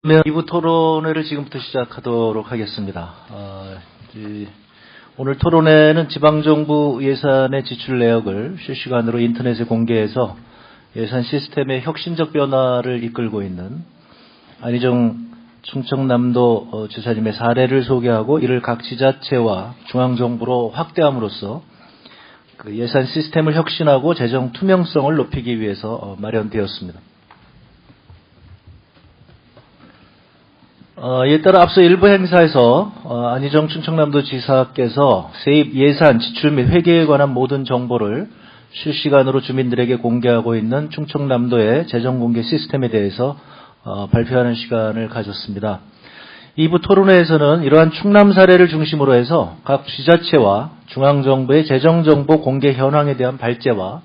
네, 2부 토론회를 지금부터 시작하도록 하겠습니다. 오늘 토론회는 지방정부 예산의 지출 내역을 실시간으로 인터넷에 공개해서 예산 시스템의 혁신적 변화를 이끌고 있는 안희정 충청남도 지사님의 사례를 소개하고 이를 각 지자체와 중앙정부로 확대함으로써 그 예산 시스템을 혁신하고 재정 투명성을 높이기 위해서 마련되었습니다. 이에 따라 앞서 일부 행사에서 안희정 충청남도 지사께서 세입 예산, 지출 및 회계에 관한 모든 정보를 실시간으로 주민들에게 공개하고 있는 충청남도의 재정공개 시스템에 대해서 발표하는 시간을 가졌습니다. 2부 토론회에서는 이러한 충남 사례를 중심으로 해서 각 지자체와 중앙정부의 재정정보 공개 현황에 대한 발제와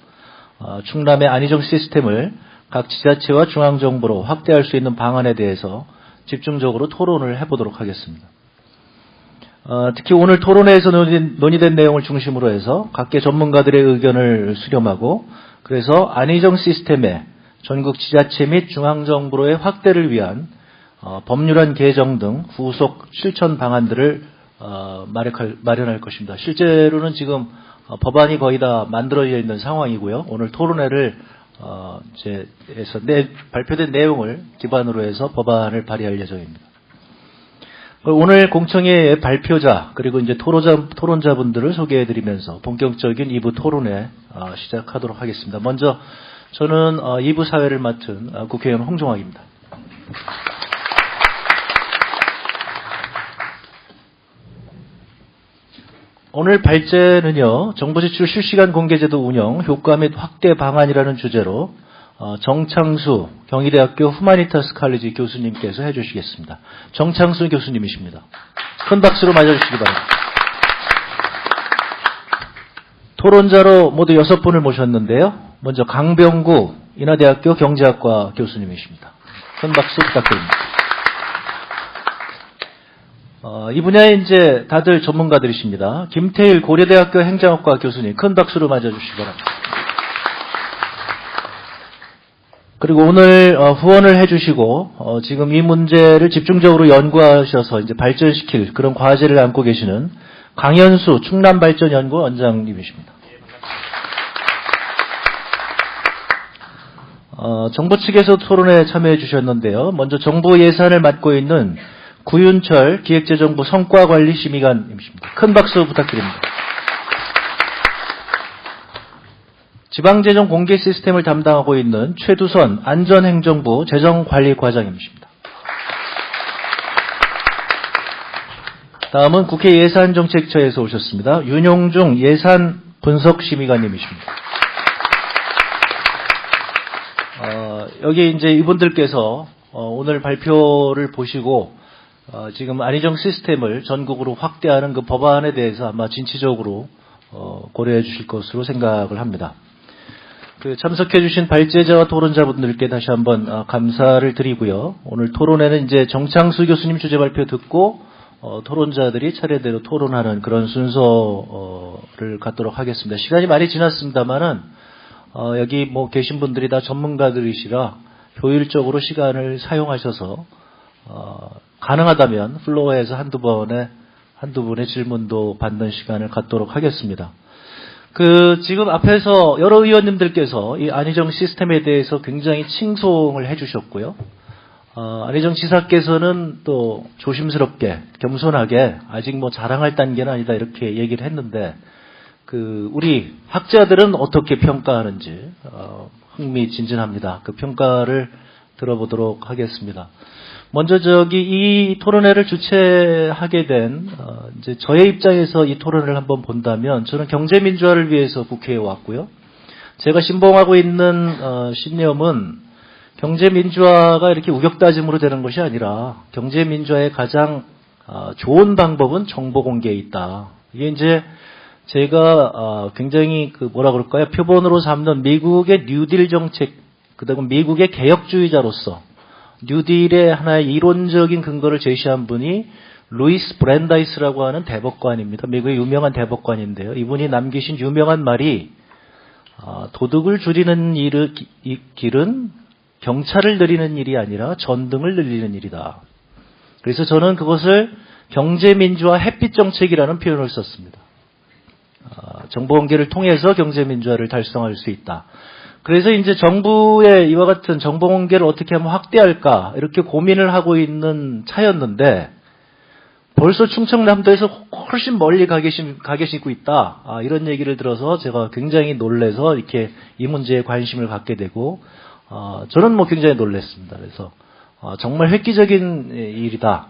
충남의 안희정 시스템을 각 지자체와 중앙정부로 확대할 수 있는 방안에 대해서 집중적으로 토론을 해보도록 하겠습니다. 특히 오늘 토론회에서 논의된 내용을 중심으로 해서 각계 전문가들의 의견을 수렴하고 그래서 안희정 시스템의 전국 지자체 및 중앙정부로의 확대를 위한 법률안 개정 등 후속 실천 방안들을 마련할 것입니다. 실제로는 지금 법안이 거의 다 만들어져 있는 상황이고요. 오늘 토론회를 발표된 내용을 기반으로 해서 법안을 발의할 예정입니다. 오늘 공청회의 발표자 그리고 이제 토론자분들을 소개해드리면서 본격적인 2부 토론회 시작하도록 하겠습니다. 먼저 저는 2부 사회를 맡은 국회의원 홍종학입니다. 오늘 발제는요, 정부지출 실시간 공개제도 운영, 효과 및 확대 방안이라는 주제로 정창수 경희대학교 후마니타스 칼리지 교수님께서 해주시겠습니다. 정창수 교수님이십니다. 큰 박수로 맞아주시기 바랍니다. 토론자로 모두 6분을 모셨는데요. 먼저 강병구 인하대학교 경제학과 교수님이십니다. 큰 박수 부탁드립니다. 이 분야에 이제 다들 전문가들이십니다. 김태일 고려대학교 행정학과 교수님, 큰 박수로 맞아주시기 바랍니다. 그리고 오늘 후원을 해주시고 지금 이 문제를 집중적으로 연구하셔서 이제 발전시킬 그런 과제를 안고 계시는 강현수 충남발전연구 원장님이십니다. 정부 측에서 토론에 참여해 주셨는데요. 먼저 정부 예산을 맡고 있는 구윤철 기획재정부 성과관리심의관님이십니다. 큰 박수 부탁드립니다. 지방재정 공개 시스템을 담당하고 있는 최두선 안전행정부 재정관리과장님이십니다. 다음은 국회 예산정책처에서 오셨습니다. 윤용중 예산분석심의관님이십니다. 여기 이제 이분들께서 오늘 발표를 보시고 지금 안희정 시스템을 전국으로 확대하는 그 법안에 대해서 아마 진취적으로 고려해 주실 것으로 생각을 합니다. 참석해 주신 발제자와 토론자분들께 다시 한번 감사를 드리고요. 오늘 토론회는 이제 정창수 교수님 주제 발표 듣고 토론자들이 차례대로 토론하는 그런 순서를 갖도록 하겠습니다. 시간이 많이 지났습니다만은 여기 뭐 계신 분들이 다 전문가들이시라 효율적으로 시간을 사용하셔서 가능하다면 플로어에서 한두 분의 질문도 받는 시간을 갖도록 하겠습니다. 지금 앞에서 여러 의원님들께서 이 안희정 시스템에 대해서 굉장히 칭송을 해주셨고요. 안희정 지사께서는 또 조심스럽게, 겸손하게, 아직 뭐 자랑할 단계는 아니다, 이렇게 얘기를 했는데, 우리 학자들은 어떻게 평가하는지, 흥미진진합니다. 그 평가를 들어보도록 하겠습니다. 먼저 이 토론회를 주최하게 된 이제 저의 입장에서 이 토론회를 한번 본다면 저는 경제민주화를 위해서 국회에 왔고요. 제가 신봉하고 있는 신념은 경제민주화가 이렇게 우격다짐으로 되는 것이 아니라 경제민주화의 가장 좋은 방법은 정보 공개에 있다. 이게 이제 제가 굉장히 표본으로 삼는 미국의 뉴딜 정책, 그다음 미국의 개혁주의자로서 뉴딜의 하나의 이론적인 근거를 제시한 분이 루이스 브랜다이스라고 하는 대법관입니다. 미국의 유명한 대법관인데요. 이분이 남기신 유명한 말이 도둑을 줄이는 길은 경찰을 늘리는 일이 아니라 전등을 늘리는 일이다. 그래서 저는 그것을 경제민주화 햇빛 정책이라는 표현을 썼습니다. 정보공개를 통해서 경제민주화를 달성할 수 있다. 그래서 이제 정부의 이와 같은 정보공개를 어떻게 하면 확대할까 이렇게 고민을 하고 있는 차였는데 벌써 충청남도에서 훨씬 멀리 가 계시고 있다. 이런 얘기를 들어서 제가 굉장히 놀래서 이렇게 이 문제에 관심을 갖게 되고 저는 뭐 굉장히 놀랐습니다. 그래서 정말 획기적인 일이다.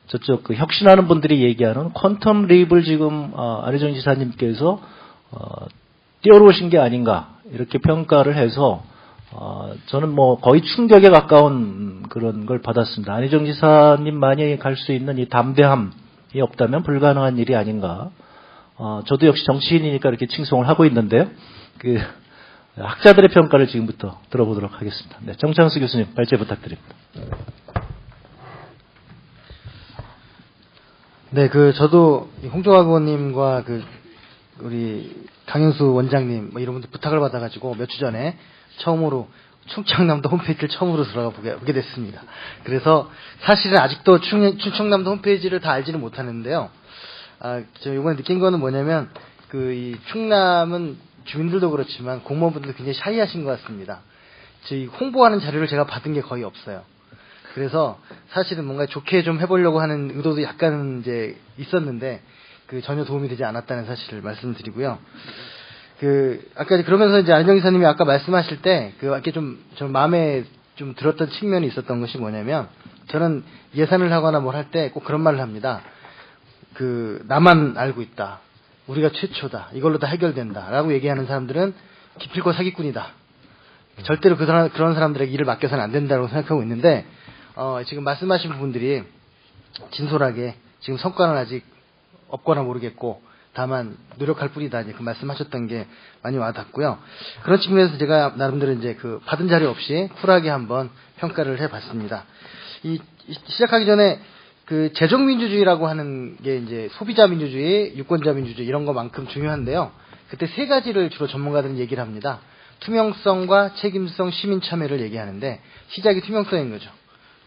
저쪽 혁신하는 분들이 얘기하는 퀀텀 립을 지금 안희정 지사님께서 뛰어오신 게 아닌가 이렇게 평가를 해서 저는 뭐 거의 충격에 가까운 그런 걸 받았습니다. 안희정 지사님만이 갈 수 있는 이 담대함이 없다면 불가능한 일이 아닌가. 저도 역시 정치인이니까 이렇게 칭송을 하고 있는데요. 학자들의 평가를 지금부터 들어보도록 하겠습니다. 네, 정창수 교수님 발제 부탁드립니다. 네, 저도 홍종학 의원님과 우리 강현수 원장님 이런 분들 부탁을 받아가지고 몇 주 전에 처음으로 충청남도 홈페이지를 처음으로 들어가 보게 됐습니다. 그래서 사실은 아직도 충청남도 홈페이지를 다 알지는 못하는데요. 저 이번에 느낀 거는 뭐냐면 이 충남은 주민들도 그렇지만 공무원분들도 굉장히 샤이하신 것 같습니다. 저희 홍보하는 자료를 제가 받은 게 거의 없어요. 그래서 사실은 뭔가 좋게 좀 해보려고 하는 의도도 약간 이제 있었는데 전혀 도움이 되지 않았다는 사실을 말씀드리고요. 아까 그러면서 이제 안희정 기사님이 아까 말씀하실 때 이렇게 좀 마음에 좀 들었던 측면이 있었던 것이 뭐냐면 저는 예산을 하거나 뭘 할 때 꼭 그런 말을 합니다. 나만 알고 있다. 우리가 최초다. 이걸로 다 해결된다. 라고 얘기하는 사람들은 기필코 사기꾼이다. 절대로 그런 사람들에게 일을 맡겨서는 안 된다고 생각하고 있는데 지금 말씀하신 부분들이 진솔하게 지금 성과는 아직 없거나 모르겠고 다만 노력할 뿐이다. 이제 말씀하셨던 게 많이 와닿고요. 그런 측면에서 제가 나름대로 이제 받은 자료 없이 쿨하게 한번 평가를 해봤습니다. 시작하기 전에 재정민주주의라고 하는 게 이제 소비자 민주주의, 유권자 민주주의 이런 것만큼 중요한데요. 그때 세 가지를 주로 전문가들은 얘기를 합니다. 투명성과 책임성, 시민 참여를 얘기하는데 시작이 투명성인 거죠.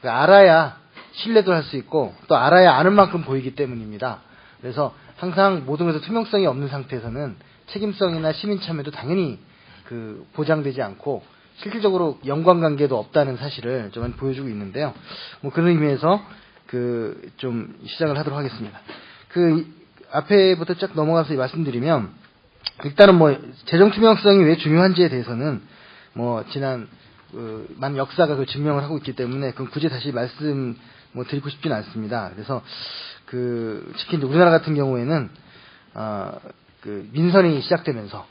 알아야 신뢰도 할 수 있고 또 알아야 아는 만큼 보이기 때문입니다. 그래서 항상 모든 것에 투명성이 없는 상태에서는 책임성이나 시민 참여도 당연히 보장되지 않고 실질적으로 연관관계도 없다는 사실을 좀 보여주고 있는데요. 그런 의미에서 좀 시작을 하도록 하겠습니다. 앞에부터 쫙 넘어가서 말씀드리면 일단은 재정 투명성이 왜 중요한지에 대해서는 지난 많은 역사가 증명을 하고 있기 때문에 그건 굳이 다시 드리고 싶지는 않습니다. 그래서 특히 이제 우리나라 같은 경우에는 민선이 시작되면서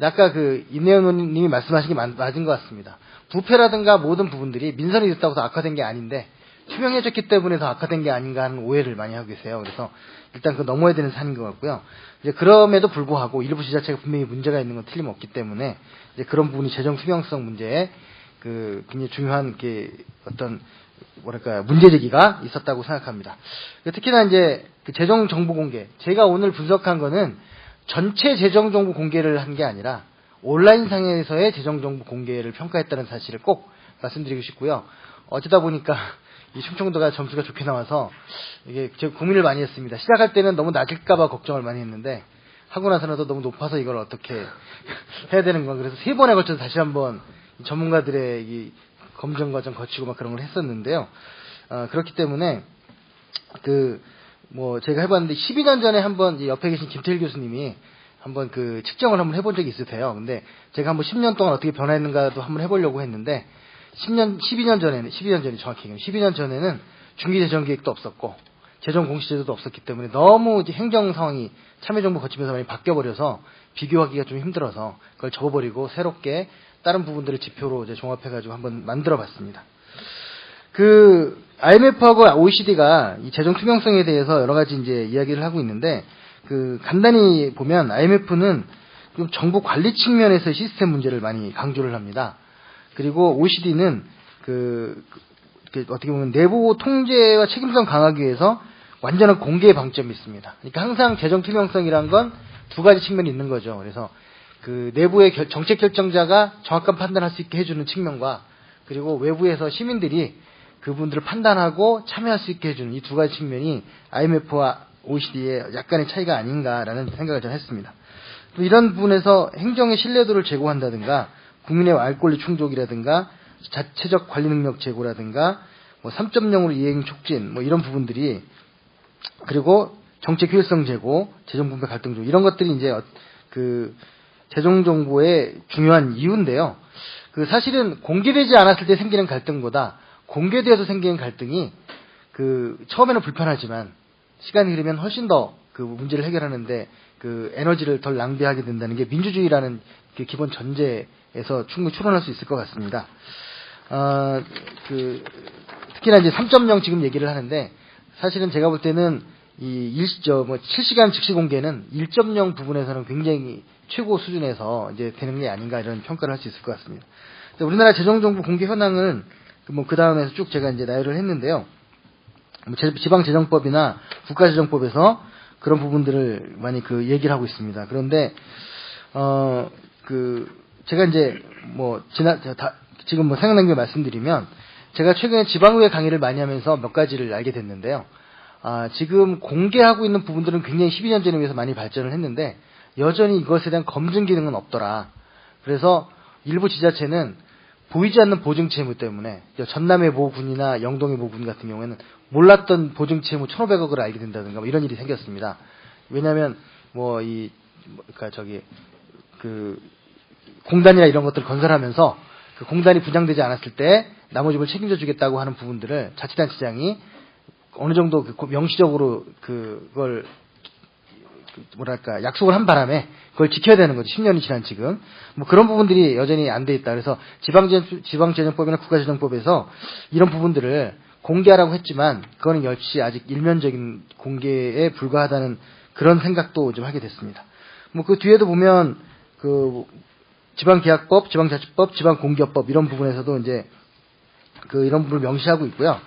아까 임내연 의원님이 말씀하신 게 맞은 것 같습니다. 부패라든가 모든 부분들이 민선이 됐다고 더 악화된 게 아닌데 투명해졌기 때문에 더 악화된 게 아닌가 하는 오해를 많이 하고 계세요. 그래서 일단 넘어야 되는 산인 것 같고요. 이제 그럼에도 불구하고 일부 지자체가 분명히 문제가 있는 건 틀림없기 때문에 이제 그런 부분이 재정 투명성 문제에 굉장히 중요한 문제 제기가 있었다고 생각합니다. 특히나 이제 재정 정보 공개. 제가 오늘 분석한 거는 전체 재정 정보 공개를 한 게 아니라 온라인 상에서의 재정 정보 공개를 평가했다는 사실을 꼭 말씀드리고 싶고요. 어쩌다 보니까 이 충청도가 점수가 좋게 나와서 이게 제가 고민을 많이 했습니다. 시작할 때는 너무 낮을까봐 걱정을 많이 했는데 하고 나서는 또 너무 높아서 이걸 어떻게 해야 되는 건 그래서 3번에 걸쳐서 다시 한번 전문가들의 이 검증 과정 거치고 그런 걸 했었는데요. 그렇기 때문에 제가 해봤는데 12년 전에 한번 옆에 계신 김태일 교수님이 한번 측정을 한번 해본 적이 있으세요. 근데 제가 한번 10년 동안 어떻게 변화했는가도 한번 해보려고 했는데 12년 전에는 중기재정계획도 없었고 재정 공시제도도 없었기 때문에 너무 이제 행정 상황이 참여정부 거치면서 많이 바뀌어버려서 비교하기가 좀 힘들어서 그걸 접어버리고 새롭게 다른 부분들을 지표로 이제 종합해가지고 한번 만들어봤습니다. IMF하고 OECD가 이 재정 투명성에 대해서 여러 가지 이제 이야기를 하고 있는데 간단히 보면 IMF는 정부 관리 측면에서의 시스템 문제를 많이 강조를 합니다. 그리고 OECD는 어떻게 보면 내부 통제와 책임성 강화하기 위해서 완전한 공개의 방점이 있습니다. 그러니까 항상 재정 투명성이란 건 두 가지 측면이 있는 거죠. 그래서 그 내부의 정책 결정자가 정확한 판단할 수 있게 해주는 측면과 그리고 외부에서 시민들이 그분들을 판단하고 참여할 수 있게 해주는 이 두 가지 측면이 IMF와 OECD의 약간의 차이가 아닌가라는 생각을 전 했습니다. 또 이런 부분에서 행정의 신뢰도를 제고한다든가 국민의 알 권리 충족이라든가 자체적 관리 능력 제고라든가 뭐 3.0으로 이행 촉진 뭐 이런 부분들이 그리고 정책 효율성 제고, 재정 분배 갈등 조 이런 것들이 이제 그 재정 정보의 중요한 이유인데요. 그 사실은 공개되지 않았을 때 생기는 갈등보다 공개되어서 생기는 갈등이 그 처음에는 불편하지만 시간이 흐르면 훨씬 더 그 문제를 해결하는데 그 에너지를 덜 낭비하게 된다는 게 민주주의라는 그 기본 전제에서 충분히 추론할 수 있을 것 같습니다. 특히나 이제 3.0 지금 얘기를 하는데 사실은 제가 볼 때는 실시간 즉시 공개는 1.0 부분에서는 굉장히 최고 수준에서 이제 되는 게 아닌가 이런 평가를 할 수 있을 것 같습니다. 우리나라 재정정보 공개 현황은 그 다음에서 쭉 제가 이제 나열을 했는데요. 지방재정법이나 국가재정법에서 그런 부분들을 많이 그 얘기를 하고 있습니다. 그런데, 제가 이제 지금 생각난 게 말씀드리면 제가 최근에 지방의회 강의를 많이 하면서 몇 가지를 알게 됐는데요. 지금 공개하고 있는 부분들은 굉장히 12년 전에 비해서 많이 발전을 했는데 여전히 이것에 대한 검증 기능은 없더라. 그래서 일부 지자체는 보이지 않는 보증채무 때문에 전남의 모 군이나 영동의 모 군 같은 경우에는 몰랐던 보증채무 1,500억을 알게 된다든가 뭐 이런 일이 생겼습니다. 왜냐하면 공단이나 이런 것들을 건설하면서 그 공단이 분양되지 않았을 때 나머지 집을 책임져 주겠다고 하는 부분들을 자치단체장이 어느 정도 명시적으로 그걸 약속을 한 바람에 그걸 지켜야 되는 거죠. 10년이 지난 지금. 뭐 그런 부분들이 여전히 안 돼 있다. 그래서 지방재정법이나 국가재정법에서 이런 부분들을 공개하라고 했지만 그거는 역시 아직 일면적인 공개에 불과하다는 그런 생각도 좀 하게 됐습니다. 뭐 그 뒤에도 보면 지방계약법, 지방자치법, 지방공기업법 이런 부분에서도 이제 이런 부분을 명시하고 있고요.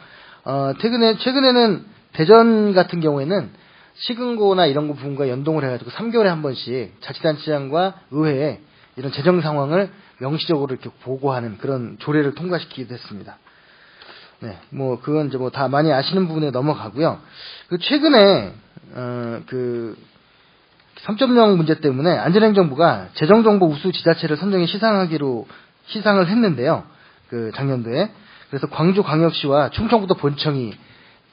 최근에는 대전 같은 경우에는 시근고나 이런 부분과 연동을 해가지고 3개월에 한 번씩 자치단체장과 의회에 이런 재정 상황을 명시적으로 이렇게 보고하는 그런 조례를 통과시키기도 했습니다. 네, 그건 이제 다 많이 아시는 부분에 넘어가고요. 최근에 3.0 문제 때문에 안전행정부가 재정정보 우수 지자체를 선정해 시상을 했는데요. 작년도에. 그래서 광주광역시와 충청북도 본청이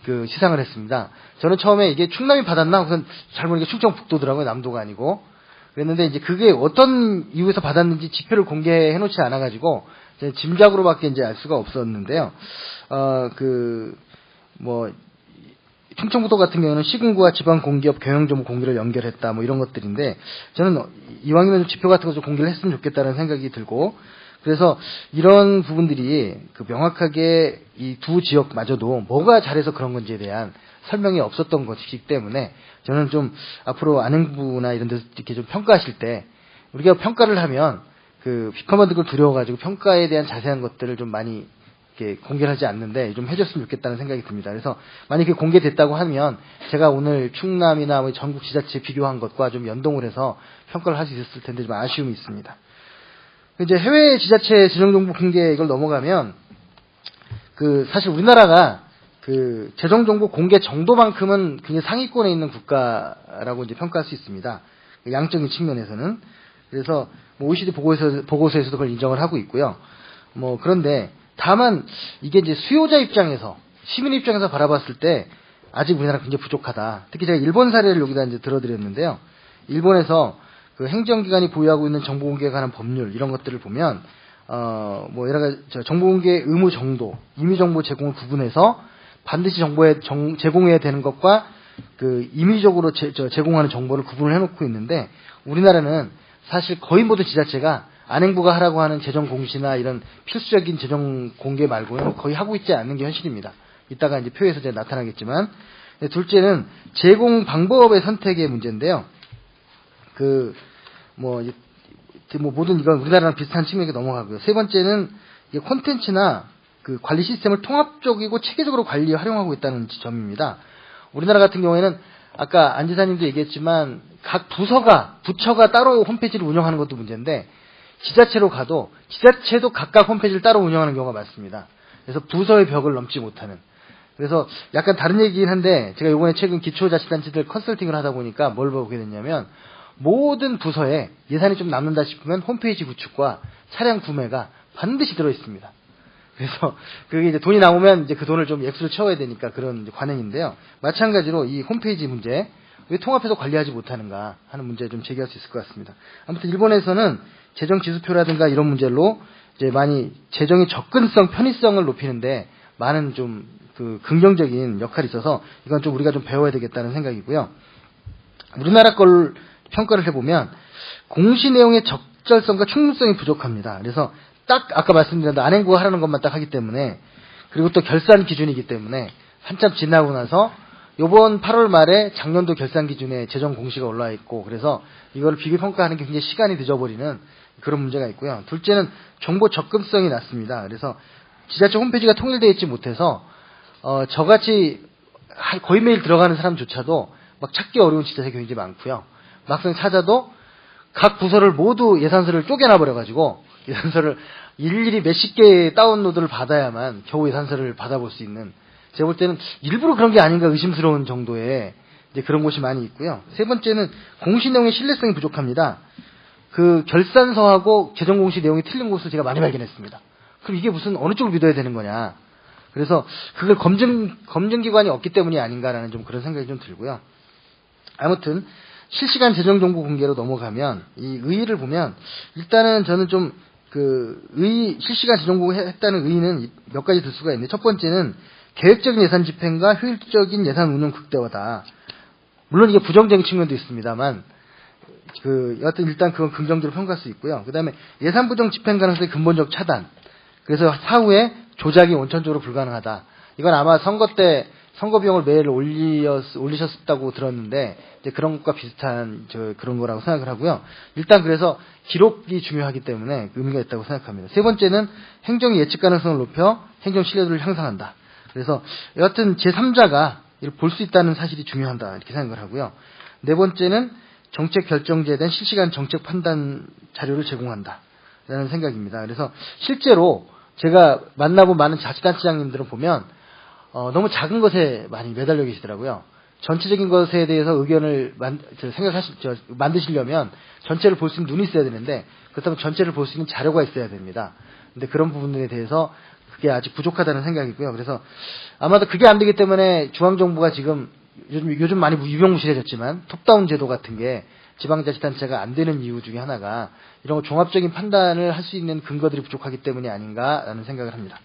시상을 했습니다. 저는 처음에 이게 충남이 받았나? 우선 잘 모르니까 충청북도더라고요. 남도가 아니고. 그랬는데 이제 그게 어떤 이유에서 받았는지 지표를 공개해 놓지 않아가지고 짐작으로밖에 이제 알 수가 없었는데요. 충청북도 같은 경우는 시군구와 지방공기업 경영정보 공개를 연결했다. 뭐 이런 것들인데 저는 이왕이면 지표 같은 거 좀 공개를 했으면 좋겠다는 생각이 들고 그래서 이런 부분들이 명확하게 이 두 지역마저도 뭐가 잘해서 그런 건지에 대한 설명이 없었던 것이기 때문에 저는 좀 앞으로 안행부나 이런 데서 이렇게 좀 평가하실 때 우리가 평가를 하면 비판받을 걸 두려워가지고 평가에 대한 자세한 것들을 좀 많이 이렇게 공개를 하지 않는데 좀 해줬으면 좋겠다는 생각이 듭니다. 그래서 만약에 공개됐다고 하면 제가 오늘 충남이나 전국 지자체 비교한 것과 좀 연동을 해서 평가를 할 수 있었을 텐데 좀 아쉬움이 있습니다. 이제 해외 지자체 재정정보 공개 이걸 넘어가면 사실 우리나라가 재정정보 공개 정도만큼은 굉장히 상위권에 있는 국가라고 이제 평가할 수 있습니다. 양적인 측면에서는. 그래서 OECD 보고서에서도 그걸 인정을 하고 있고요. 그런데 다만 이게 이제 수요자 입장에서 시민 입장에서 바라봤을 때 아직 우리나라가 굉장히 부족하다. 특히 제가 일본 사례를 여기다 이제 들어드렸는데요. 일본에서 행정기관이 보유하고 있는 정보공개에 관한 법률 이런 것들을 보면 여러 가지 정보공개 의무 정도, 임의정보 제공을 구분해서 반드시 제공해야 되는 것과 임의적으로 제공하는 정보를 구분을 해놓고 있는데 우리나라는 사실 거의 모든 지자체가 안행부가 하라고 하는 재정 공시나 이런 필수적인 재정 공개 말고는 거의 하고 있지 않는 게 현실입니다. 이따가 이제 표에서 이제 나타나겠지만 둘째는 제공 방법의 선택의 문제인데요. 모든 이건 우리나라랑 비슷한 측면에 넘어가고요. 세 번째는 콘텐츠나 관리 시스템을 통합적이고 체계적으로 활용하고 있다는 점입니다. 우리나라 같은 경우에는 아까 안 지사님도 얘기했지만 각 부처가 따로 홈페이지를 운영하는 것도 문제인데 지자체로 가도 지자체도 각각 홈페이지를 따로 운영하는 경우가 많습니다. 그래서 부서의 벽을 넘지 못하는. 그래서 약간 다른 얘기긴 한데 제가 이번에 최근 기초자치단체들 컨설팅을 하다 보니까 뭘 보게 됐냐면 모든 부서에 예산이 좀 남는다 싶으면 홈페이지 구축과 차량 구매가 반드시 들어 있습니다. 그래서 그게 이제 돈이 남으면 이제 그 돈을 좀 액수를 채워야 되니까 그런 이제 관행인데요. 마찬가지로 이 홈페이지 문제 왜 통합해서 관리하지 못하는가 하는 문제 좀 제기할 수 있을 것 같습니다. 아무튼 일본에서는 재정 지수표라든가 이런 문제로 이제 많이 재정의 접근성, 편의성을 높이는데 많은 좀 그 긍정적인 역할이 있어서 이건 좀 우리가 좀 배워야 되겠다는 생각이고요. 우리나라 걸 평가를 해보면 공시 내용의 적절성과 충분성이 부족합니다. 그래서 딱 아까 말씀드린 안행구 하라는 것만 딱 하기 때문에 그리고 또 결산 기준이기 때문에 한참 지나고 나서 요번 8월 말에 작년도 결산 기준에 재정 공시가 올라와 있고 그래서 이걸 비교 평가하는 게 굉장히 시간이 늦어버리는 그런 문제가 있고요. 둘째는 정보 접근성이 낮습니다. 그래서 지자체 홈페이지가 통일되어 있지 못해서 저같이 거의 매일 들어가는 사람조차도 막 찾기 어려운 지자체가 굉장히 많고요. 막상 찾아도 각 부서를 모두 예산서를 쪼개놔 버려가지고 예산서를 일일이 몇십 개의 다운로드를 받아야만 겨우 예산서를 받아볼 수 있는 제가 볼 때는 일부러 그런 게 아닌가 의심스러운 정도의 이제 그런 곳이 많이 있고요. 세 번째는 공시 내용의 신뢰성이 부족합니다. 그 결산서하고 재정 공시 내용이 틀린 곳을 제가 많이 발견했습니다. 그럼 이게 무슨 어느 쪽을 믿어야 되는 거냐? 그래서 그걸 검증기관이 없기 때문이 아닌가라는 좀 그런 생각이 좀 들고요. 아무튼 실시간 재정 정보 공개로 넘어가면 이 의의를 보면 일단은 저는 좀 그 실시간 재정 공개 했다는 의의는 몇 가지 들 수가 있는데 첫 번째는 계획적인 예산 집행과 효율적인 예산 운영 극대화다. 물론 이게 부정적인 측면도 있습니다만 여하튼 일단 그건 긍정적으로 평가할 수 있고요. 그 다음에 예산 부정 집행 가능성의 근본적 차단. 그래서 사후에 조작이 원천적으로 불가능하다. 이건 아마 선거 때 선거 비용을 매일 올리셨다고 들었는데 이제 그런 것과 비슷한 그런 거라고 생각을 하고요. 일단 그래서 기록이 중요하기 때문에 의미가 있다고 생각합니다. 세 번째는 행정의 예측 가능성을 높여 행정 신뢰도를 향상한다. 그래서 여하튼 제3자가 이를 볼 수 있다는 사실이 중요하다 이렇게 생각을 하고요. 네 번째는 정책 결정지에 대한 실시간 정책 판단 자료를 제공한다라는 생각입니다. 그래서 실제로 제가 만나본 많은 자치단체장님들을 보면 너무 작은 것에 많이 매달려 계시더라고요. 전체적인 것에 대해서 의견을 만드시려면 전체를 볼 수 있는 눈이 있어야 되는데 그렇다면 전체를 볼 수 있는 자료가 있어야 됩니다. 근데 그런 부분들에 대해서 그게 아직 부족하다는 생각이고요. 그래서 아마도 그게 안 되기 때문에 중앙정부가 지금 요즘 많이 유명무실해졌지만 톱다운 제도 같은 게 지방자치단체가 안 되는 이유 중에 하나가 이런 거 종합적인 판단을 할 수 있는 근거들이 부족하기 때문이 아닌가라는 생각을 합니다.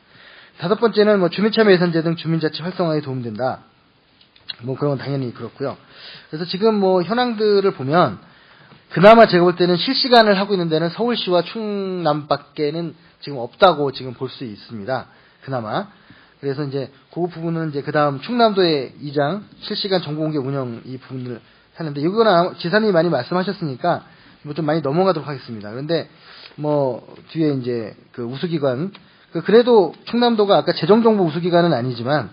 다섯 번째는 주민참여 예산제 등 주민자치 활성화에 도움된다. 그런 건 당연히 그렇고요. 그래서 지금 현황들을 보면 그나마 제가 볼 때는 실시간을 하고 있는 데는 서울시와 충남밖에는 지금 없다고 지금 볼 수 있습니다. 그나마. 그래서 이제 그 부분은 이제 그다음 충남도의 2장 실시간 정보공개 운영 이 부분을 하는데 이거는 지사님이 많이 말씀하셨으니까 좀 많이 넘어가도록 하겠습니다. 그런데 뒤에 이제 그 우수기관 그래도 충남도가 아까 재정정보 우수기관은 아니지만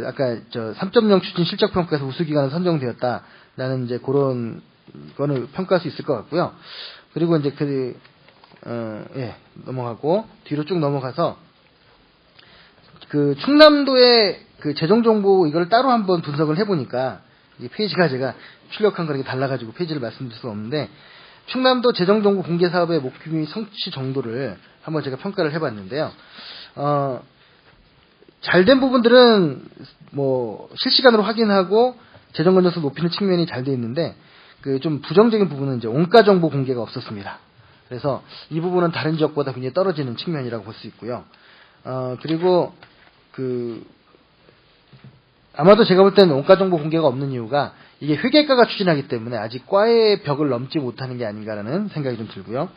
아까 3.0 추진 실적평가에서 우수기관으로 선정되었다라는 이제 그런 거는 평가할 수 있을 것 같고요. 그리고 이제 넘어가고 뒤로 쭉 넘어가서 충남도의 재정정보 이걸 따로 한번 분석을 해보니까 이 페이지가 제가 출력한 거랑 달라가지고 페이지를 말씀드릴 수가 없는데 충남도 재정정보 공개 사업의 목표 및 성취 정도를 한번 제가 평가를 해봤는데요. 잘된 부분들은 실시간으로 확인하고 재정 건전성 높이는 측면이 잘 돼 있는데 좀 부정적인 부분은 이제 원가 정보 공개가 없었습니다. 그래서 이 부분은 다른 지역보다 굉장히 떨어지는 측면이라고 볼 수 있고요. 그리고 아마도 제가 볼 때는 원가 정보 공개가 없는 이유가 이게 회계과가 추진하기 때문에 아직 과의 벽을 넘지 못하는 게 아닌가라는 생각이 좀 들고요.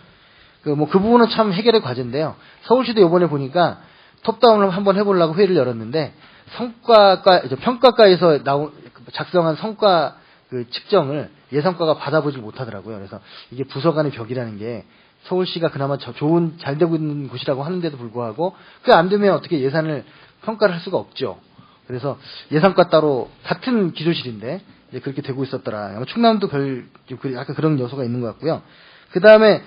그 부분은 참 해결의 과제인데요. 서울시도 이번에 보니까 톱다운을 한번 해보려고 회의를 열었는데 평가과에서 작성한 성과 측정을 예산과가 받아보지 못하더라고요. 그래서 이게 부서 간의 벽이라는 게 서울시가 그나마 잘 되고 있는 곳이라고 하는데도 불구하고 그게 안 되면 어떻게 예산을 평가를 할 수가 없죠. 그래서 예산과 따로 같은 기조실인데 이제 그렇게 되고 있었더라. 아마 충남도 약간 그런 요소가 있는 것 같고요. 그 다음에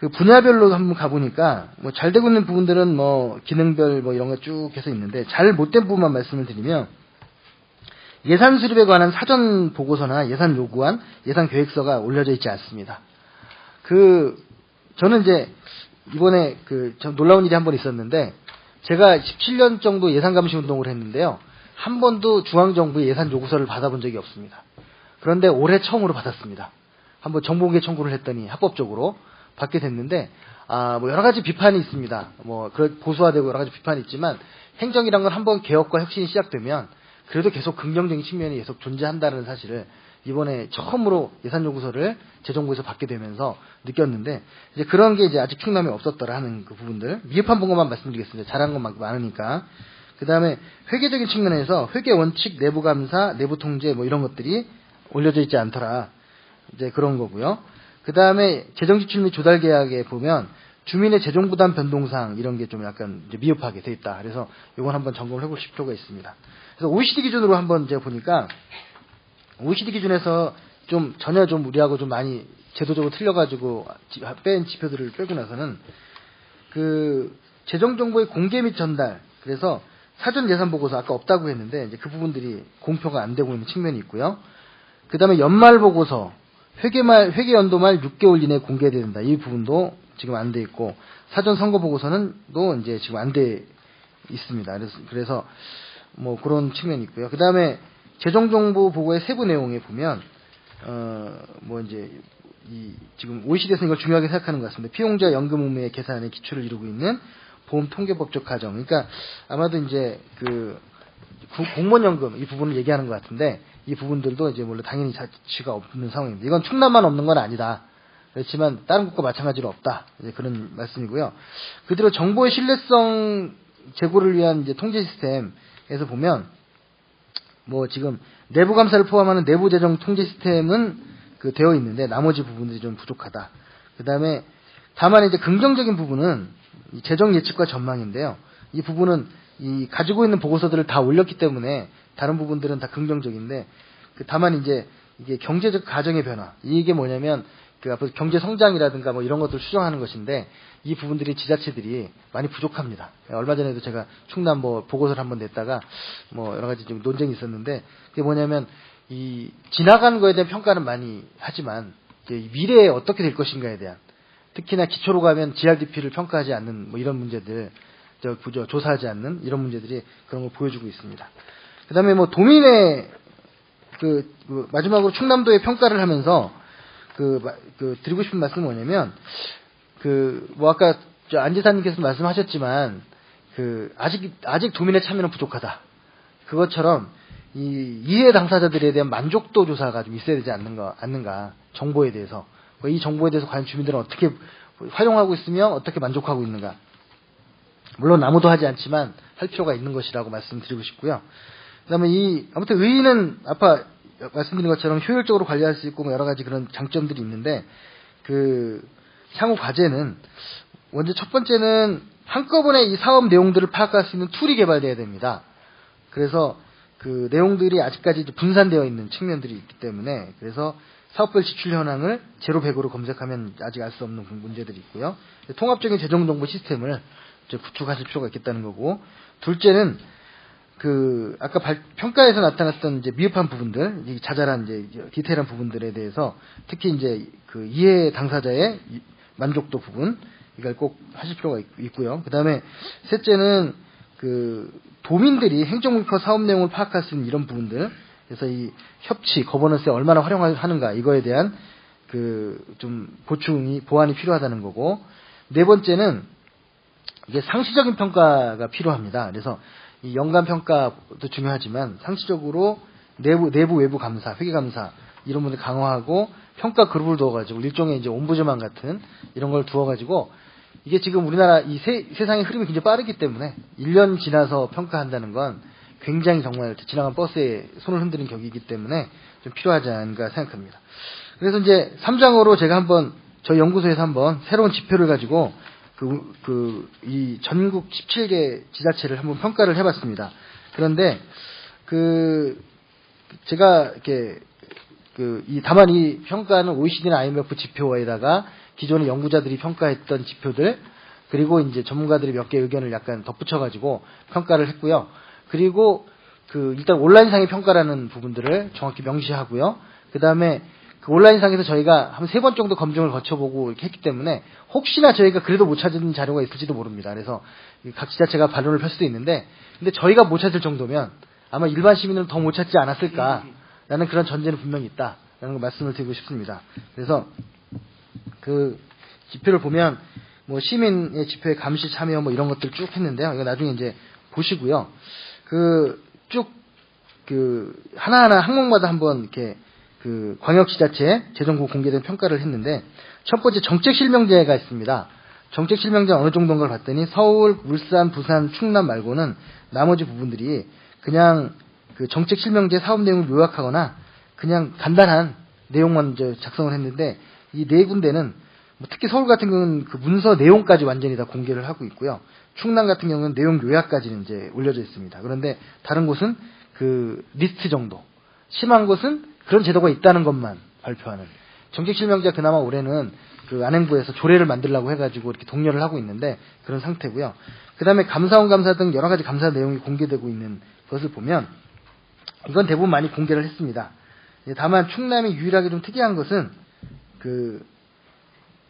그 분야별로 한번 가보니까 뭐 잘 되고 있는 부분들은 뭐 기능별 뭐 이런 거 쭉 해서 있는데 잘 못된 부분만 말씀을 드리면 예산 수립에 관한 사전 보고서나 예산 요구안, 예산 계획서가 올려져 있지 않습니다. 저는 이제 이번에 좀 놀라운 일이 한 번 있었는데 제가 17년 정도 예산 감시 운동을 했는데요. 한 번도 중앙정부의 예산 요구서를 받아본 적이 없습니다. 그런데 올해 처음으로 받았습니다. 한번 정보공개 청구를 했더니 합법적으로 받게 됐는데, 뭐 여러 가지 비판이 있습니다. 뭐 보수화되고 여러 가지 비판이 있지만 행정이란 건 한번 개혁과 혁신이 시작되면 그래도 계속 긍정적인 측면이 계속 존재한다는 사실을 이번에 처음으로 예산 요구서를 재정부에서 받게 되면서 느꼈는데, 이제 그런 게 이제 아직 충남에 없었더라 하는 그 부분들, 미흡한 부분만 말씀드리겠습니다. 잘한 건 많으니까. 그 다음에 회계적인 측면에서 회계 원칙, 내부 감사, 내부 통제 뭐 이런 것들이 올려져 있지 않더라. 이제 그런 거고요. 그 다음에 재정 지출 및 조달 계약에 보면 주민의 재정 부담 변동사항 이런 게 좀 약간 이제 미흡하게 돼 있다. 그래서 이건 한번 점검을 해보실 필요가 있습니다. 그래서 OECD 기준으로 한번 제가 보니까 OECD 기준에서 전혀 우리하고 좀 많이 제도적으로 틀려가지고 뺀 지표들을 빼고 나서는 재정 정보의 공개 및 전달, 그래서 사전 예산 보고서 아까 없다고 했는데 이제 그 부분들이 공표가 안 되고 있는 측면이 있고요. 그 다음에 연말 보고서 회계 연도 말 6개월 이내에 공개돼야 된다. 이 부분도 지금 안 돼 있고, 사전 선거 보고서는 또 이제 지금 안 돼 있습니다. 그래서 뭐 그런 측면이 있고요. 그 다음에 재정정보 보고의 세부 내용에 보면, 뭐 이제 지금 OECD에서 이걸 중요하게 생각하는 것 같습니다. 피용자 연금 의무의 계산에 기초를 이루고 있는 보험 통계법적 가정. 그러니까 아마도 이제 공무원 연금 이 부분을 얘기하는 것 같은데, 이 부분들도 이제 물론 당연히 자치가 없는 상황입니다. 이건 충남만 없는 건 아니다. 그렇지만 다른 곳과 마찬가지로 없다. 이제 그런 말씀이고요. 그대로 정보의 신뢰성 제고를 위한 이제 통제 시스템에서 보면, 뭐 지금 내부 감사를 포함하는 내부 재정 통제 시스템은 되어 있는데 나머지 부분들이 좀 부족하다. 그다음에 다만 이제 긍정적인 부분은 이 재정 예측과 전망인데요. 이 부분은 가지고 있는 보고서들을 다 올렸기 때문에 다른 부분들은 다 긍정적인데, 다만 이제 이게 경제적 가정의 변화, 이게 뭐냐면 앞으로 경제 성장이라든가 뭐 이런 것들을 추정하는 것인데, 이 부분들이 지자체들이 많이 부족합니다. 얼마 전에도 제가 충남 뭐 보고서를 한번 냈다가 뭐 여러 가지 좀 논쟁이 있었는데, 그게 뭐냐면 지나간 거에 대한 평가는 많이 하지만 미래에 어떻게 될 것인가에 대한, 특히나 기초로 가면 GRDP를 평가하지 않는 뭐 이런 문제들, 조사하지 않는 이런 문제들이 그런 걸 보여주고 있습니다. 그 다음에 뭐 도민의 마지막으로 충남도의 평가를 하면서 드리고 싶은 말씀은 뭐냐면, 뭐 아까 안 지사님께서 말씀하셨지만 아직 도민의 참여는 부족하다. 그것처럼 이해 당사자들에 대한 만족도 조사가 좀 있어야 되지 않는가, 정보에 대해서. 이 정보에 대해서 과연 주민들은 어떻게 활용하고 있으며 어떻게 만족하고 있는가. 물론 아무도 하지 않지만 할 필요가 있는 것이라고 말씀드리고 싶고요. 그다음에 아무튼 의의는 아까 말씀드린 것처럼 효율적으로 관리할 수 있고 뭐 여러 가지 그런 장점들이 있는데, 향후 과제는 먼저 첫 번째는 한꺼번에 이 사업 내용들을 파악할 수 있는 툴이 개발돼야 됩니다. 그래서 내용들이 아직까지 분산되어 있는 측면들이 있기 때문에, 그래서 사업별 지출 현황을 제로 100으로 검색하면 아직 알 수 없는 문제들이 있고요. 통합적인 재정정보 시스템을 구축하실 필요가 있겠다는 거고, 둘째는 아까 평가에서 나타났던 이제 미흡한 부분들, 자잘한 이제 디테일한 부분들에 대해서 특히 이제 이해 당사자의 만족도 부분, 이걸 꼭 하실 필요가 있고요. 그 다음에 셋째는 도민들이 행정물파 사업 내용을 파악할 수 있는 이런 부분들, 그래서 이 협치, 거버넌스에 얼마나 활용하는가, 이거에 대한 좀 보완이 필요하다는 거고, 네 번째는 이게 상시적인 평가가 필요합니다. 그래서 이 연간 평가도 중요하지만 상시적으로 내부 외부 감사, 회계 감사 이런 분들 강화하고 평가 그룹을 두어가지고 일종의 이제 옴부즈만 같은 이런 걸 두어가지고, 이게 지금 우리나라 세상의 흐름이 굉장히 빠르기 때문에 1년 지나서 평가한다는 건 굉장히 정말 지나간 버스에 손을 흔드는 격이기 때문에 좀 필요하지 않은가 생각합니다. 그래서 이제 3장으로 제가 저희 연구소에서 한번 새로운 지표를 가지고 이 전국 17개 지자체를 한번 평가를 해봤습니다. 그런데 제가 이렇게 다만 이 평가는 OECD나 IMF 지표에다가 기존의 연구자들이 평가했던 지표들 그리고 이제 전문가들이 몇 개 의견을 약간 덧붙여가지고 평가를 했고요. 그리고 일단 온라인상의 평가라는 부분들을 정확히 명시하고요. 그 다음에 그 온라인상에서 저희가 한 3번 정도 검증을 거쳐보고 이렇게 했기 때문에 혹시나 저희가 그래도 못 찾은 자료가 있을지도 모릅니다. 그래서 각 지자체가 반론을 펼 수도 있는데, 근데 저희가 못 찾을 정도면 아마 일반 시민은 더 못 찾지 않았을까라는 그런 전제는 분명히 있다라는 걸 말씀을 드리고 싶습니다. 그래서 그 지표를 보면 뭐 시민의 지표에 감시 참여 뭐 이런 것들 쭉 했는데요. 이거 나중에 이제 보시고요. 하나하나 항목마다 한번 이렇게 광역지자체 재정국 공개된 평가를 했는데, 첫 번째 정책실명제가 있습니다. 정책실명제 어느 정도인가를 봤더니 서울, 울산, 부산, 충남 말고는 나머지 부분들이 그냥 정책실명제 사업 내용을 요약하거나 그냥 간단한 내용만 이제 작성을 했는데, 이 네 군데는 특히 서울 같은 경우는 문서 내용까지 완전히 다 공개를 하고 있고요. 충남 같은 경우는 내용 요약까지는 이제 올려져 있습니다. 그런데 다른 곳은 리스트 정도, 심한 곳은 그런 제도가 있다는 것만 발표하는. 정책실명제가 그나마 올해는 안행부에서 조례를 만들려고 해가지고 이렇게 독려를 하고 있는데 그런 상태고요. 그 다음에 감사원 감사 등 여러 가지 감사 내용이 공개되고 있는 것을 보면 이건 대부분 많이 공개를 했습니다. 다만 충남이 유일하게 좀 특이한 것은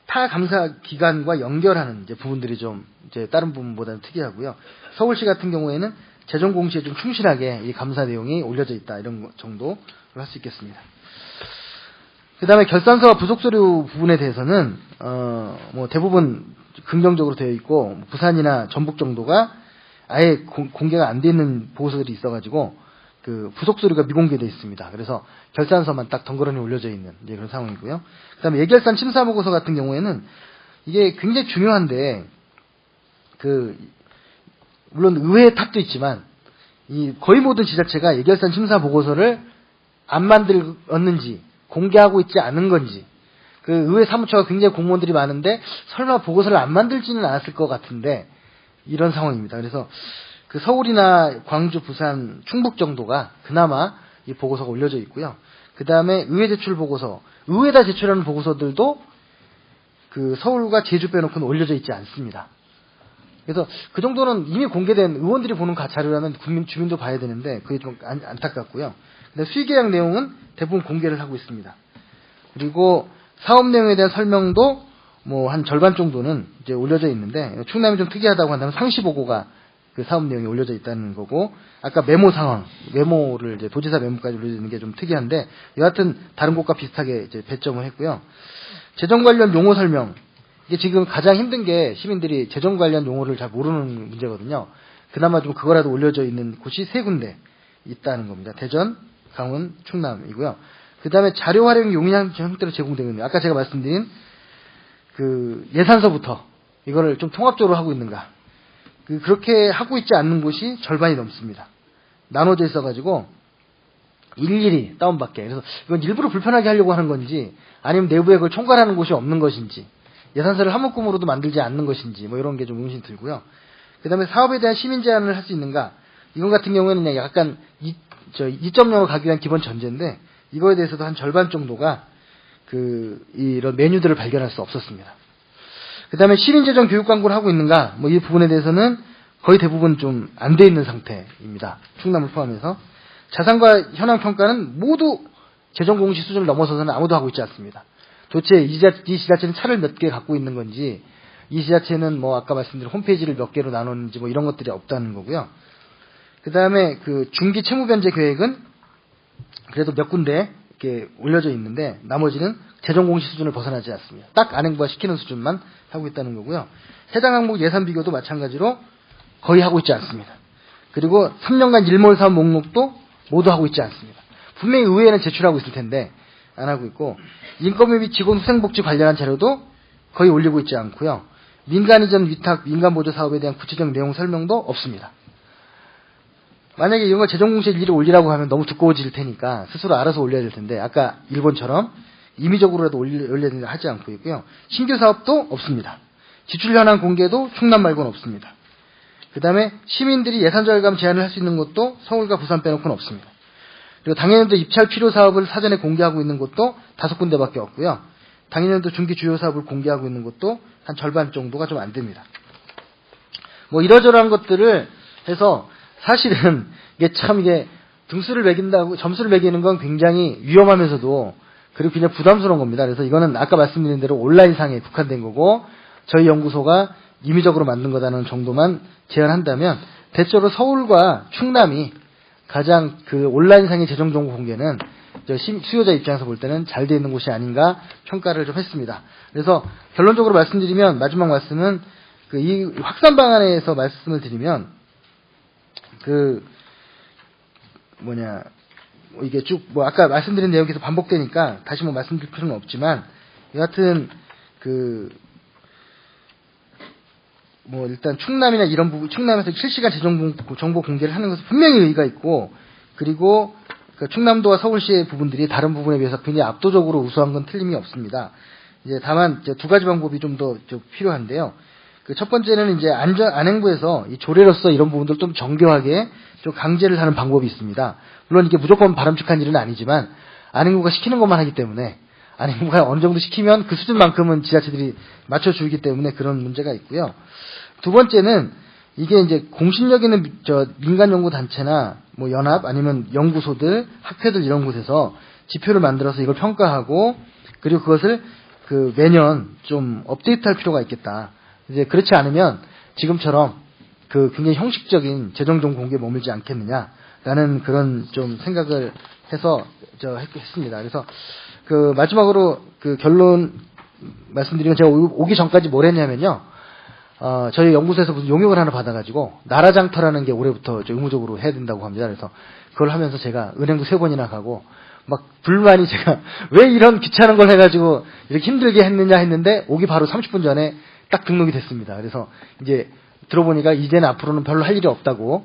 타 감사 기관과 연결하는 이제 부분들이 좀 이제 다른 부분보다는 특이하고요. 서울시 같은 경우에는 재정 공시에 좀 충실하게 이 감사 내용이 올려져 있다, 이런 정도로 할 수 있겠습니다. 그 다음에 결산서와 부속서류 부분에 대해서는 뭐 대부분 긍정적으로 되어 있고, 부산이나 전북 정도가 아예 공개가 안 돼 있는 보고서들이 있어가지고 부속서류가 미공개되어 있습니다. 그래서 결산서만 딱 덩그러니 올려져 있는 이제 그런 상황이고요. 그 다음에 예결산 심사 보고서 같은 경우에는 이게 굉장히 중요한데, 물론 의회의 탓도 있지만 거의 모든 지자체가 예결산 심사 보고서를 안 만들었는지 공개하고 있지 않은 건지, 의회 사무처가 굉장히 공무원들이 많은데 설마 보고서를 안 만들지는 않았을 것 같은데 이런 상황입니다. 그래서 서울이나 광주, 부산, 충북 정도가 그나마 이 보고서가 올려져 있고요. 그 다음에 의회 제출 보고서, 의회에다 제출하는 보고서들도 서울과 제주 빼놓고는 올려져 있지 않습니다. 그래서 그 정도는 이미 공개된 의원들이 보는 자료라면 주민도 봐야 되는데 그게 좀 안타깝고요. 근데 수의계약 내용은 대부분 공개를 하고 있습니다. 그리고 사업 내용에 대한 설명도 뭐 한 절반 정도는 이제 올려져 있는데, 충남이 좀 특이하다고 한다면 상시 보고가 사업 내용이 올려져 있다는 거고, 아까 메모 상황, 메모를 이제 도지사 메모까지 올려져 있는 게 좀 특이한데, 여하튼 다른 곳과 비슷하게 이제 배점을 했고요. 재정 관련 용어 설명, 이게 지금 가장 힘든 게 시민들이 재정 관련 용어를 잘 모르는 문제거든요. 그나마 좀 그거라도 올려져 있는 곳이 3군데 있다는 겁니다. 대전, 강원, 충남이고요. 그 다음에 자료 활용 용량 형태로 제공되고 있는, 아까 제가 말씀드린 예산서부터 이거를 좀 통합적으로 하고 있는가, 그렇게 하고 있지 않는 곳이 절반이 넘습니다. 나눠져 있어가지고 일일이 다운받게. 그래서 이건 일부러 불편하게 하려고 하는 건지, 아니면 내부에 그걸 총괄하는 곳이 없는 것인지, 예산서를 한 묶음으로도 만들지 않는 것인지, 뭐 이런 게 좀 의문이 들고요. 그 다음에 사업에 대한 시민 제안을 할 수 있는가, 이건 같은 경우에는 그냥 약간 2.0을 가기 위한 기본 전제인데, 이거에 대해서도 한 절반 정도가 이런 메뉴들을 발견할 수 없었습니다. 그 다음에 시민재정 교육 광고를 하고 있는가, 뭐 이 부분에 대해서는 거의 대부분 좀 안 돼 있는 상태입니다. 충남을 포함해서. 자산과 현황 평가는 모두 재정 공시 수준을 넘어서서는 아무도 하고 있지 않습니다. 도대체 이 지자체는 차를 몇 개 갖고 있는 건지, 이 지자체는 뭐 아까 말씀드린 홈페이지를 몇 개로 나눴는지, 뭐 이런 것들이 없다는 거고요. 그 다음에 중기 채무 변제 계획은 그래도 몇 군데 이렇게 올려져 있는데, 나머지는 재정 공시 수준을 벗어나지 않습니다. 딱 안행부화 시키는 수준만 하고 있다는 거고요. 해당 항목 예산 비교도 마찬가지로 거의 하고 있지 않습니다. 그리고 3년간 일몰 사업 목록도 모두 하고 있지 않습니다. 분명히 의회에는 제출하고 있을 텐데 안 하고 있고, 인건비 및 직원 후생복지 관련한 자료도 거의 올리고 있지 않고요. 민간 이전 위탁, 민간 보조 사업에 대한 구체적 내용 설명도 없습니다. 만약에 이런 거 재정 공시에 일일이 올리라고 하면 너무 두꺼워질 테니까 스스로 알아서 올려야 될 텐데, 아까 일본처럼 임의적으로라도 올려야 된다 하지 않고 있고요. 신규 사업도 없습니다. 지출 현황 공개도 충남 말고는 없습니다. 그 다음에 시민들이 예산 절감 제한을 할 수 있는 것도 서울과 부산 빼놓고는 없습니다. 그리고 당해년도 입찰 필요 사업을 사전에 공개하고 있는 곳도 5군데밖에 없고요. 당해년도 중기 주요 사업을 공개하고 있는 곳도 한 절반 정도가 좀 안 됩니다. 뭐 이러저러한 것들을 해서 사실은 이게 등수를 매긴다고 점수를 매기는 건 굉장히 위험하면서도 그리고 그냥 부담스러운 겁니다. 그래서 이거는 아까 말씀드린 대로 온라인상에 국한된 거고 저희 연구소가 임의적으로 만든 거다는 정도만 제안한다면 대체로 서울과 충남이 가장 그 온라인상의 재정 정보 공개는 수요자 입장에서 볼 때는 잘 돼 있는 곳이 아닌가 평가를 좀 했습니다. 그래서 결론적으로 말씀드리면 마지막 말씀은 이 확산 방안에서 말씀을 드리면 이게 쭉 아까 말씀드린 내용이 계속 반복되니까 다시 말씀드릴 필요는 없지만 여하튼 일단 충남이나 이런 부분, 충남에서 실시간 재정 정보 공개를 하는 것은 분명히 의의가 있고, 그리고 충남도와 서울시의 부분들이 다른 부분에 비해서 굉장히 압도적으로 우수한 건 틀림이 없습니다. 이제 다만 두 가지 방법이 좀 더 필요한데요. 첫 번째는 이제 안행부에서 이 조례로서 이런 부분들 좀 정교하게 좀 강제를 하는 방법이 있습니다. 물론 이게 무조건 바람직한 일은 아니지만 안행부가 시키는 것만 하기 때문에 안행부가 어느 정도 시키면 그 수준만큼은 지자체들이 맞춰주기 때문에 그런 문제가 있고요. 두 번째는 이게 이제 공신력 있는 민간 연구 단체나 연합 아니면 연구소들, 학회들 이런 곳에서 지표를 만들어서 이걸 평가하고 그리고 그것을 매년 좀 업데이트할 필요가 있겠다. 이제 그렇지 않으면 지금처럼 굉장히 형식적인 재정정 공개에 머물지 않겠느냐라는 그런 좀 생각을 해서 했습니다. 그래서 마지막으로 결론 말씀드리면 제가 오기 전까지 뭘 했냐면요. 저희 연구소에서 무슨 용역을 하나 받아가지고 나라장터라는 게 올해부터 의무적으로 해야 된다고 합니다. 그래서 그걸 하면서 제가 은행도 3번이나 가고 불만이 제가 왜 이런 귀찮은 걸 해가지고 이렇게 힘들게 했느냐 했는데 오기 바로 30분 전에 딱 등록이 됐습니다. 그래서 이제 들어보니까 이제는 앞으로는 별로 할 일이 없다고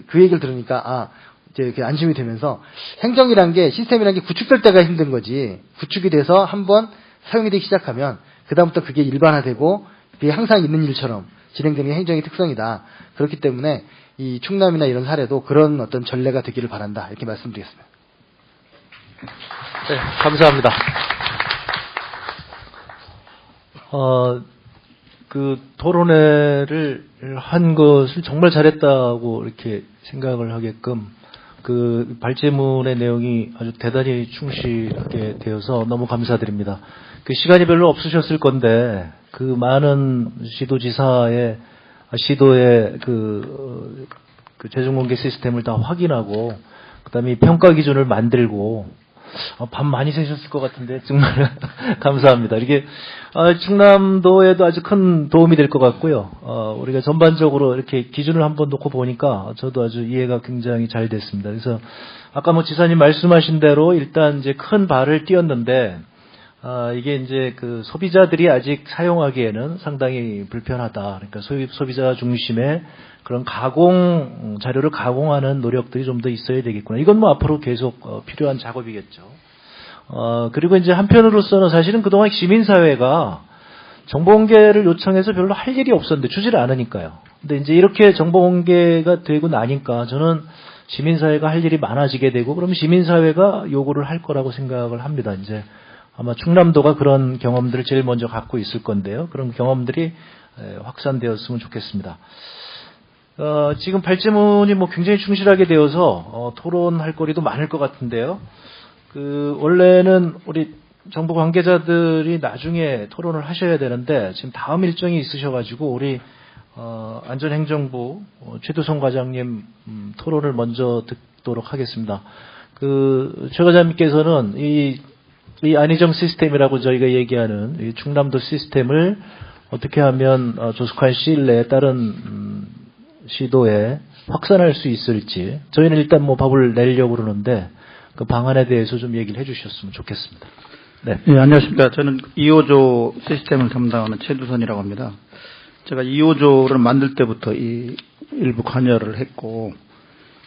그 얘기를 들으니까 이제 이렇게 안심이 되면서 행정이란 게 시스템이란 게 구축될 때가 힘든 거지 구축이 돼서 한번 사용이 되기 시작하면 그다음부터 그게 일반화되고 그게 항상 있는 일처럼 진행되는 게 행정의 특성이다. 그렇기 때문에 이 충남이나 이런 사례도 그런 어떤 전례가 되기를 바란다. 이렇게 말씀드리겠습니다. 네, 감사합니다. 토론회를 한 것을 정말 잘했다고 이렇게 생각을 하게끔 발제문의 내용이 아주 대단히 충실하게 되어서 너무 감사드립니다. 시간이 별로 없으셨을 건데 많은 시도의 재정공개 시스템을 다 확인하고 그다음에 평가 기준을 만들고 밤 많이 새셨을 것 같은데 정말 감사합니다. 이게 충남도에도 아주 큰 도움이 될 것 같고요. 우리가 전반적으로 이렇게 기준을 한번 놓고 보니까 저도 아주 이해가 굉장히 잘 됐습니다. 그래서 아까 지사님 말씀하신 대로 일단 이제 큰 발을 띄었는데 이게 이제 소비자들이 아직 사용하기에는 상당히 불편하다. 그러니까 소비자 중심의 그런 자료를 가공하는 노력들이 좀 더 있어야 되겠구나. 이건 앞으로 계속 필요한 작업이겠죠. 그리고 이제 한편으로서는 사실은 그동안 시민사회가 정보공개를 요청해서 별로 할 일이 없었는데 주지를 않으니까요. 근데 이제 이렇게 정보공개가 되고 나니까 저는 시민사회가 할 일이 많아지게 되고 그러면 시민사회가 요구를 할 거라고 생각을 합니다. 이제 아마 충남도가 그런 경험들을 제일 먼저 갖고 있을 건데요. 그런 경험들이 확산되었으면 좋겠습니다. 지금 발제문이 굉장히 충실하게 되어서 토론할 거리도 많을 것 같은데요. 원래는 우리 정부 관계자들이 나중에 토론을 하셔야 되는데 지금 다음 일정이 있으셔가지고 우리 안전행정부 최두성 과장님 토론을 먼저 듣도록 하겠습니다. 최 과장님께서는 이 안희정 시스템이라고 저희가 얘기하는 이 충남도 시스템을 어떻게 하면 조속한 시일 내에 다른 시도에 확산할 수 있을지 저희는 일단 밥을 내려고 그러는데 그 방안에 대해서 좀 얘기를 해주셨으면 좋겠습니다. 네. 네, 안녕하십니까. 저는 2호조 시스템을 담당하는 최두선이라고 합니다. 제가 2호조를 만들 때부터 일부 관여를 했고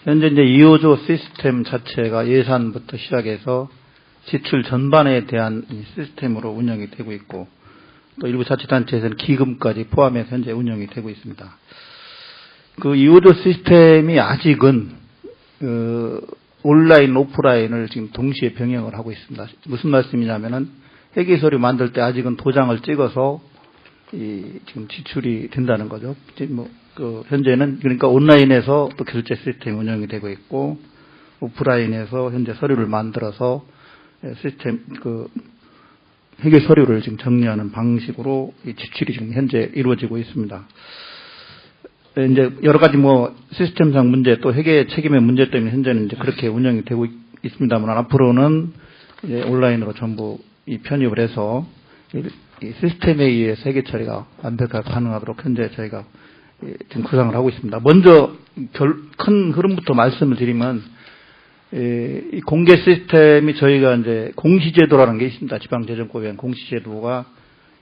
현재 이제 2호조 시스템 자체가 예산부터 시작해서 지출 전반에 대한 시스템으로 운영이 되고 있고 또 일부 자치단체에서는 기금까지 포함해서 현재 운영이 되고 있습니다. 2호조 시스템이 아직은 온라인, 오프라인을 지금 동시에 병행을 하고 있습니다. 무슨 말씀이냐면은 회계 서류 만들 때 아직은 도장을 찍어서 지금 지출이 된다는 거죠. 현재는 그러니까 온라인에서 또 결제 시스템이 운영이 되고 있고 오프라인에서 현재 서류를 만들어서 시스템 회계 서류를 지금 정리하는 방식으로 이 지출이 지금 현재 이루어지고 있습니다. 이제 여러 가지 시스템상 문제 또 회계 책임의 문제 때문에 현재는 이제 그렇게 운영이 되고 있습니다만 앞으로는 이제 온라인으로 전부 이 편입을 해서 이 시스템에 의해서 회계 처리가 완벽하게 가능하도록 현재 저희가 지금 구상을 하고 있습니다. 먼저 큰 흐름부터 말씀을 드리면 이 공개 시스템이 저희가 이제 공시제도라는 게 있습니다. 지방재정법에 의한 공시제도가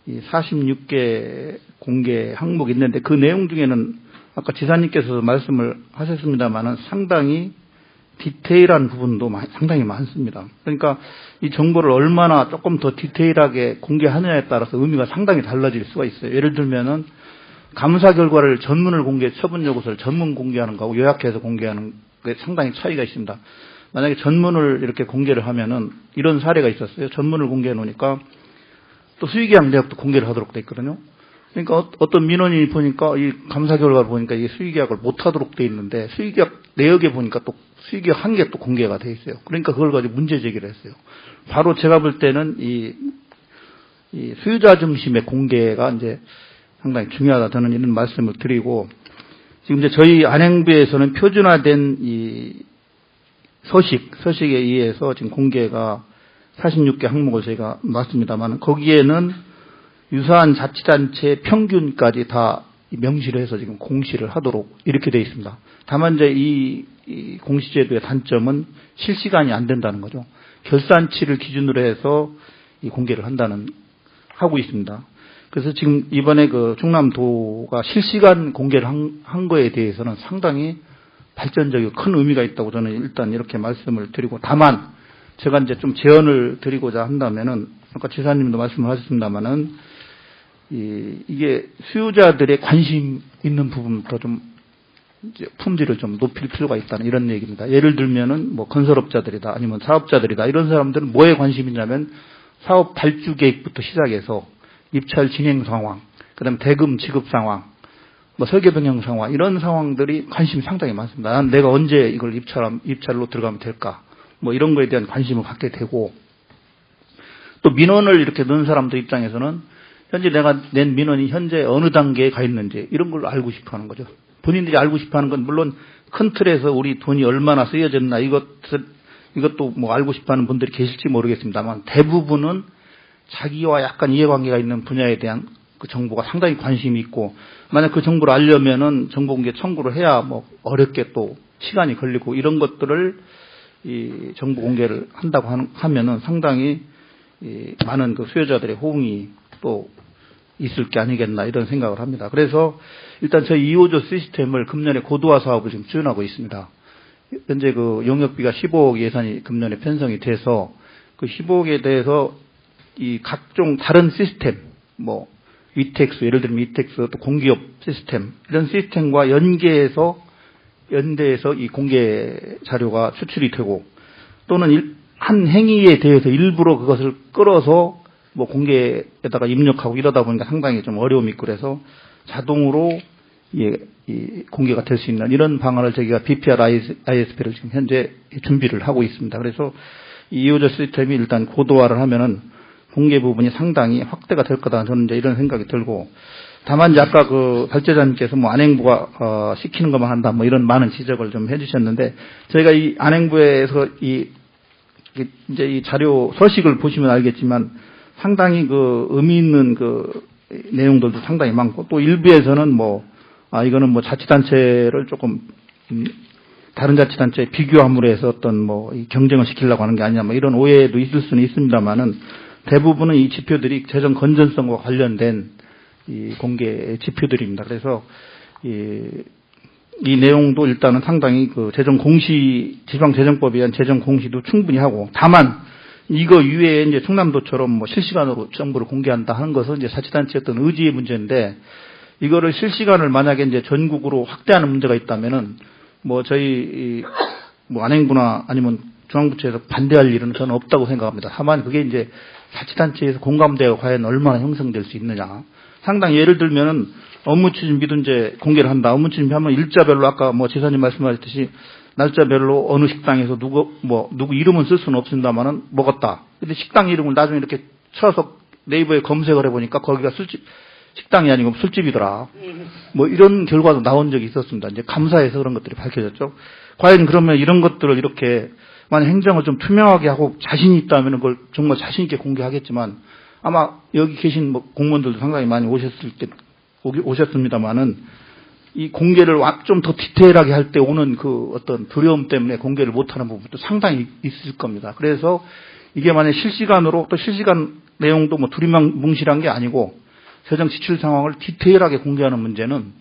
이 46개 공개 항목이 있는데 그 내용 중에는 아까 지사님께서 말씀을 하셨습니다만은 상당히 디테일한 부분도 상당히 많습니다. 그러니까 이 정보를 얼마나 조금 더 디테일하게 공개하느냐에 따라서 의미가 상당히 달라질 수가 있어요. 예를 들면은 감사 결과를 전문을 처분 요구서를 전문 공개하는 거하고 요약해서 공개하는 게 상당히 차이가 있습니다. 만약에 전문을 이렇게 공개를 하면은 이런 사례가 있었어요. 전문을 공개해 놓으니까 또 수의계약 내역도 공개를 하도록 돼 있거든요. 그러니까 어떤 민원인이 보니까 이 감사 결과를 보니까 이게 수의계약을 못 하도록 돼 있는데 수의계약 내역에 보니까 또 수의계약 한 개 또 공개가 돼 있어요. 그러니까 그걸 가지고 문제 제기를 했어요. 바로 제가 볼 때는 이 수요자 중심의 공개가 이제 상당히 중요하다 저는 이런 말씀을 드리고 지금 이제 저희 안행부에서는 표준화된 이 서식에 의해서 지금 공개가 46개 항목을 저희가 놨습니다만 거기에는 유사한 자치단체 평균까지 다 명시를 해서 지금 공시를 하도록 이렇게 되어 있습니다. 다만 이제 이 공시제도의 단점은 실시간이 안 된다는 거죠. 결산치를 기준으로 해서 이 공개를 하고 있습니다. 그래서 지금 이번에 그 충남도가 실시간 공개를 한 거에 대해서는 상당히 발전적이고 큰 의미가 있다고 저는 일단 이렇게 말씀을 드리고 다만 제가 이제 좀 제언을 드리고자 한다면은 아까 지사님도 말씀을 하셨습니다만은 이게 수요자들의 관심 있는 부분부터 좀 이제 품질을 좀 높일 필요가 있다는 이런 얘기입니다. 예를 들면은 건설업자들이다 아니면 사업자들이다 이런 사람들은 뭐에 관심이 있냐면 사업 발주 계획부터 시작해서 입찰 진행 상황, 그다음에 대금 지급 상황, 설계 변경 상황 이런 상황들이 관심이 상당히 많습니다. 난 내가 언제 이걸 입찰로 들어가면 될까? 이런 거에 대한 관심을 갖게 되고 또 민원을 이렇게 넣은 사람들 입장에서는 현재 내가 낸 민원이 현재 어느 단계에 가 있는지 이런 걸 알고 싶어 하는 거죠. 본인들이 알고 싶어 하는 건 물론 큰 틀에서 우리 돈이 얼마나 쓰여졌나 이것도 알고 싶어 하는 분들이 계실지 모르겠습니다만 대부분은 자기와 약간 이해관계가 있는 분야에 대한 그 정보가 상당히 관심이 있고 만약 그 정보를 알려면은 정보공개 청구를 해야 어렵게 또 시간이 걸리고 이런 것들을 이 정보 공개를 한다고 하면은 상당히 많은 그 수요자들의 호응이 또 있을 게 아니겠나 이런 생각을 합니다. 그래서 일단 저희 2호조 시스템을 금년에 고도화 사업을 지금 추진하고 있습니다. 현재 그 용역비가 15억 예산이 금년에 편성이 돼서 그 15억에 대해서 이 각종 다른 시스템, 위텍스, 예를 들면 위텍스 또 공기업 시스템 이런 시스템과 연대해서 이 공개 자료가 추출이 되고 또는 한 행위에 대해서 일부러 그것을 끌어서 공개에다가 입력하고 이러다 보니까 상당히 좀 어려움이 있고 그래서 자동으로 이 공개가 될 수 있는 이런 방안을 저희가 BPR ISP를 지금 현재 준비를 하고 있습니다. 그래서 이 2호조 시스템이 일단 고도화를 하면은 공개 부분이 상당히 확대가 될 거다 저는 이제 이런 생각이 들고 다만 이제 아까 그 발제자님께서 안행부가 시키는 것만 한다 이런 많은 지적을 좀 해주셨는데 저희가 이 안행부에서 이제 이 자료 서식을 보시면 알겠지만 상당히 그 의미 있는 그 내용들도 상당히 많고 또 일부에서는 이거는 자치단체를 조금 다른 자치단체에 비교함으로 해서 어떤 이 경쟁을 시키려고 하는 게 아니냐 이런 오해도 있을 수는 있습니다만은 대부분은 이 지표들이 재정 건전성과 관련된 이 공개 지표들입니다. 그래서 이 내용도 일단은 상당히 그 지방재정법에 의한 재정 공시도 충분히 하고 다만 이거 이외에 이제 충남도처럼 실시간으로 정보를 공개한다 하는 것은 이제 자치단체 어떤 의지의 문제인데 이거를 실시간을 만약에 이제 전국으로 확대하는 문제가 있다면은 저희 뭐 안행부나 아니면 중앙부처에서 반대할 일은 저는 없다고 생각합니다. 다만 그게 이제 자치단체에서 공감대가 과연 얼마나 형성될 수 있느냐. 상당히 예를 들면은 업무 추진비도 이제 공개를 한다. 업무 추진비 하면 일자별로 아까 뭐 지사님 말씀하셨듯이 날짜별로 어느 식당에서 누구 이름은 쓸 수는 없습니다만은 먹었다. 근데 식당 이름을 나중에 이렇게 쳐서 네이버에 검색을 해보니까 거기가 식당이 아니고 술집이더라. 뭐 이런 결과도 나온 적이 있었습니다. 이제 감사해서 그런 것들이 밝혀졌죠. 과연 그러면 이런 것들을 이렇게 만약 행정을 좀 투명하게 하고 자신이 있다면 그걸 정말 자신있게 공개하겠지만 아마 여기 계신 뭐 공무원들도 상당히 많이 오셨습니다만은 이 공개를 좀 더 디테일하게 할 때 오는 그 어떤 두려움 때문에 공개를 못하는 부분도 상당히 있을 겁니다. 그래서 이게 만약 실시간으로 또 실시간 내용도 뭐 두리뭉실한 게 아니고 재정 지출 상황을 디테일하게 공개하는 문제는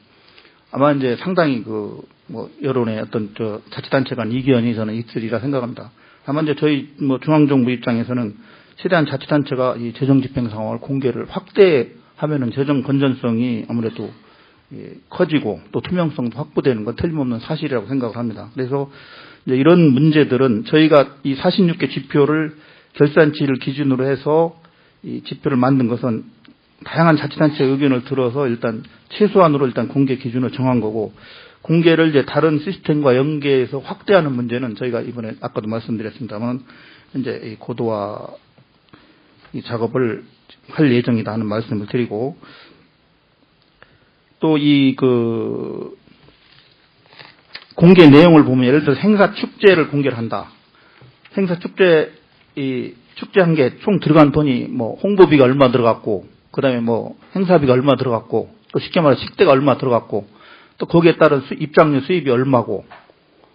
아마 이제 상당히 뭐 여론의 어떤 자치단체 간 이견이 저는 있으리라 생각합니다. 다만 이제 저희 뭐 중앙정부 입장에서는 최대한 자치단체가 이 재정 집행 상황을 공개를 확대하면은 재정 건전성이 아무래도 커지고 또 투명성도 확보되는 건 틀림없는 사실이라고 생각을 합니다. 그래서 이제 이런 문제들은 저희가 이 46개 지표를 결산치를 기준으로 해서 이 지표를 만든 것은 다양한 자치단체의 의견을 들어서 일단 최소한으로 일단 공개 기준을 정한 거고 공개를 이제 다른 시스템과 연계해서 확대하는 문제는 저희가 이번에 아까도 말씀드렸습니다만 이제 이 고도화 이 작업을 할 예정이다 하는 말씀을 드리고 또 이 공개 내용을 보면 예를 들어 행사 축제를 공개를 한다. 행사 축제 축제한 게 총 들어간 돈이 뭐 홍보비가 얼마 들어갔고 그다음에 뭐 행사비가 얼마 들어갔고 또 쉽게 말해 식대가 얼마 들어갔고 또 거기에 따른 입장료 수입이 얼마고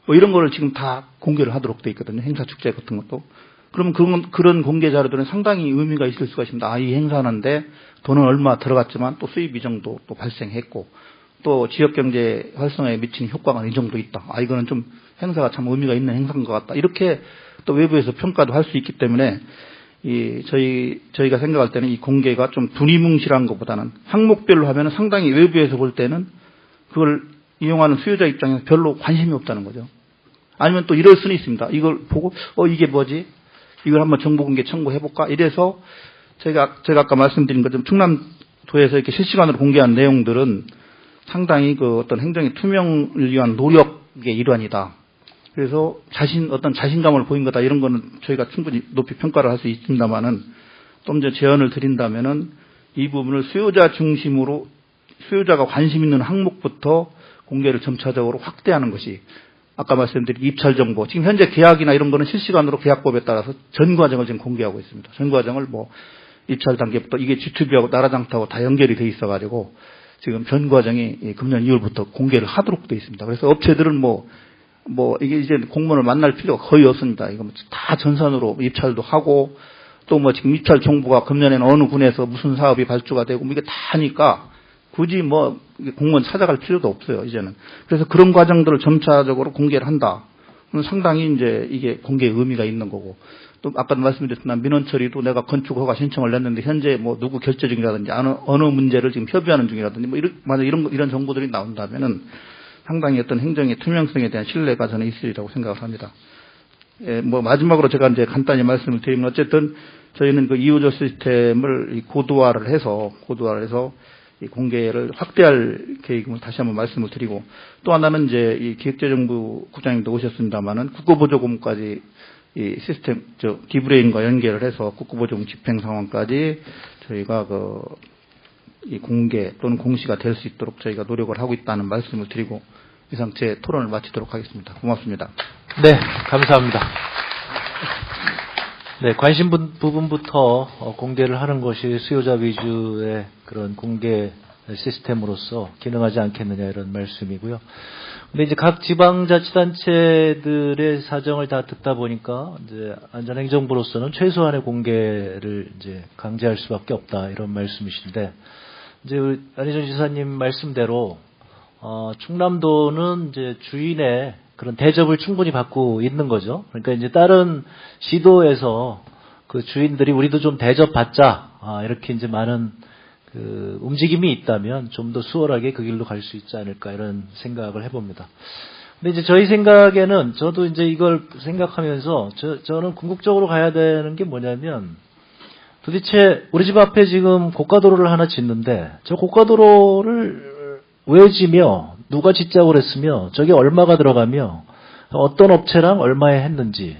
뭐 이런 거를 지금 다 공개를 하도록 돼 있거든요. 행사 축제 같은 것도. 그러면 그런 공개 자료들은 상당히 의미가 있을 수가 있습니다. 이 행사하는데 돈은 얼마 들어갔지만 또 수입 이 정도 또 발생했고 또 지역경제 활성화에 미치는 효과가 이 정도 있다. 이거는 좀 행사가 참 의미가 있는 행사인 것 같다. 이렇게 또 외부에서 평가도 할 수 있기 때문에 저희가 생각할 때는 이 공개가 좀 두리뭉실한 것보다는 항목별로 하면 상당히 외부에서 볼 때는 그걸 이용하는 수요자 입장에서 별로 관심이 없다는 거죠. 아니면 또 이럴 수는 있습니다. 이걸 보고 이게 뭐지? 이걸 한번 정보공개 청구해볼까? 이래서 제가 아까 말씀드린 것처럼 충남도에서 이렇게 실시간으로 공개한 내용들은 상당히 어떤 행정의 투명을 위한 노력의 일환이다. 그래서 어떤 자신감을 보인 거다. 이런 거는 저희가 충분히 높이 평가를 할 수 있습니다만은 좀 더 제언을 드린다면은 이 부분을 수요자 중심으로 수요자가 관심 있는 항목부터 공개를 점차적으로 확대하는 것이 아까 말씀드린 입찰 정보. 지금 현재 계약이나 이런 거는 실시간으로 계약법에 따라서 전 과정을 지금 공개하고 있습니다. 전 과정을 뭐 입찰 단계부터 이게 G2B하고 나라장터하고 다 연결이 돼 있어가지고 지금 전 과정이 금년 2월부터 공개를 하도록 돼 있습니다. 그래서 업체들은 뭐 이게 이제 공무원을 만날 필요가 거의 없습니다. 이거 다 전산으로 입찰도 하고 또 뭐 지금 입찰 정보가 금년에는 어느 군에서 무슨 사업이 발주가 되고 이게 다 하니까 굳이 공무원 찾아갈 필요도 없어요, 이제는. 그래서 그런 과정들을 점차적으로 공개를 한다. 상당히 이제 이게 공개의 의미가 있는 거고. 또 아까도 말씀드렸지만 민원 처리도 내가 건축 허가 신청을 냈는데 현재 뭐 누구 결제 중이라든지 어느 문제를 지금 협의하는 중이라든지 만약 이런 정보들이 나온다면은 상당히 어떤 행정의 투명성에 대한 신뢰가 저는 있으리라고 생각을 합니다. 뭐 마지막으로 제가 이제 간단히 말씀을 드리면 어쨌든 저희는 그 이호조 시스템을 고도화를 해서 이 공개를 확대할 계획임을 다시 한번 말씀을 드리고 또 하나는 이제 이 기획재정부 국장님도 오셨습니다만은 국고보조금까지 이 시스템 디브레인과 연계를 해서 국고보조금 집행 상황까지 저희가 이 공개 또는 공시가 될 수 있도록 저희가 노력을 하고 있다는 말씀을 드리고 이상 제 토론을 마치도록 하겠습니다. 고맙습니다. 네, 감사합니다. 네, 관심 부분부터 공개를 하는 것이 수요자 위주의 그런 공개 시스템으로서 기능하지 않겠느냐 이런 말씀이고요. 근데 이제 각 지방자치단체들의 사정을 다 듣다 보니까 이제 안전행정부로서는 최소한의 공개를 이제 강제할 수밖에 없다 이런 말씀이신데 이제 우리 안희정 지사님 말씀대로 충남도는 이제 주인의 그런 대접을 충분히 받고 있는 거죠. 그러니까 이제 다른 시도에서 그 주인들이 우리도 좀 대접받자 이렇게 이제 많은 움직임이 있다면 좀 더 수월하게 그 길로 갈 수 있지 않을까 이런 생각을 해봅니다. 근데 이제 저희 생각에는 저도 이제 이걸 생각하면서 저는 궁극적으로 가야 되는 게 뭐냐면 도대체 우리 집 앞에 지금 고가도로를 하나 짓는데 저 고가도로를 왜 지며 누가 짓자고 그랬으며 저게 얼마가 들어가며 어떤 업체랑 얼마에 했는지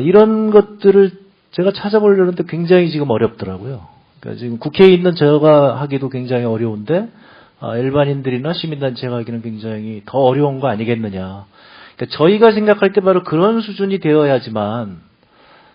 이런 것들을 제가 찾아보려는데 굉장히 지금 어렵더라고요. 그러니까 지금 국회에 있는 제가 하기도 굉장히 어려운데 일반인들이나 시민단체가 하기는 굉장히 더 어려운 거 아니겠느냐. 그러니까 저희가 생각할 때 바로 그런 수준이 되어야지만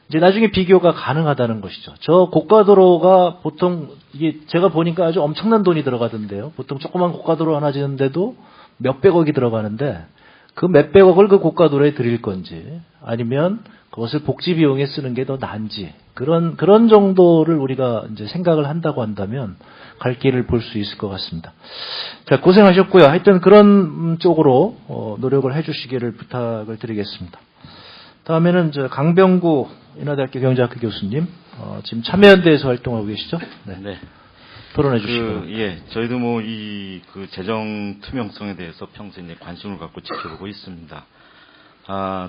이제 나중에 비교가 가능하다는 것이죠. 저 고가도로가 보통 이게 제가 보니까 아주 엄청난 돈이 들어가던데요. 보통 조그만 고가도로 하나 짓는데도 몇백억이 들어가는데 그 몇백억을 그 고가도로에 드릴 건지 아니면 그것을 복지 비용에 쓰는 게 더 나은지 그런 정도를 우리가 이제 생각을 한다고 한다면 갈 길을 볼 수 있을 것 같습니다. 자, 고생하셨고요. 하여튼 그런 쪽으로 노력을 해주시기를 부탁을 드리겠습니다. 다음에는 저 강병구 인하대학교 경제학교 교수님 지금 참여연대에서 활동하고 계시죠? 네. 네. 토론해 주시고. 저희도 뭐 그 재정 투명성에 대해서 평소에 이제 관심을 갖고 지켜보고 있습니다.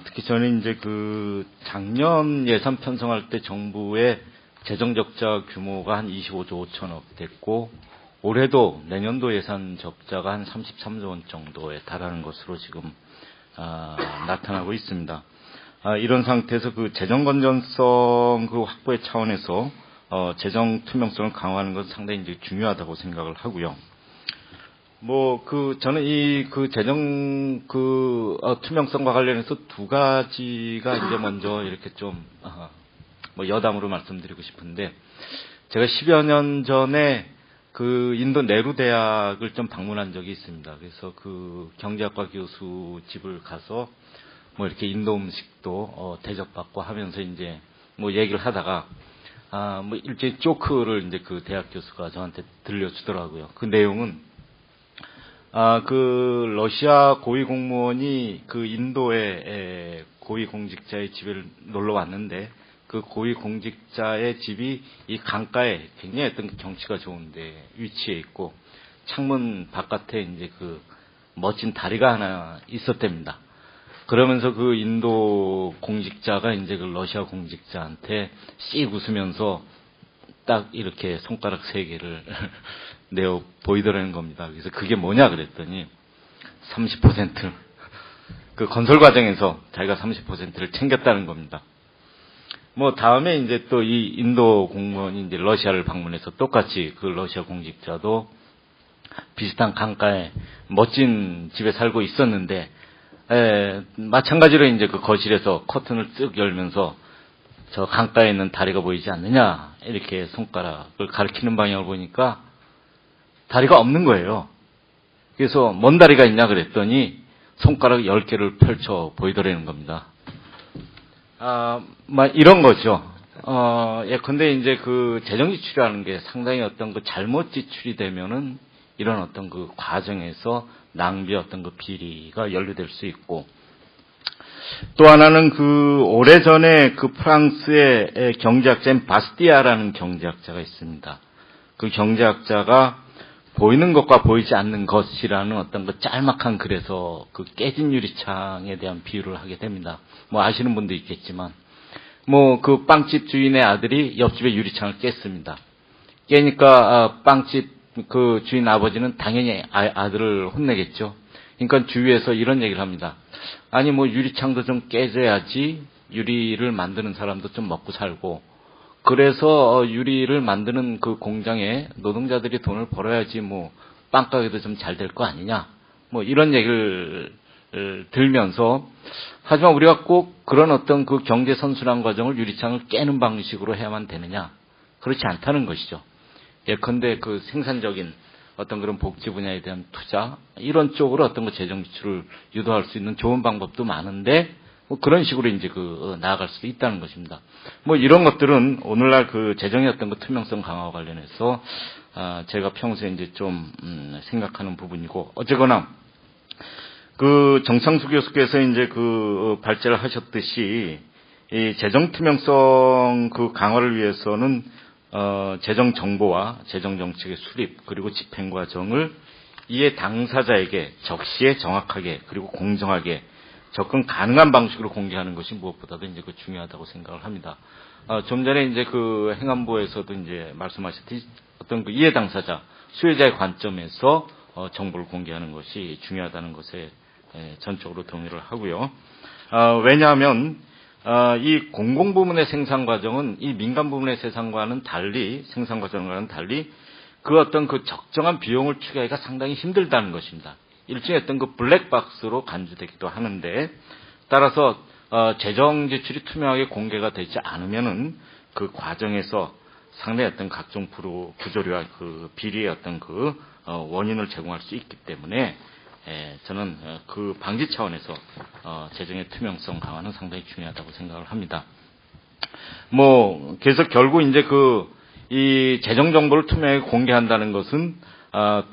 특히 저는 이제 그 작년 예산 편성할 때 정부의 재정 적자 규모가 한 25조 5천억 됐고 올해도 내년도 예산 적자가 한 33조 원 정도에 달하는 것으로 지금 나타나고 있습니다. 이런 상태에서 그 재정 건전성 그 확보의 차원에서 재정 투명성을 강화하는 것은 상당히 이제 중요하다고 생각을 하고요. 저는 그 재정 투명성과 관련해서 두 가지가 이제 먼저 이렇게 좀 여담으로 말씀드리고 싶은데, 제가 10여 년 전에 그 인도 네루 대학을 좀 방문한 적이 있습니다. 그래서 그 경제학과 교수 집을 가서 이렇게 인도 음식도 대접받고 하면서 이제 얘기를 하다가 일종의 조크를 이제 그 대학 교수가 저한테 들려주더라고요. 그 내용은 그 러시아 고위 공무원이 그 인도의 고위 공직자의 집에 놀러 왔는데 그 고위 공직자의 집이 이 강가에 굉장히 어떤 경치가 좋은데 위치해 있고 창문 바깥에 이제 그 멋진 다리가 하나 있었답니다. 그러면서 그 인도 공직자가 이제 그 러시아 공직자한테 씩 웃으면서 딱 이렇게 손가락 3개를 내어 보이더라는 겁니다. 그래서 그게 뭐냐 그랬더니 30% 그 건설 과정에서 자기가 30%를 챙겼다는 겁니다. 다음에 이제 또 이 인도 공무원이 이제 러시아를 방문해서 똑같이 그 러시아 공직자도 비슷한 강가에 멋진 집에 살고 있었는데, 마찬가지로 이제 그 거실에서 커튼을 쓱 열면서 저 강가에 있는 다리가 보이지 않느냐 이렇게 손가락을 가리키는 방향을 보니까 다리가 없는 거예요. 그래서 뭔 다리가 있냐 그랬더니 손가락 10개를 펼쳐 보이더라는 겁니다. 이런 거죠. 근데 이제 그 재정 지출이라는 게 상당히 어떤 그 잘못 지출이 되면은 이런 어떤 그 과정에서 낭비의 어떤 그 비리가 연루될 수 있고, 또 하나는 그 오래전에 그 프랑스의 경제학자인 바스티아라는 경제학자가 있습니다. 그 경제학자가 보이는 것과 보이지 않는 것이라는 어떤 그 짤막한 글에서 그 깨진 유리창에 대한 비유를 하게 됩니다. 아시는 분도 있겠지만, 그 빵집 주인의 아들이 옆집의 유리창을 깼습니다. 깨니까 빵집 그 주인 아버지는 당연히 아들을 혼내겠죠. 그러니까 주위에서 이런 얘기를 합니다. 아니 유리창도 좀 깨져야지 유리를 만드는 사람도 좀 먹고 살고, 그래서 유리를 만드는 그 공장에 노동자들이 돈을 벌어야지 빵가게도 좀 잘 될 거 아니냐, 이런 얘기를 들면서, 하지만 우리가 꼭 그런 어떤 그 경제 선순환 과정을 유리창을 깨는 방식으로 해야만 되느냐, 그렇지 않다는 것이죠. 예컨대 그 생산적인 어떤 그런 복지 분야에 대한 투자, 이런 쪽으로 어떤 그 재정 지출을 유도할 수 있는 좋은 방법도 많은데, 그런 식으로 이제 나아갈 수도 있다는 것입니다. 이런 것들은 오늘날 그 재정의 어떤 그 투명성 강화와 관련해서 제가 평소에 이제 좀 생각하는 부분이고, 어쨌거나 그 정창수 교수께서 이제 그 발제를 하셨듯이 이 재정 투명성 그 강화를 위해서는 재정 정보와 재정 정책의 수립 그리고 집행 과정을 이해 당사자에게 적시에 정확하게 그리고 공정하게 접근 가능한 방식으로 공개하는 것이 무엇보다도 이제 그 중요하다고 생각을 합니다. 좀 전에 이제 그 행안부에서도 이제 말씀하셨듯이 어떤 그 이해 당사자, 수혜자의 관점에서 정보를 공개하는 것이 중요하다는 것에 전적으로 동의를 하고요. 왜냐하면 이 공공부문의 생산 과정은 이 민간 부문의 생산 과정과는 달리 그 어떤 그 적정한 비용을 추계하기가 상당히 힘들다는 것입니다. 일종의 어떤 그 블랙박스로 간주되기도 하는데, 따라서 재정 지출이 투명하게 공개가 되지 않으면은 그 과정에서 상당히 어떤 각종 부조리와 그 비리의 어떤 그 원인을 제공할 수 있기 때문에 저는 그 방지 차원에서 재정의 투명성 강화는 상당히 중요하다고 생각을 합니다. 그래서 결국 이제 이 재정 정보를 투명하게 공개한다는 것은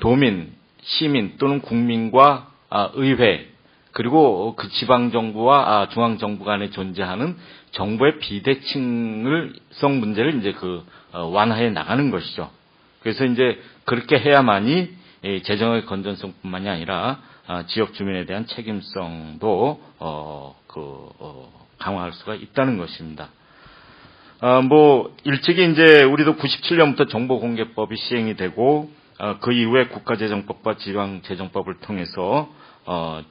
도민, 시민 또는 국민과 의회 그리고 그 지방 정부와 중앙 정부 간에 존재하는 정부의 비대칭성 문제를 이제 완화해 나가는 것이죠. 그래서 이제 그렇게 해야만이 재정의 건전성뿐만이 아니라 지역 주민에 대한 책임성도 강화할 수가 있다는 것입니다. 일찍이 이제 우리도 97년부터 정보공개법이 시행이 되고 그 이후에 국가재정법과 지방재정법을 통해서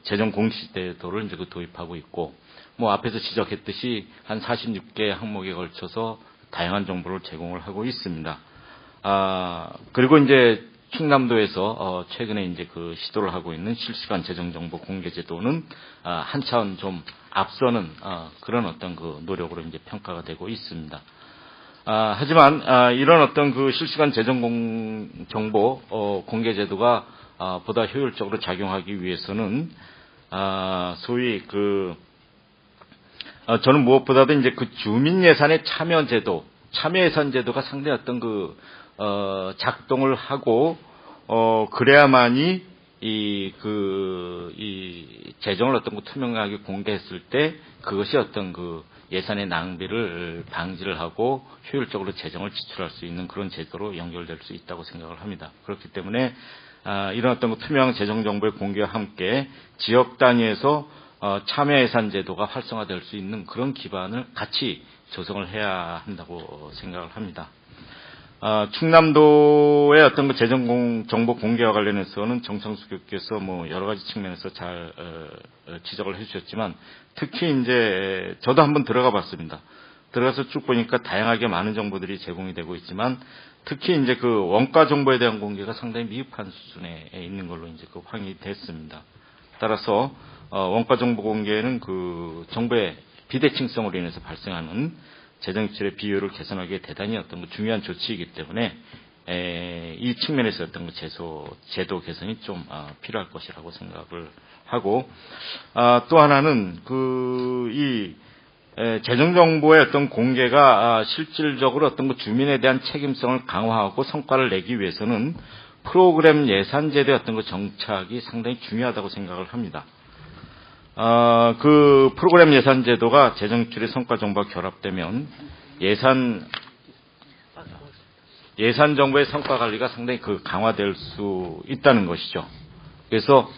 재정 공시제도를 이제 도입하고 있고, 앞에서 지적했듯이 한 46개 항목에 걸쳐서 다양한 정보를 제공을 하고 있습니다. 그리고 이제 충남도에서 최근에 이제 시도를 하고 있는 실시간 재정정보 공개제도는 한 차원 좀 앞서는 그런 어떤 노력으로 이제 평가가 되고 있습니다. 하지만 이런 어떤 실시간 재정정보 공개제도가 보다 효율적으로 작용하기 위해서는 소위 저는 무엇보다도 이제 주민예산의 참여예산 제도가 상당히 어떤 작동을 하고 그래야만이 이 재정을 어떤 투명하게 공개했을 때 그것이 어떤 예산의 낭비를 방지를 하고 효율적으로 재정을 지출할 수 있는 그런 제도로 연결될 수 있다고 생각을 합니다. 그렇기 때문에 이런 어떤 투명한 재정 정보의 공개와 함께 지역 단위에서 참여 예산 제도가 활성화될 수 있는 그런 기반을 같이 조성을 해야 한다고 생각을 합니다. 충남도의 어떤 재정 정보 공개와 관련해서는 정창수 교수께서 여러 가지 측면에서 잘 지적을 해주셨지만, 특히 이제 저도 한번 들어가 봤습니다. 들어가서 쭉 보니까 다양하게 많은 정보들이 제공이 되고 있지만, 특히 이제 원가 정보에 대한 공개가 상당히 미흡한 수준에 있는 걸로 이제 확인이 됐습니다. 따라서 원가 정보 공개는 정보의 비대칭성으로 인해서 발생하는 재정 지출의 비율을 개선하기 위해 대단히 어떤 중요한 조치이기 때문에 이 측면에서 어떤 제도 개선이 좀 필요할 것이라고 생각을 하고, 또 하나는 이 재정 정보의 어떤 공개가 실질적으로 어떤 주민에 대한 책임성을 강화하고 성과를 내기 위해서는 프로그램 예산 제도의 어떤 정착이 상당히 중요하다고 생각을 합니다. 프로그램 예산 제도가 재정 지출의 성과 정보와 결합되면 예산 정보의 성과 관리가 상당히 강화될 수 있다는 것이죠. 그래서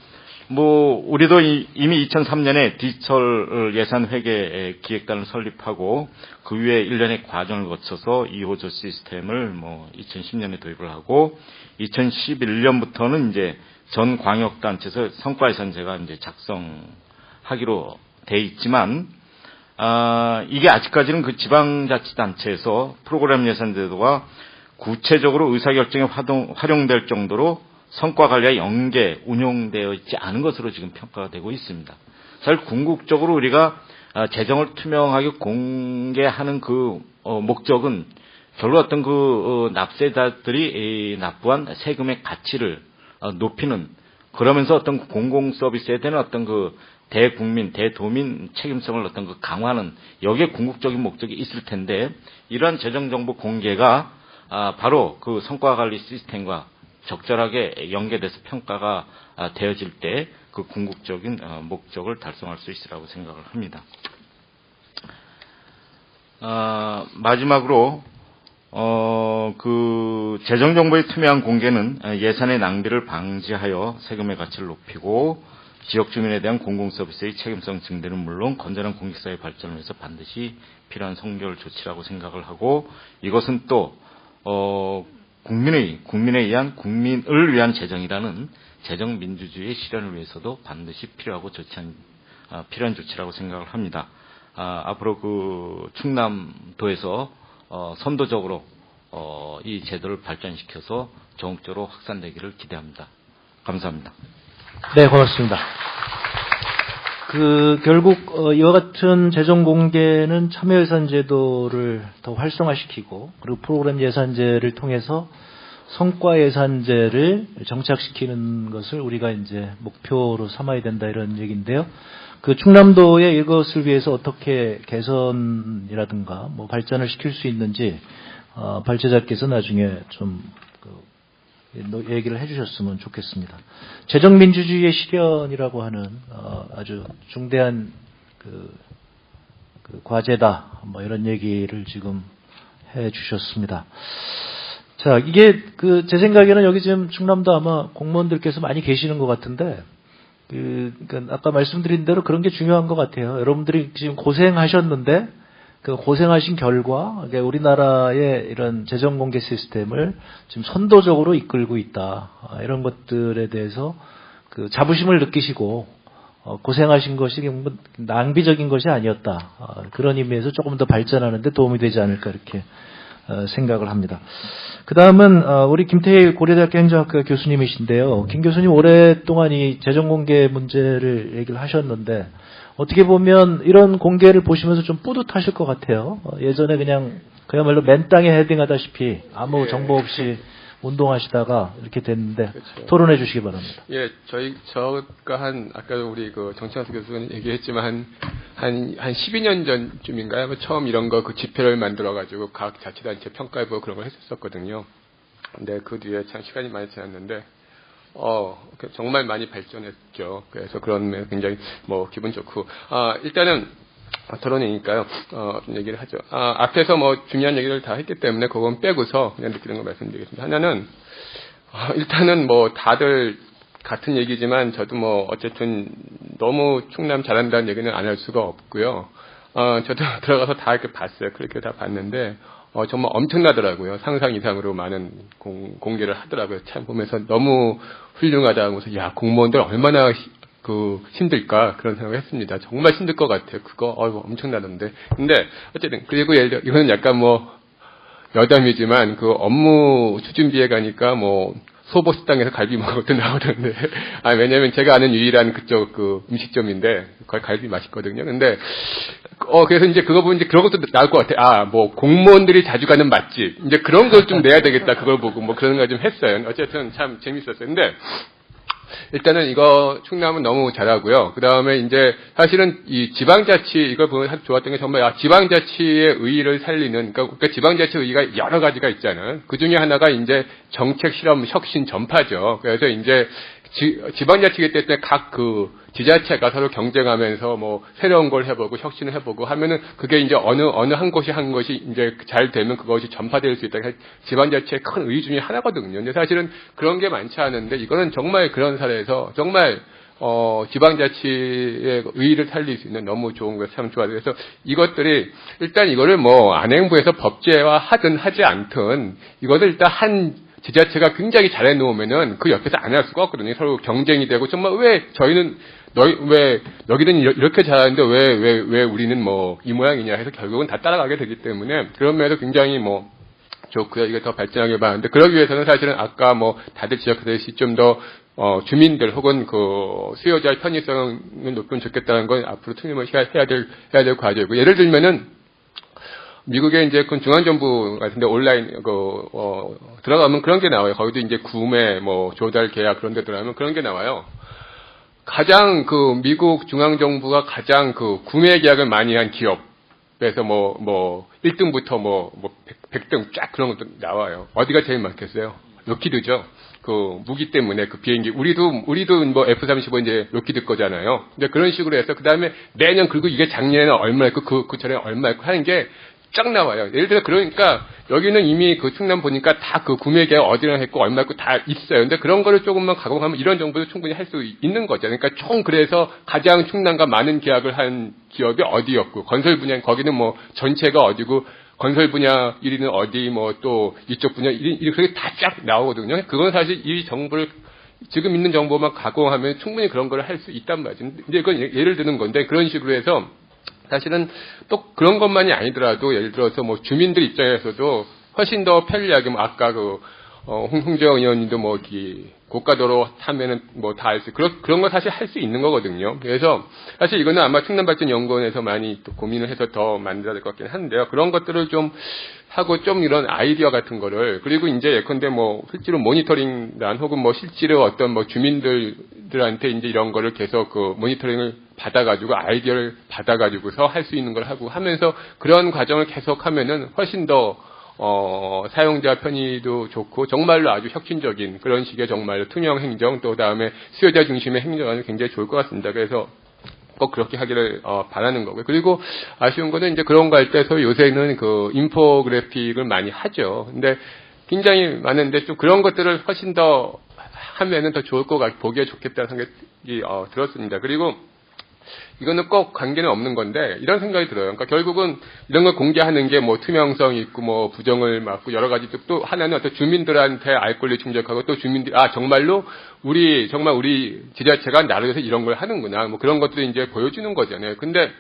우리도 이미 2003년에 디지털 예산 회계 기획단을 설립하고 그 위에 1년의 과정을 거쳐서 2호조 시스템을 2010년에 도입을 하고 2011년부터는 이제 전 광역단체에서 성과 예산제가 이제 작성하기로 돼 있지만, 이게 아직까지는 지방자치단체에서 프로그램 예산 제도가 구체적으로 의사결정에 활용될 정도로 성과 관리와 연계, 운용되어 있지 않은 것으로 지금 평가가 되고 있습니다. 사실 궁극적으로 우리가 재정을 투명하게 공개하는 목적은 결국 어떤 납세자들이 납부한 세금의 가치를 높이는, 그러면서 어떤 공공 서비스에 대한 어떤 대국민, 대도민 책임성을 어떤 강화하는, 여기에 궁극적인 목적이 있을 텐데, 이러한 재정 정보 공개가 바로 성과 관리 시스템과 적절하게 연계돼서 평가가 되어질 때 궁극적인 목적을 달성할 수 있으라고 생각을 합니다. 마지막으로 그 재정 정보의 투명한 공개는 예산의 낭비를 방지하여 세금의 가치를 높이고 지역 주민에 대한 공공 서비스의 책임성 증대는 물론 건전한 공직사회 발전을 위해서 반드시 필요한 성결 조치라고 생각을 하고, 이것은 또 국민에 의한 국민을 위한 재정이라는 재정 민주주의의 실현을 위해서도 반드시 필요한 조치라고 생각을 합니다. 앞으로 그 충남도에서 선도적으로 이 제도를 발전시켜서 전국적으로 확산되기를 기대합니다. 감사합니다. 네, 고맙습니다. 결국 이와 같은 재정 공개는 참여예산 제도를 더 활성화시키고, 그리고 프로그램 예산제를 통해서 성과 예산제를 정착시키는 것을 우리가 이제 목표로 삼아야 된다, 이런 얘기인데요. 그 충남도에 이것을 위해서 어떻게 개선이라든가 뭐 발전을 시킬 수 있는지 발제자께서 나중에 좀 얘기를 해주셨으면 좋겠습니다. 재정 민주주의의 실현이라고 하는 아주 중대한 그 과제다, 뭐 이런 얘기를 지금 해주셨습니다. 자, 이게 제 생각에는 여기 지금 충남도 아마 공무원들께서 많이 계시는 것 같은데, 그러니까 아까 말씀드린 대로 그런 게 중요한 것 같아요. 여러분들이 지금 고생하셨는데, 그 고생하신 결과 우리나라의 이런 재정 공개 시스템을 지금 선도적으로 이끌고 있다, 이런 것들에 대해서 그 자부심을 느끼시고 고생하신 것이 낭비적인 것이 아니었다, 그런 의미에서 조금 더 발전하는 데 도움이 되지 않을까, 이렇게 생각을 합니다. 그 다음은 우리 김태일 고려대학교 행정학과 교수님이신데요. 김 교수님 오랫동안 이 재정 공개 문제를 얘기를 하셨는데, 어떻게 보면 이런 공개를 보시면서 좀 뿌듯하실 것 같아요. 예전에 그냥 그야말로 맨 땅에 헤딩하다시피 아무 정보 없이 운동하시다가 이렇게 됐는데, 그렇죠. 토론해 주시기 바랍니다. 예, 저가 아까 우리 정치환수 교수는 얘기했지만 한 12년 전쯤인가요? 처음 이런 그 지표를 만들어가지고 각 자치단체 평가해보고 그런 걸 했었거든요. 근데 그 뒤에 참 시간이 많이 지났는데, 정말 많이 발전했죠. 그래서 그런 면에서 굉장히 기분 좋고, 일단은, 토론이니까요, 좀 얘기를 하죠. 앞에서 중요한 얘기를 다 했기 때문에 그건 빼고서 그냥 느끼는 거 말씀드리겠습니다. 하나는, 일단은 다들 같은 얘기지만 저도 어쨌든 너무 충남 잘한다는 얘기는 안 할 수가 없고요. 저도 들어가서 다 이렇게 봤어요. 그렇게 다 봤는데, 정말 엄청나더라고요. 상상 이상으로 많은 공개를 하더라고요. 참 보면서 너무 훌륭하다고 해서, 야, 공무원들 얼마나 힘들까, 그런 생각을 했습니다. 정말 힘들 것 같아요. 그거, 엄청나던데. 근데, 어쨌든, 그리고 예를 들어, 이거는 약간 여담이지만, 업무 추진비에 가니까 소보 식당에서 갈비 먹은 것도 나오던데. 왜냐면 제가 아는 유일한 그쪽 음식점인데, 거기 갈비 맛있거든요. 근데, 그래서 이제 그거 보면 이제 그런 것도 나올 것 같아. 공무원들이 자주 가는 맛집. 이제 그런 걸 좀 내야 되겠다. 그걸 보고 그런 거 좀 했어요. 어쨌든 참 재밌었어요. 근데, 일단은 이거 충남은 너무 잘하고요. 그 다음에 이제 사실은 이 지방자치 이걸 보면 아주 좋았던 게 정말 지방자치의 의의를 살리는, 그러니까 지방자치 의의가 여러 가지가 있잖아요. 그 중에 하나가 이제 정책 실험 혁신 전파죠. 그래서 이제 지방자치기 때문에 각 지자체가 서로 경쟁하면서 새로운 걸 해보고 혁신을 해보고 하면은 그게 이제 어느 한 곳이 이제 잘 되면 그것이 전파될 수 있다. 지방자치의 큰 의의 중에 하나거든요. 근데 사실은 그런 게 많지 않은데 이거는 정말 그런 사례에서 정말 지방자치의 의의를 살릴 수 있는 너무 좋은 거 참 좋아요. 그래서 이것들이 일단 이거를 안행부에서 법제화 하든 하지 않든 이것을 일단 한 지자체가 굉장히 잘해 놓으면은 그 옆에서 안 할 수가 없거든요. 서로 경쟁이 되고 정말 왜 저희는 왜 여기는 이렇게 잘하는데 왜 우리는 이 모양이냐 해서 결국은 다 따라가게 되기 때문에 그런 면에서 굉장히 좋고요. 이게 더 발전하게 봤는데 그러기 위해서는 사실은 아까 다들 지적하듯이 좀 더 주민들 혹은 수요자의 편의성을 높이면 좋겠다는 건 앞으로 틀림없이 해야 될 과제고, 예를 들면은 미국의 이제 중앙정부 같은데 온라인 들어가면 그런 게 나와요. 거기도 이제 구매 조달 계약 그런 데 들어가면 그런 게 나와요. 가장 미국 중앙정부가 가장 구매 계약을 많이 한 기업에서 1등부터 100등 쫙 그런 것도 나와요. 어디가 제일 많겠어요? 록히드죠. 무기 때문에 비행기. 우리도 F-35 이제 록히드 거잖아요. 근데 그런 식으로 해서 그 다음에 매년 그리고 이게 작년에는 얼마였고 그 전에 얼마였고 하는 게 쫙 나와요. 예를 들어 그러니까 여기는 이미 그 충남 보니까 다 그 구매 계약 어디랑 했고 얼마 했고 다 있어요. 근데 그런 거를 조금만 가공하면 이런 정보도 충분히 할 수 있는 거죠. 그러니까 총 그래서 가장 충남과 많은 계약을 한 기업이 어디였고 건설 분야 거기는 뭐 전체가 어디고 건설 분야 1위는 어디 뭐 또 이쪽 분야 1위 이렇게 다 쫙 나오거든요. 그건 사실 이 정보를 지금 있는 정보만 가공하면 충분히 그런 걸 할 수 있단 말이죠. 근데 이건 예를 드는 건데 그런 식으로 해서 사실은 또 그런 것만이 아니더라도 예를 들어서 뭐 주민들 입장에서도 훨씬 더 편리하게 뭐 아까 홍정영 의원님도 뭐 고가도로 타면은 뭐 다 알 수 그런 거 사실 할 수 있는 거거든요. 그래서 사실 이거는 아마 충남발전연구원에서 많이 또 고민을 해서 더 만들어야 될 것 같긴 한데요. 그런 것들을 좀 하고 좀 이런 아이디어 같은 거를 그리고 이제 예컨대 뭐 실제로 모니터링단 혹은 뭐 실제로 어떤 뭐 주민들한테 이제 이런 거를 계속 그 모니터링을 받아가지고 아이디어를 받아가지고서 할 수 있는 걸 하고 하면서 그런 과정을 계속 하면은 훨씬 더 사용자 편의도 좋고 정말로 아주 혁신적인 그런 식의 정말로 투명 행정 또 다음에 수요자 중심의 행정하는 굉장히 좋을 것 같습니다. 그래서 꼭 그렇게 하기를 바라는 거고요. 그리고 아쉬운 거는 이제 그런 거 할 때 소위 요새는 그 인포그래픽을 많이 하죠. 근데 굉장히 많은데 좀 그런 것들을 훨씬 더 하면은 더 좋을 것 같고 보기에 좋겠다는 생각이 들었습니다. 그리고 이거는 꼭 관계는 없는 건데 이런 생각이 들어요. 그러니까 결국은 이런 걸 공개하는 게 뭐 투명성 있고 뭐 부정을 막고 여러 가지 또 하나는 어떤 주민들한테 알 권리 충족하고 또 주민들 정말로 우리 지자체가 나를 위해서 이런 걸 하는구나 뭐 그런 것들이 이제 보여주는 거잖아요. 근데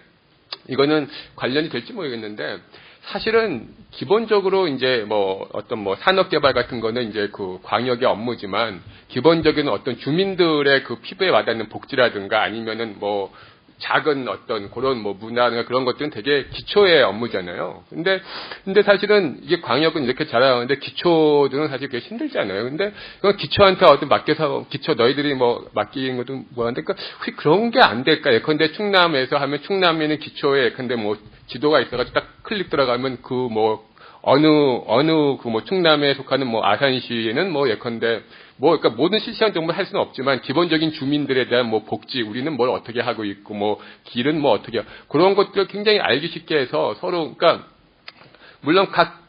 이거는 관련이 될지 모르겠는데 사실은 기본적으로 이제 뭐 어떤 뭐 산업 개발 같은 거는 이제 그 광역의 업무지만 기본적인 어떤 주민들의 그 피부에 와닿는 복지라든가 아니면은 뭐 작은 어떤 그런 뭐 문화나 그런 것들은 되게 기초의 업무잖아요. 근데 사실은 이게 광역은 이렇게 잘하는데 기초들은 사실 그게 힘들잖아요. 근데 그건 기초한테 어떤 맡겨서 기초 너희들이 뭐 맡기는 것도 뭐한데 그러니까 혹시 그런 게 안 될까? 예컨대 충남에서 하면 충남에는 기초에 예컨대 뭐 지도가 있어가지고 딱 클릭 들어가면 그 뭐 어느 그 뭐 충남에 속하는 뭐 아산시에는 뭐 예컨대 뭐 그러니까 모든 실시간 정보를 할 수는 없지만 기본적인 주민들에 대한 뭐 복지 우리는 뭘 어떻게 하고 있고 뭐 길은 뭐 어떻게 그런 것들을 굉장히 알기 쉽게 해서 서로 그러니까 물론 각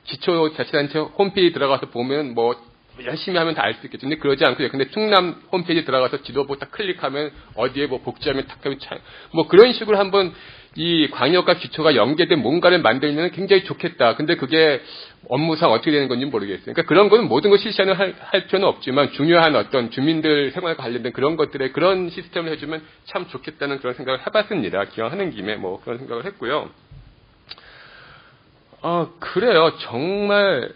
기초자치단체 홈페이지 들어가서 보면 뭐 열심히 하면 다 알 수 있겠죠. 근데 그러지 않고요. 근데 충남 홈페이지 들어가서 지도부 딱 클릭하면 어디에 뭐 복지하면 탁 하면 뭐 그런 식으로 한번 이 광역과 기초가 연계된 뭔가를 만들면 굉장히 좋겠다. 근데 그게 업무상 어떻게 되는 건지 모르겠어요. 그러니까 그런 거는 모든 걸 실시하는 할 필요는 없지만 중요한 어떤 주민들 생활과 관련된 그런 것들에 그런 시스템을 해주면 참 좋겠다는 그런 생각을 해봤습니다. 기왕하는 김에 뭐 그런 생각을 했고요. 그래요. 정말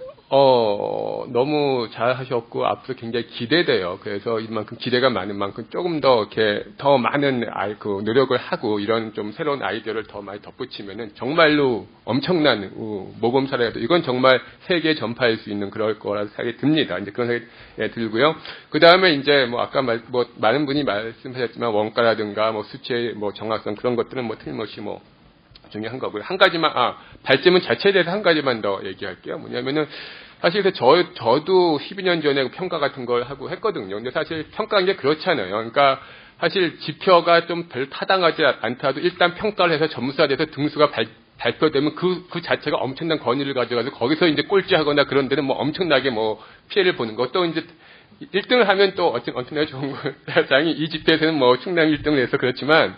너무 잘 하셨고, 앞으로 굉장히 기대돼요. 그래서 이만큼 기대가 많은 만큼 조금 더 이렇게 더 많은 노력을 하고 이런 좀 새로운 아이디어를 더 많이 덧붙이면은 정말로 엄청난 모범 사례가 이건 정말 세계에 전파할 수 있는 그럴 거라 생각이 듭니다. 이제 그런 생각이 들고요. 그 다음에 이제 뭐 아까 많은 분이 말씀하셨지만 원가라든가 뭐 수치의 뭐 정확성 그런 것들은 뭐 틀림없이 뭐 중요한 거고요. 한 가지만, 발제문 자체에 대해서 한 가지만 더 얘기할게요. 뭐냐면은, 사실 저도 12년 전에 평가 같은 걸 하고 했거든요. 근데 사실 평가한 게 그렇잖아요. 그러니까, 사실 지표가 좀 별 타당하지 않더라도 일단 평가를 해서 점수화돼서 등수가 발표되면 그 자체가 엄청난 권위를 가져가지고 거기서 이제 꼴찌하거나 그런 데는 뭐 엄청나게 뭐 피해를 보는 거. 또 이제 1등을 하면 또 엄청나게 좋은 거. 다행히 이 집회에서는 뭐 충남 1등을 해서 그렇지만,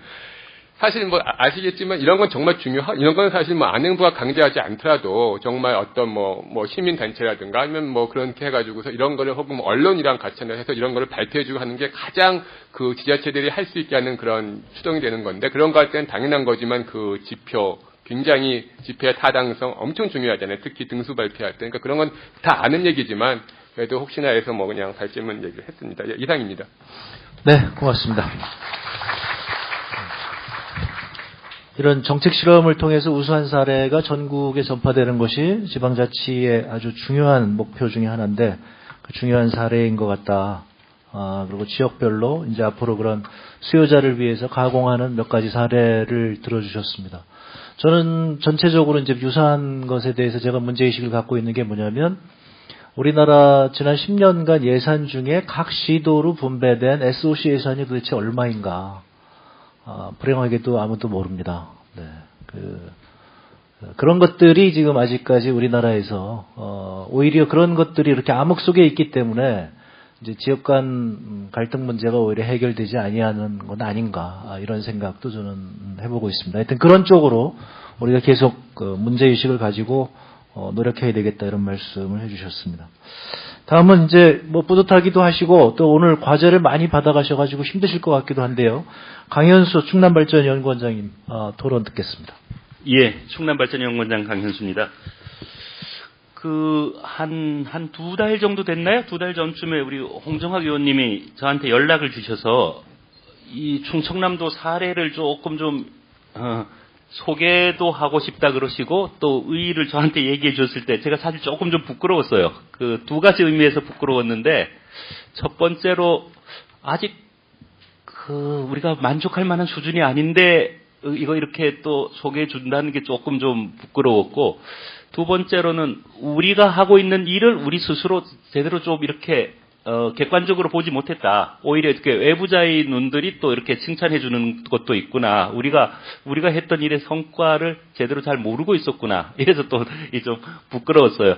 사실 뭐 아시겠지만 이런 건 정말 이런 건 사실 뭐 안행부가 강제하지 않더라도 정말 어떤 뭐 시민 단체라든가 아니면 뭐 그렇게 해가지고서 이런 거를 혹은 뭐 언론이랑 같이 해서 이런 거를 발표해주고 하는 게 가장 그 지자체들이 할 수 있게 하는 그런 추동이 되는 건데 그런 거 할 때는 당연한 거지만 그 지표 굉장히 집회의 타당성 엄청 중요하잖아요. 특히 등수 발표할 때. 그러니까 그런 건 다 아는 얘기지만 그래도 혹시나 해서 뭐 그냥 발제문 얘기를 했습니다. 이상입니다. 네, 고맙습니다. 이런 정책 실험을 통해서 우수한 사례가 전국에 전파되는 것이 지방자치의 아주 중요한 목표 중에 하나인데 그 중요한 사례인 것 같다. 그리고 지역별로 이제 앞으로 그런 수요자를 위해서 가공하는 몇 가지 사례를 들어주셨습니다. 저는 전체적으로 이제 유사한 것에 대해서 제가 문제의식을 갖고 있는 게 뭐냐면 우리나라 지난 10년간 예산 중에 각 시도로 분배된 SOC 예산이 도대체 얼마인가. 불행하게도 아무도 모릅니다. 네. 그런 것들이 지금 아직까지 우리나라에서 오히려 그런 것들이 이렇게 암흑 속에 있기 때문에 이제 지역 간 갈등 문제가 오히려 해결되지 아니하는 건 아닌가 이런 생각도 저는 해보고 있습니다. 하여튼 그런 쪽으로 우리가 계속 문제의식을 가지고 노력해야 되겠다 이런 말씀을 해주셨습니다. 다음은 이제 뭐 뿌듯하기도 하시고 또 오늘 과제를 많이 받아가셔가지고 힘드실 것 같기도 한데요. 강현수 충남발전연구원장님 토론 듣겠습니다. 예, 충남발전연구원장 강현수입니다. 한 두 달 정도 됐나요? 두 달 전쯤에 우리 홍정학 의원님이 저한테 연락을 주셔서 이 충청남도 사례를 조금 좀, 소개도 하고 싶다 그러시고 또 의의를 저한테 얘기해 줬을 때 제가 사실 조금 좀 부끄러웠어요. 그 두 가지 의미에서 부끄러웠는데 첫 번째로 아직 우리가 만족할 만한 수준이 아닌데 이거 이렇게 또 소개해 준다는 게 조금 좀 부끄러웠고 두 번째로는 우리가 하고 있는 일을 우리 스스로 제대로 좀 이렇게 객관적으로 보지 못했다. 오히려 이렇게 외부자의 눈들이 또 이렇게 칭찬해 주는 것도 있구나. 우리가 했던 일의 성과를 제대로 잘 모르고 있었구나. 이래서 또 좀 부끄러웠어요.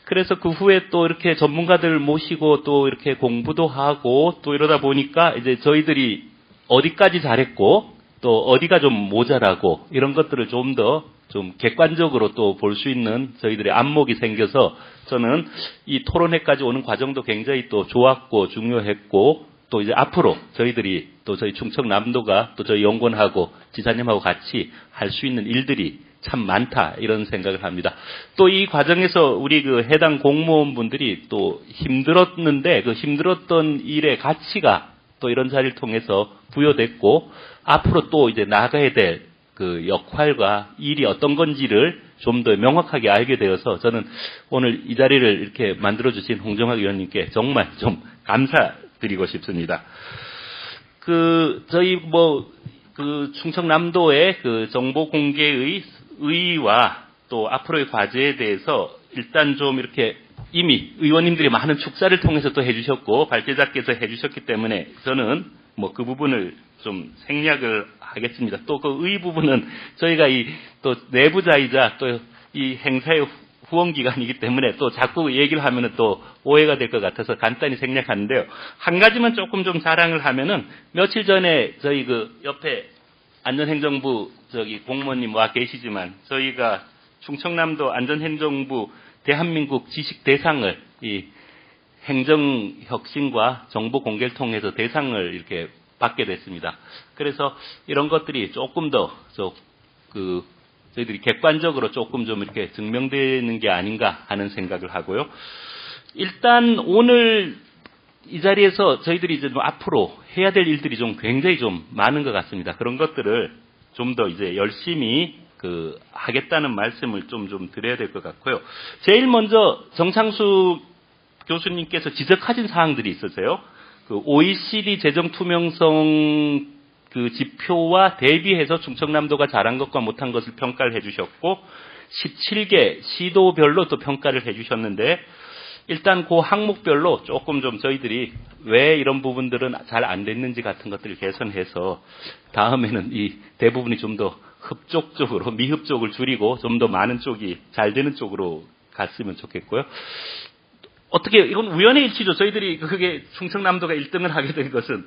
그래서 그 후에 또 이렇게 전문가들 모시고 또 이렇게 공부도 하고 또 이러다 보니까 이제 저희들이 어디까지 잘했고 또 어디가 좀 모자라고 이런 것들을 좀 더 좀 객관적으로 또 볼 수 있는 저희들의 안목이 생겨서 저는 이 토론회까지 오는 과정도 굉장히 또 좋았고 중요했고 또 이제 앞으로 저희들이 또 저희 충청남도가 또 저희 연구원하고 지사님하고 같이 할 수 있는 일들이 참 많다 이런 생각을 합니다. 또 이 과정에서 우리 그 해당 공무원분들이 또 힘들었는데 그 힘들었던 일의 가치가 또 이런 자리를 통해서 부여됐고 앞으로 또 이제 나가야 될 그 역할과 일이 어떤 건지를 좀 더 명확하게 알게 되어서 저는 오늘 이 자리를 이렇게 만들어주신 홍정학 의원님께 정말 좀 감사드리고 싶습니다. 저희 충청남도의 그 정보 공개의 의의와 또 앞으로의 과제에 대해서 일단 좀 이렇게 이미 의원님들이 많은 축사를 통해서 또 해주셨고 발제자께서 해주셨기 때문에 저는 뭐 그 부분을 좀 생략을 하겠습니다. 또 그 의 부분은 저희가 또 내부자이자 또 이 행사의 후원 기간이기 때문에 또 자꾸 얘기를 하면은 또 오해가 될 것 같아서 간단히 생략하는데요. 한 가지만 조금 좀 자랑을 하면은 며칠 전에 저희 그 옆에 안전행정부 공무원님 와 계시지만 저희가 충청남도 안전행정부 대한민국 지식대상을 이 행정혁신과 정보공개를 통해서 대상을 이렇게 받게 됐습니다. 그래서 이런 것들이 조금 더 저희들이 객관적으로 조금 좀 이렇게 증명되는 게 아닌가 하는 생각을 하고요. 일단 오늘 이 자리에서 저희들이 이제 좀 앞으로 해야 될 일들이 좀 굉장히 좀 많은 것 같습니다. 그런 것들을 좀 더 이제 열심히 하겠다는 말씀을 좀 드려야 될 것 같고요. 제일 먼저 정창수 교수님께서 지적하신 사항들이 있으세요. OECD 재정 투명성 지표와 대비해서 충청남도가 잘한 것과 못한 것을 평가를 해주셨고 17개 시도별로 또 평가를 해주셨는데 일단 그 항목별로 조금 좀 저희들이 왜 이런 부분들은 잘 안 됐는지 같은 것들을 개선해서 다음에는 이 대부분이 좀 더 흡족 쪽으로 미흡족을 줄이고 좀 더 많은 쪽이 잘 되는 쪽으로 갔으면 좋겠고요. 어떻게 이건 우연의 일치죠. 저희들이 그게 충청남도가 1등을 하게 된 것은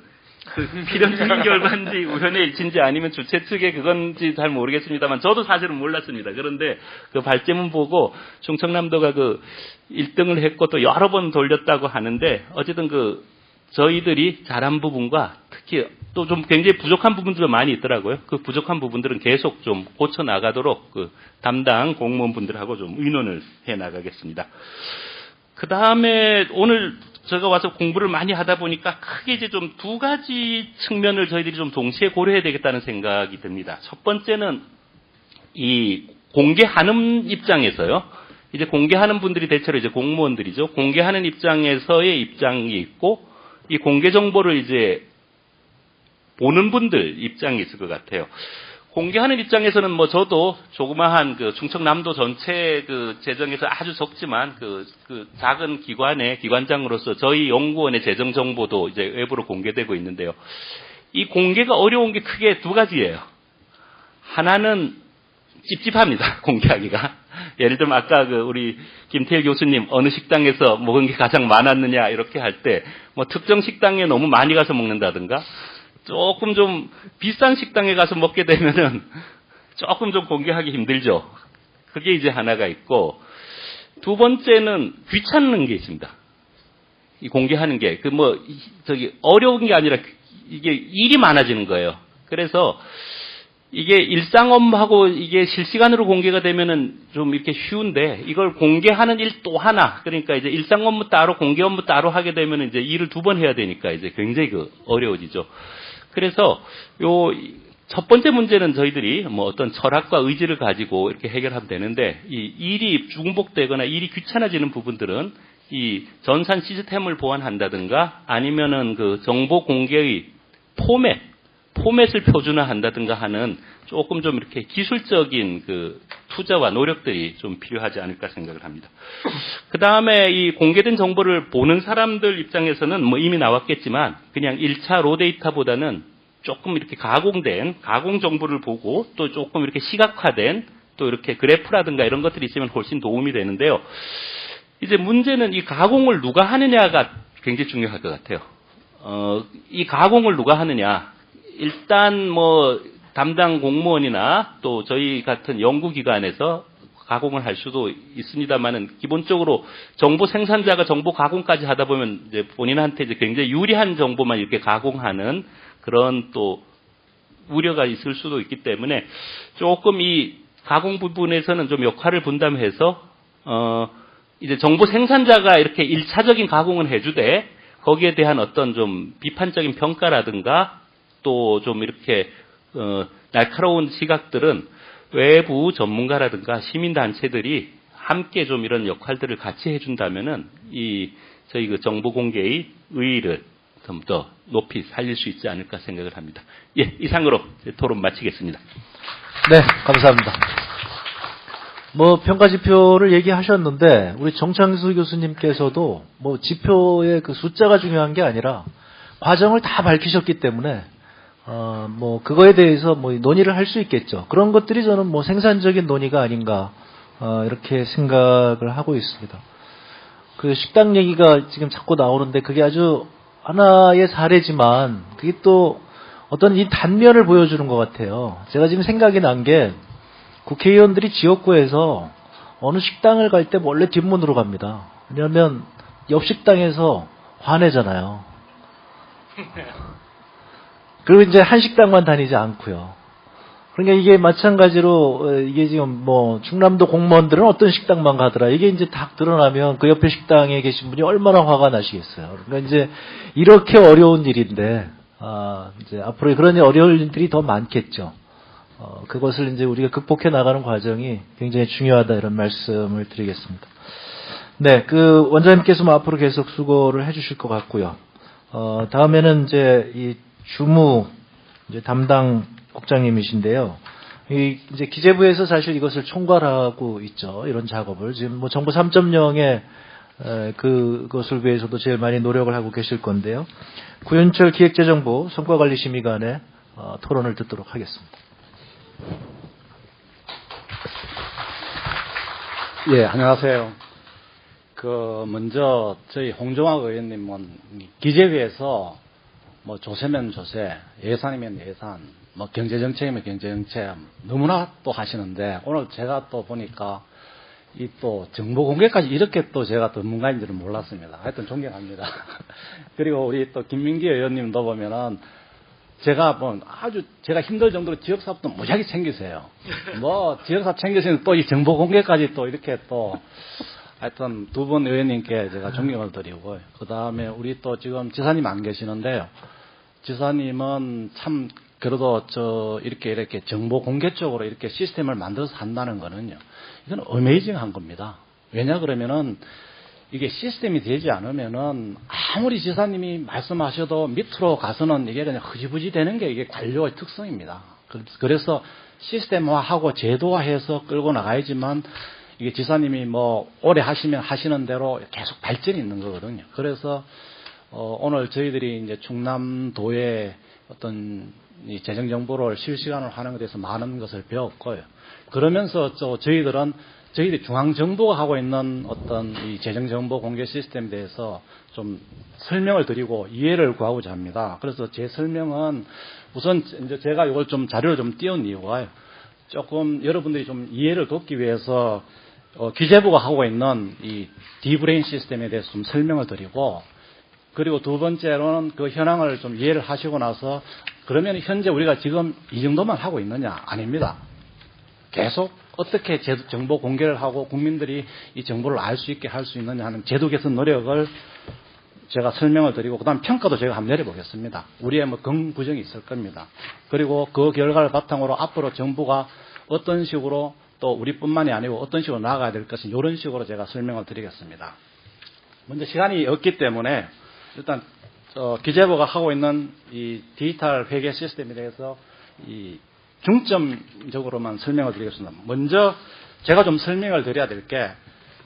필연적인 결과인지 우연의 일치인지 아니면 주최 측의 그건지 잘 모르겠습니다만 저도 사실은 몰랐습니다. 그런데 그 발제문 보고 충청남도가 1등을 했고 또 여러 번 돌렸다고 하는데 어쨌든 저희들이 잘한 부분과 특히 또 좀 굉장히 부족한 부분들이 많이 있더라고요. 그 부족한 부분들은 계속 좀 고쳐 나가도록 담당 공무원분들하고 좀 의논을 해 나가겠습니다. 그 다음에 오늘 제가 와서 공부를 많이 하다 보니까 크게 이제 좀 두 가지 측면을 저희들이 좀 동시에 고려해야 되겠다는 생각이 듭니다. 첫 번째는 이 공개하는 입장에서요. 이제 공개하는 분들이 대체로 이제 공무원들이죠. 공개하는 입장에서의 입장이 있고 이 공개 정보를 이제 보는 분들 입장이 있을 것 같아요. 공개하는 입장에서는 저도 조그마한 충청남도 전체 재정에서 아주 적지만 작은 기관의 기관장으로서 저희 연구원의 재정 정보도 이제 외부로 공개되고 있는데요. 이 공개가 어려운 게 크게 두 가지예요. 하나는 찝찝합니다. 공개하기가. 예를 들면 아까 우리 김태일 교수님 어느 식당에서 먹은 게 가장 많았느냐 이렇게 할 때 뭐 특정 식당에 너무 많이 가서 먹는다든가 조금 좀 비싼 식당에 가서 먹게 되면은 조금 좀 공개하기 힘들죠. 그게 이제 하나가 있고, 두 번째는 귀찮는 게 있습니다. 이 공개하는 게 어려운 게 아니라 이게 일이 많아지는 거예요. 그래서 이게 일상 업무하고 이게 실시간으로 공개가 되면은 좀 이렇게 쉬운데, 이걸 공개하는 일 또 하나, 그러니까 이제 일상 업무 따로 공개 업무 따로 하게 되면은 이제 일을 두 번 해야 되니까 이제 굉장히 어려워지죠. 그래서 첫 번째 문제는 저희들이 뭐 어떤 철학과 의지를 가지고 이렇게 해결하면 되는데, 이 일이 중복되거나 일이 귀찮아지는 부분들은 이 전산 시스템을 보완한다든가 아니면은 정보 공개의 포맷을 표준화한다든가 하는 조금 좀 이렇게 기술적인 투자와 노력들이 좀 필요하지 않을까 생각을 합니다. 그 다음에 이 공개된 정보를 보는 사람들 입장에서는 뭐 이미 나왔겠지만 그냥 1차 로 데이터보다는 조금 이렇게 가공된 가공 정보를 보고 또 조금 이렇게 시각화된 또 이렇게 그래프라든가 이런 것들이 있으면 훨씬 도움이 되는데요. 이제 문제는 이 가공을 누가 하느냐가 굉장히 중요할 것 같아요. 이 가공을 누가 하느냐. 일단 뭐 담당 공무원이나 또 저희 같은 연구기관에서 가공을 할 수도 있습니다만은 기본적으로 정보 생산자가 정보 가공까지 하다 보면 이제 본인한테 이제 굉장히 유리한 정보만 이렇게 가공하는 그런 또 우려가 있을 수도 있기 때문에 조금 이 가공 부분에서는 좀 역할을 분담해서 이제 정보 생산자가 이렇게 1차적인 가공은 해주되 거기에 대한 어떤 좀 비판적인 평가라든가 또 좀 이렇게 날카로운 시각들은 외부 전문가라든가 시민단체들이 함께 좀 이런 역할들을 같이 해준다면은 저희 정보 공개의 의의를 좀 더 높이 살릴 수 있지 않을까 생각을 합니다. 예, 이상으로 토론 마치겠습니다. 네, 감사합니다. 뭐 평가 지표를 얘기하셨는데 우리 정창수 교수님께서도 뭐 지표의 숫자가 중요한 게 아니라 과정을 다 밝히셨기 때문에 뭐 그거에 대해서 뭐 논의를 할 수 있겠죠. 그런 것들이 저는 뭐 생산적인 논의가 아닌가 이렇게 생각을 하고 있습니다. 식당 얘기가 지금 자꾸 나오는데 그게 아주 하나의 사례지만 그게 또 어떤 이 단면을 보여주는 것 같아요. 제가 지금 생각이 난 게 국회의원들이 지역구에서 어느 식당을 갈 때 원래 뒷문으로 갑니다. 왜냐하면 옆 식당에서 화내잖아요. 그리고 이제 한 식당만 다니지 않고요. 그러니까 이게 마찬가지로 이게 지금 뭐 충남도 공무원들은 어떤 식당만 가더라. 이게 이제 딱 드러나면 그 옆에 식당에 계신 분이 얼마나 화가 나시겠어요. 그러니까 이제 이렇게 어려운 일인데 이제 앞으로 그런 어려운 일들이 더 많겠죠. 그것을 이제 우리가 극복해 나가는 과정이 굉장히 중요하다 이런 말씀을 드리겠습니다. 네, 원장님께서 뭐 앞으로 계속 수고를 해주실 것 같고요. 다음에는 이제 이 주무 이제 담당 국장님이신데요. 이제 기재부에서 사실 이것을 총괄하고 있죠. 이런 작업을 지금 뭐 정부 3.0의 그것을 위해서도 제일 많이 노력을 하고 계실 건데요. 구윤철 기획재정부 성과관리심의관의 토론을 듣도록 하겠습니다. 예, 안녕하세요. 먼저 저희 홍종학 의원님은 기재위에서 뭐 조세면 조세, 예산이면 예산, 뭐 경제정책이면 경제정책 너무나 또 하시는데 오늘 제가 또 보니까 이 또 정보 공개까지 이렇게 또 제가 전문가인 줄은 몰랐습니다. 하여튼 존경합니다. 그리고 우리 또 김민기 의원님도 보면은 제가 제가 힘들 정도로 지역사업도 무지하게 챙기세요. 뭐 지역사업 챙기시는 또 이 정보 공개까지 또 이렇게 또 하여튼 두 분 의원님께 제가 존경을 드리고, 그 다음에 우리 또 지금 지사님 안 계시는데요. 지사님은 참 그래도 이렇게 정보 공개 쪽으로 이렇게 시스템을 만들어서 한다는 거는요. 이건 어메이징한 겁니다. 왜냐 그러면은 이게 시스템이 되지 않으면은 아무리 지사님이 말씀하셔도 밑으로 가서는 이게 그냥 흐지부지 되는 게 이게 관료의 특성입니다. 그래서 시스템화하고 제도화해서 끌고 나가야지만 이게 지사님이 뭐 오래 하시면 하시는 대로 계속 발전이 있는 거거든요. 그래서 오늘 저희들이 이제 충남도의 어떤 이 재정 정보를 실시간으로 하는 것에 대해서 많은 것을 배웠고요. 그러면서 또 저희들이 중앙정부가 하고 있는 어떤 이 재정 정보 공개 시스템에 대해서 좀 설명을 드리고 이해를 구하고자 합니다. 그래서 제 설명은 우선 이제 제가 이걸 좀 자료를 좀 띄운 이유가 조금 여러분들이 좀 이해를 돕기 위해서 기재부가 하고 있는 이 디브레인 시스템에 대해서 좀 설명을 드리고, 그리고 두 번째로는 그 현황을 좀 이해를 하시고 나서 그러면 현재 우리가 지금 이 정도만 하고 있느냐? 아닙니다. 계속 어떻게 정보 공개를 하고 국민들이 이 정보를 알 수 있게 할 수 있느냐 하는 제도 개선 노력을 제가 설명을 드리고, 그다음 평가도 제가 한번 내려보겠습니다. 우리의 뭐 긍부정이 있을 겁니다. 그리고 그 결과를 바탕으로 앞으로 정부가 어떤 식으로 또 우리뿐만이 아니고 어떤 식으로 나아가야 될 것인지 이런 식으로 제가 설명을 드리겠습니다. 먼저 시간이 없기 때문에 일단 기재부가 하고 있는 이 디지털 회계 시스템에 대해서 이 중점적으로만 설명을 드리겠습니다. 먼저 제가 좀 설명을 드려야 될 게,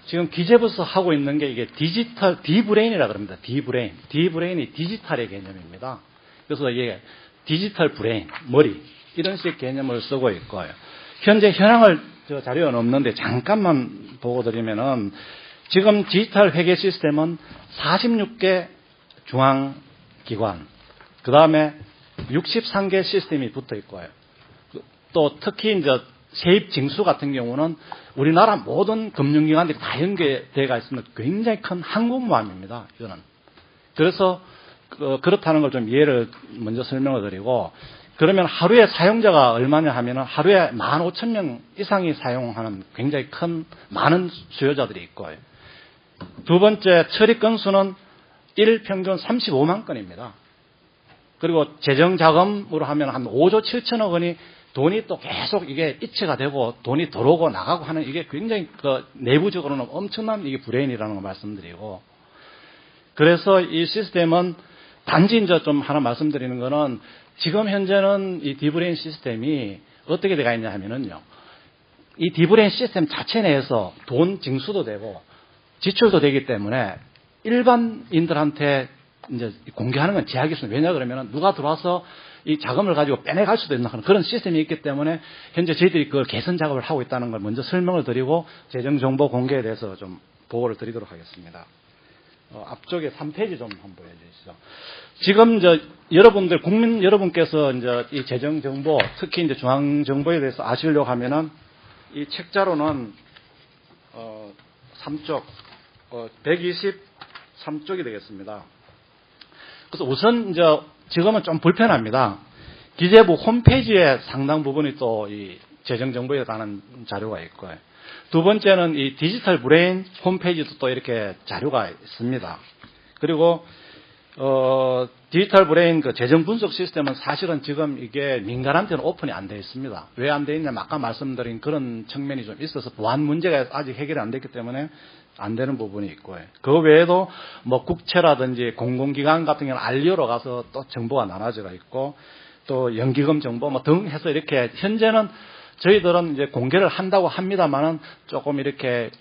지금 기재부에서 하고 있는 게 이게 디지털 디브레인이라 그럽니다. 디브레인. 디브레인이 디지털의 개념입니다. 그래서 이게 디지털 브레인, 머리, 이런 식의 개념을 쓰고 있고요. 현재 현황을 저 자료는 없는데 잠깐만 보고 드리면은, 지금 디지털 회계 시스템은 46개 중앙기관, 그 다음에 63개 시스템이 붙어 있고요. 또 특히 이제 세입 징수 같은 경우는 우리나라 모든 금융기관들이 다 연계되어 있으면 굉장히 큰 항공모함입니다. 이거는. 그래서 그렇다는 걸 좀 이해를 먼저 설명을 드리고, 그러면 하루에 사용자가 얼마냐 하면은 하루에 15,000명 이상이 사용하는 굉장히 많은 수요자들이 있고요. 두 번째, 처리 건수는 일 평균 35만 건입니다. 그리고 재정 자금으로 하면 한 5조 7천억 원이 돈이 또 계속 이게 이체가 되고 돈이 들어오고 나가고 하는, 이게 굉장히 내부적으로는 엄청난 이게 브레인이라는 걸 말씀드리고, 그래서 이 시스템은 단지 이제 좀 하나 말씀드리는 거는, 지금 현재는 이 디브레인 시스템이 어떻게 되어 있냐 하면은요, 이 디브레인 시스템 자체 내에서 돈 징수도 되고 지출도 되기 때문에 일반인들한테 이제 공개하는 건 제약이 있습니다. 왜냐 그러면 누가 들어와서 이 자금을 가지고 빼내갈 수도 있는 그런 시스템이 있기 때문에 현재 저희들이 그걸 개선 작업을 하고 있다는 걸 먼저 설명을 드리고 재정정보 공개에 대해서 좀 보고를 드리도록 하겠습니다. 앞쪽에 3페이지 좀 한번 보여주시죠. 지금 여러분들, 국민 여러분께서 이제 이 재정정보, 특히 이제 중앙정보에 대해서 아시려고 하면은 이 책자로는 3쪽, 123쪽이 되겠습니다. 그래서 우선 이제 지금은 좀 불편합니다. 기재부 홈페이지에 상당 부분이 또 이 재정정보에 관한 자료가 있고요. 두 번째는 이 디지털 브레인 홈페이지도 또 이렇게 자료가 있습니다. 그리고 디지털 브레인 그 재정 분석 시스템은 사실은 지금 이게 민간한테는 오픈이 안 되어 있습니다. 왜 안 되어 있냐면 아까 말씀드린 그런 측면이 좀 있어서 보안 문제가 아직 해결이 안 됐기 때문에 안 되는 부분이 있고요. 그 외에도 뭐 국채라든지 공공기관 같은 경우는 알리오로 가서 또 정보가 나눠져가 있고, 또 연기금 정보 뭐 등 해서 이렇게 현재는 저희들은 이제 공개를 한다고 합니다만은 조금 이렇게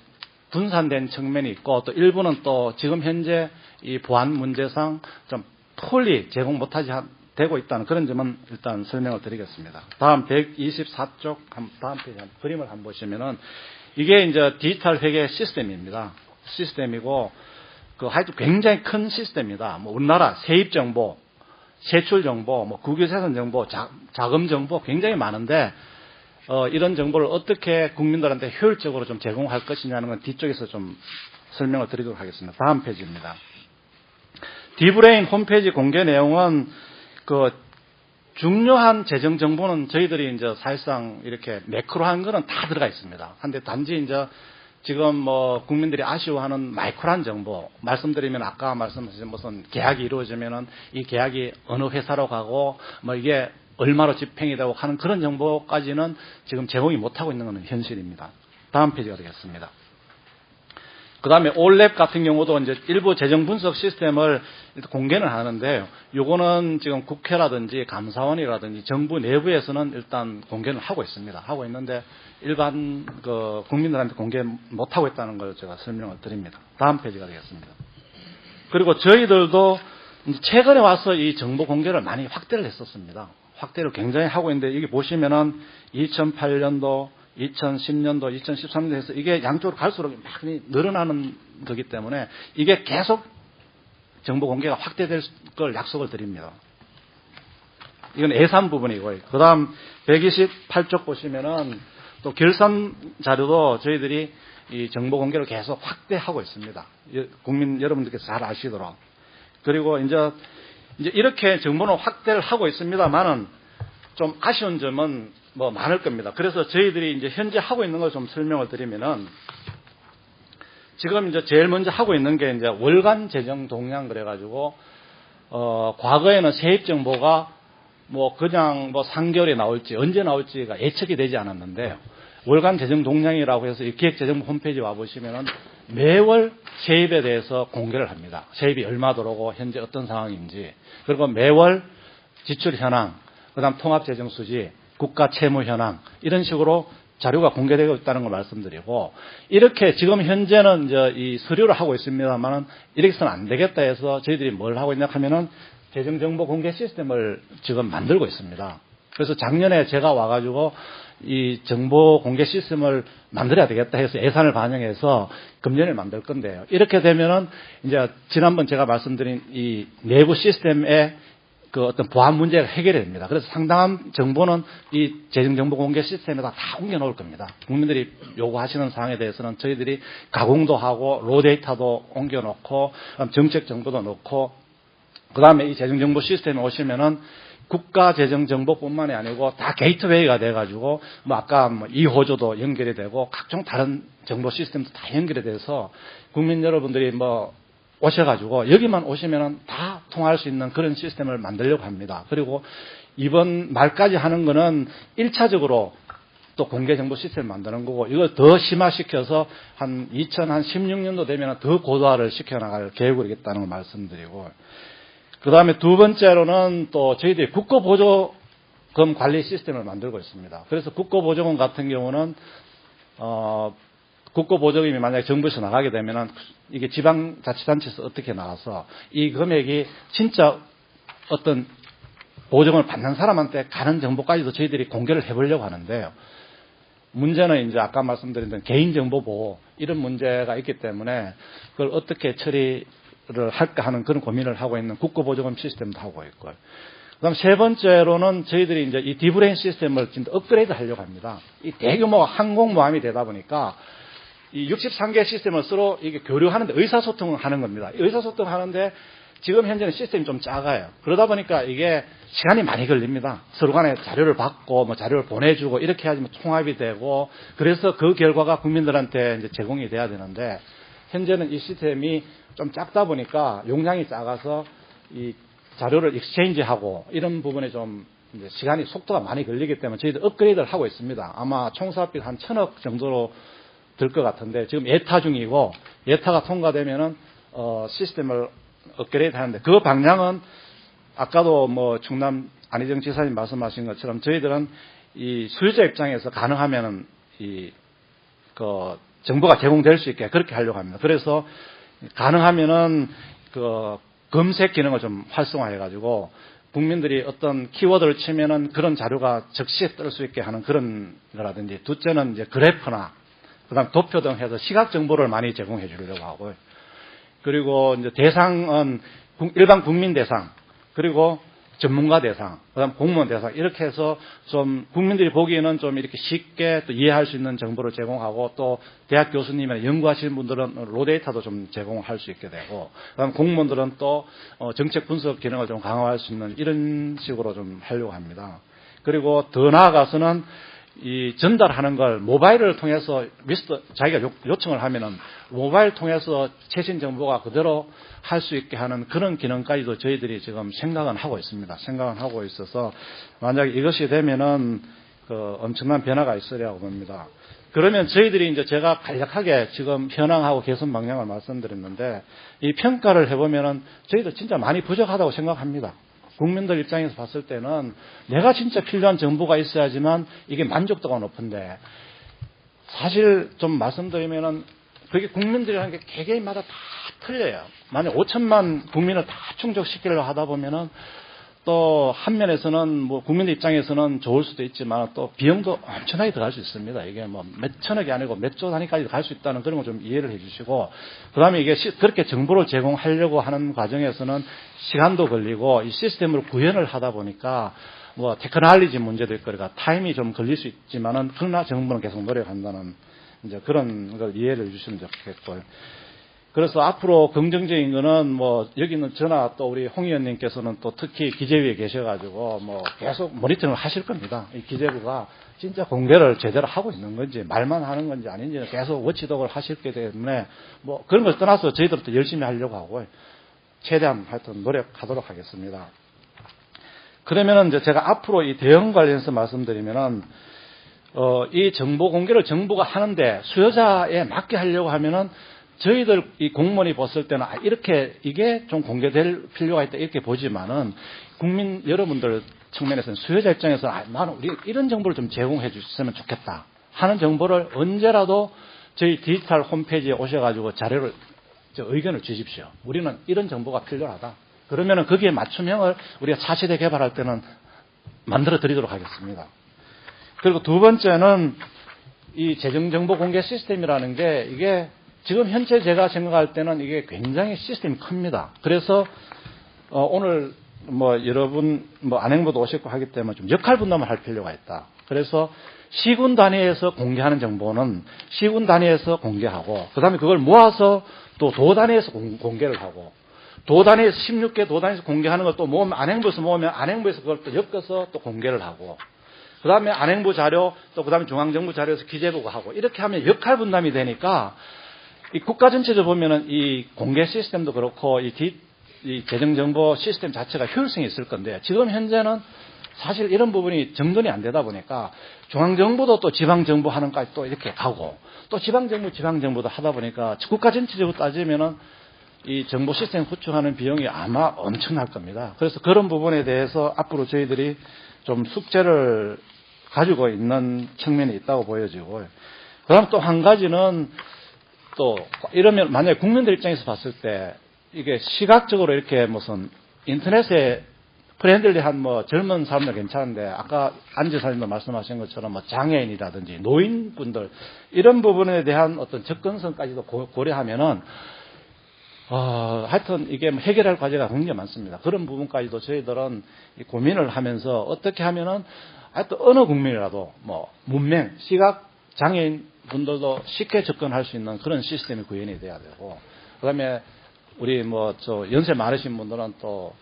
분산된 측면이 있고, 또 일부는 또 지금 현재 이 보안 문제상 좀 풀리 제공 못하지 되고 있다는 그런 점은 일단 설명을 드리겠습니다. 다음 124쪽 다음 페이지 그림을 한번 보시면은 이게 이제 디지털 회계 시스템입니다. 시스템이고 하여튼 굉장히 큰 시스템입니다. 뭐 우리나라 세입 정보, 세출 정보, 뭐 국유재산 정보, 자금 정보 굉장히 많은데 이런 정보를 어떻게 국민들한테 효율적으로 좀 제공할 것이냐는 건 뒤쪽에서 좀 설명을 드리도록 하겠습니다. 다음 페이지입니다. 디브레인 홈페이지 공개 내용은 중요한 재정 정보는 저희들이 이제 사실상 이렇게 매크로한 거는 다 들어가 있습니다. 한데 단지 이제 지금 뭐 국민들이 아쉬워하는 마이크로한 정보 말씀드리면, 아까 말씀하신 무슨 계약이 이루어지면은 이 계약이 어느 회사로 가고 뭐 이게 얼마로 집행이 되고 하는 그런 정보까지는 지금 제공이 못하고 있는 것은 현실입니다. 다음 페이지가 되겠습니다. 그 다음에 올랩 같은 경우도 이제 일부 재정 분석 시스템을 공개는 하는데요. 요거는 지금 국회라든지 감사원이라든지 정부 내부에서는 일단 공개는 하고 있습니다. 하고 있는데 일반 국민들한테 공개 못하고 있다는 걸 제가 설명을 드립니다. 다음 페이지가 되겠습니다. 그리고 저희들도 이제 최근에 와서 이 정보 공개를 많이 확대를 했었습니다. 확대를 굉장히 하고 있는데 이게 보시면은 2008년도, 2010년도, 2013년도에서 이게 양쪽으로 갈수록 많이 늘어나는 거기 때문에 이게 계속 정보 공개가 확대될 걸 약속을 드립니다. 이건 예산 부분이고요. 그 다음 128쪽 보시면은 또 결산 자료도 저희들이 이 정보 공개를 계속 확대하고 있습니다. 국민 여러분들께서 잘 아시도록. 그리고 이제 이렇게 정보는 확대를 하고 있습니다만은 좀 아쉬운 점은 뭐 많을 겁니다. 그래서 저희들이 이제 현재 하고 있는 걸 좀 설명을 드리면은 지금 이제 제일 먼저 하고 있는 게 이제 월간 재정 동향 그래가지고 과거에는 세입 정보가 뭐 그냥 뭐 3개월에 나올지 언제 나올지가 예측이 되지 않았는데요. 월간 재정 동향이라고 해서 이 기획재정부 홈페이지 와보시면은 매월 세입에 대해서 공개를 합니다. 세입이 얼마 들어오고 현재 어떤 상황인지, 그리고 매월 지출 현황, 그다음 통합재정 수지, 국가 채무 현황 이런 식으로 자료가 공개되고 있다는 걸 말씀드리고, 이렇게 지금 현재는 이제 이 서류를 하고 있습니다만은 이렇게 해서는 안 되겠다 해서 저희들이 뭘 하고 있냐 하면은 재정정보 공개 시스템을 지금 만들고 있습니다. 그래서 작년에 제가 와가지고 이 정보 공개 시스템을 만들어야 되겠다 해서 예산을 반영해서 금년에 만들 건데요. 이렇게 되면은 이제 지난번 제가 말씀드린 이 내부 시스템의 그 어떤 보안 문제가 해결이 됩니다. 그래서 상당한 정보는 이 재정정보 공개 시스템에다 다 옮겨 놓을 겁니다. 국민들이 요구하시는 사항에 대해서는 저희들이 가공도 하고 로데이터도 옮겨 놓고 정책 정보도 넣고, 그 다음에 이 재정정보 시스템에 오시면은 국가 재정 정보뿐만이 아니고 다 게이트웨이가 돼가지고 뭐 아까 뭐 이호조도 연결이 되고 각종 다른 정보 시스템도 다 연결이 돼서 국민 여러분들이 뭐 오셔가지고 여기만 오시면은 다 통할 수 있는 그런 시스템을 만들려고 합니다. 그리고 이번 말까지 하는 거는 1차적으로 또 공개 정보 시스템을 만드는 거고, 이걸 더 심화시켜서 한 2016년도 되면 더 고도화를 시켜나갈 계획이겠다는 걸 말씀드리고, 그 다음에 두 번째로는 또 저희들이 국고보조금 관리 시스템을 만들고 있습니다. 그래서 국고보조금 같은 경우는, 국고보조금이 만약에 정부에서 나가게 되면은 이게 지방자치단체에서 어떻게 나와서 이 금액이 진짜 어떤 보조금을 받는 사람한테 가는 정보까지도 저희들이 공개를 해보려고 하는데요. 문제는 이제 아까 말씀드린 개인정보보호 이런 문제가 있기 때문에 그걸 어떻게 처리를 할까 하는 그런 고민을 하고 있는 국고보조금 시스템도 하고 있고요. 그 다음 세 번째로는 저희들이 이제 이 디브레인 시스템을 진짜 업그레이드 하려고 합니다. 이 대규모 항공모함이 되다 보니까 이 63개 시스템을 서로 이게 교류하는데 의사소통을 하는 겁니다. 의사소통을 하는데 지금 현재는 시스템이 좀 작아요. 그러다 보니까 이게 시간이 많이 걸립니다. 서로 간에 자료를 받고 뭐 자료를 보내주고 이렇게 하면 통합이 되고, 그래서 그 결과가 국민들한테 이제 제공이 돼야 되는데 현재는 이 시스템이 좀 작다 보니까 용량이 작아서 이 자료를 익스체인지하고 이런 부분에 좀 이제 시간이 속도가 많이 걸리기 때문에 저희도 업그레이드를 하고 있습니다. 아마 총사업비 한 1,000억 정도로 들 것 같은데 지금 예타 중이고, 예타가 통과되면은 시스템을 업그레이드 하는데 그 방향은 아까도 뭐 충남 안희정 지사님 말씀하신 것처럼 저희들은 이 수요자 입장에서 가능하면은 그 정보가 제공될 수 있게 그렇게 하려고 합니다. 그래서 가능하면은 그 검색 기능을 좀 활성화해가지고 국민들이 어떤 키워드를 치면은 그런 자료가 즉시 뜰 수 있게 하는 그런 거라든지, 둘째는 이제 그래프나 그다음 도표 등 해서 시각 정보를 많이 제공해 주려고 하고요. 그리고 이제 대상은 일반 국민 대상, 그리고 전문가 대상, 그다음 공무원 대상 이렇게 해서 좀 국민들이 보기에는 좀 이렇게 쉽게 또 이해할 수 있는 정보를 제공하고, 또 대학 교수님이나 연구하시는 분들은 로데이터도 좀 제공할 수 있게 되고, 그다음 공무원들은 또 정책 분석 기능을 좀 강화할 수 있는 이런 식으로 좀 하려고 합니다. 그리고 더 나아가서는 이 전달하는 걸 모바일을 통해서 자기가 요청을 하면은 모바일 통해서 최신 정보가 그대로 할 수 있게 하는 그런 기능까지도 저희들이 지금 생각은 하고 있습니다. 생각은 하고 있어서 만약에 이것이 되면은 그 엄청난 변화가 있으리라고 봅니다. 그러면 저희들이 이제 제가 간략하게 지금 현황하고 개선 방향을 말씀드렸는데, 이 평가를 해보면은 저희도 진짜 많이 부족하다고 생각합니다. 국민들 입장에서 봤을 때는 내가 진짜 필요한 정보가 있어야지만 이게 만족도가 높은데, 사실 좀 말씀드리면은 그게 국민들이라는 게 개개인마다 다 틀려요. 만약 5천만 국민을 다 충족시키려고 하다 보면은 또 한면에서는 뭐 국민들 입장에서는 좋을 수도 있지만 또 비용도 엄청나게 들어갈 수 있습니다. 이게 뭐 몇 천억이 아니고 몇 조 단위까지 갈 수 있다는 그런 걸 좀 이해를 해주시고, 그다음에 이게 그렇게 정보를 제공하려고 하는 과정에서는 시간도 걸리고 이 시스템으로 구현을 하다 보니까 뭐 테크놀로지 문제도 있고 그러니까 타임이 좀 걸릴 수 있지만은 그러나 정부는 계속 노력한다는 이제 그런 걸 이해를 해주시면 좋겠고요. 그래서 앞으로 긍정적인 거는 뭐 여기는 저나 또 우리 홍 의원님께서는 또 특히 기재위에 계셔가지고 뭐 계속 모니터링을 하실 겁니다. 이 기재부가 진짜 공개를 제대로 하고 있는 건지 말만 하는 건지 아닌지는 계속 워치독을 하실 거기 때문에 뭐 그런 걸 떠나서 저희들도 열심히 하려고 하고 최대한 하여튼 노력하도록 하겠습니다. 그러면은 이제 제가 앞으로 이 대응 관련해서 말씀드리면은 이 정보 공개를 정부가 하는데 수요자에 맞게 하려고 하면은 저희들 이 공무원이 봤을 때는 이렇게 이게 좀 공개될 필요가 있다 이렇게 보지만은 국민 여러분들 측면에서는 수요자 입장에서 나는 우리 이런 정보를 좀 제공해 주셨으면 좋겠다 하는 정보를 언제라도 저희 디지털 홈페이지에 오셔가지고 자료를 의견을 주십시오. 우리는 이런 정보가 필요하다. 그러면은 거기에 맞춤형을 우리가 차세대 개발할 때는 만들어 드리도록 하겠습니다. 그리고 두 번째는 이 재정정보 공개 시스템이라는 게 이게 지금 현재 제가 생각할 때는 이게 굉장히 시스템이 큽니다. 그래서 오늘 뭐 여러분 뭐 안행부도 오셨고 하기 때문에 좀 역할 분담을 할 필요가 있다. 그래서 시군 단위에서 공개하는 정보는 시군 단위에서 공개하고 그다음에 그걸 모아서 또 도 단위에서 공개를 하고 도 단위에서 16개 도 단위에서 공개하는 걸 또 모으면 안행부에서 모으면 안행부에서 그걸 또 엮어서 또 공개를 하고 그다음에 안행부 자료 또 그다음에 중앙정부 자료에서 기재부가 하고 이렇게 하면 역할 분담이 되니까 이 국가 전체적으로 보면은 이 공개 시스템도 그렇고 이 재정정보 시스템 자체가 효율성이 있을 건데 지금 현재는 사실 이런 부분이 정돈이 안 되다 보니까 중앙정부도 또 지방정부 하는까지 또 이렇게 가고 또 지방정부도 하다 보니까 국가 전체적으로 따지면은 이 정보 시스템 구축하는 비용이 아마 엄청날 겁니다. 그래서 그런 부분에 대해서 앞으로 저희들이 좀 숙제를 가지고 있는 측면이 있다고 보여지고 그다음 또 한 가지는 또 이러면 만약에 국민들 입장에서 봤을 때 이게 시각적으로 이렇게 무슨 인터넷에 프렌들리한 뭐 젊은 사람들 괜찮은데 아까 안지사님도 말씀하신 것처럼 뭐 장애인이라든지 노인분들 이런 부분에 대한 어떤 접근성까지도 고려하면은 하여튼 이게 해결할 과제가 굉장히 많습니다. 그런 부분까지도 저희들은 고민을 하면서 어떻게 하면은 하여튼 어느 국민이라도 뭐 문맹 시각 장애인 분들도 쉽게 접근할 수 있는 그런 시스템이 구현이 돼야 되고, 그다음에 우리 뭐 연세 많으신 분들은 또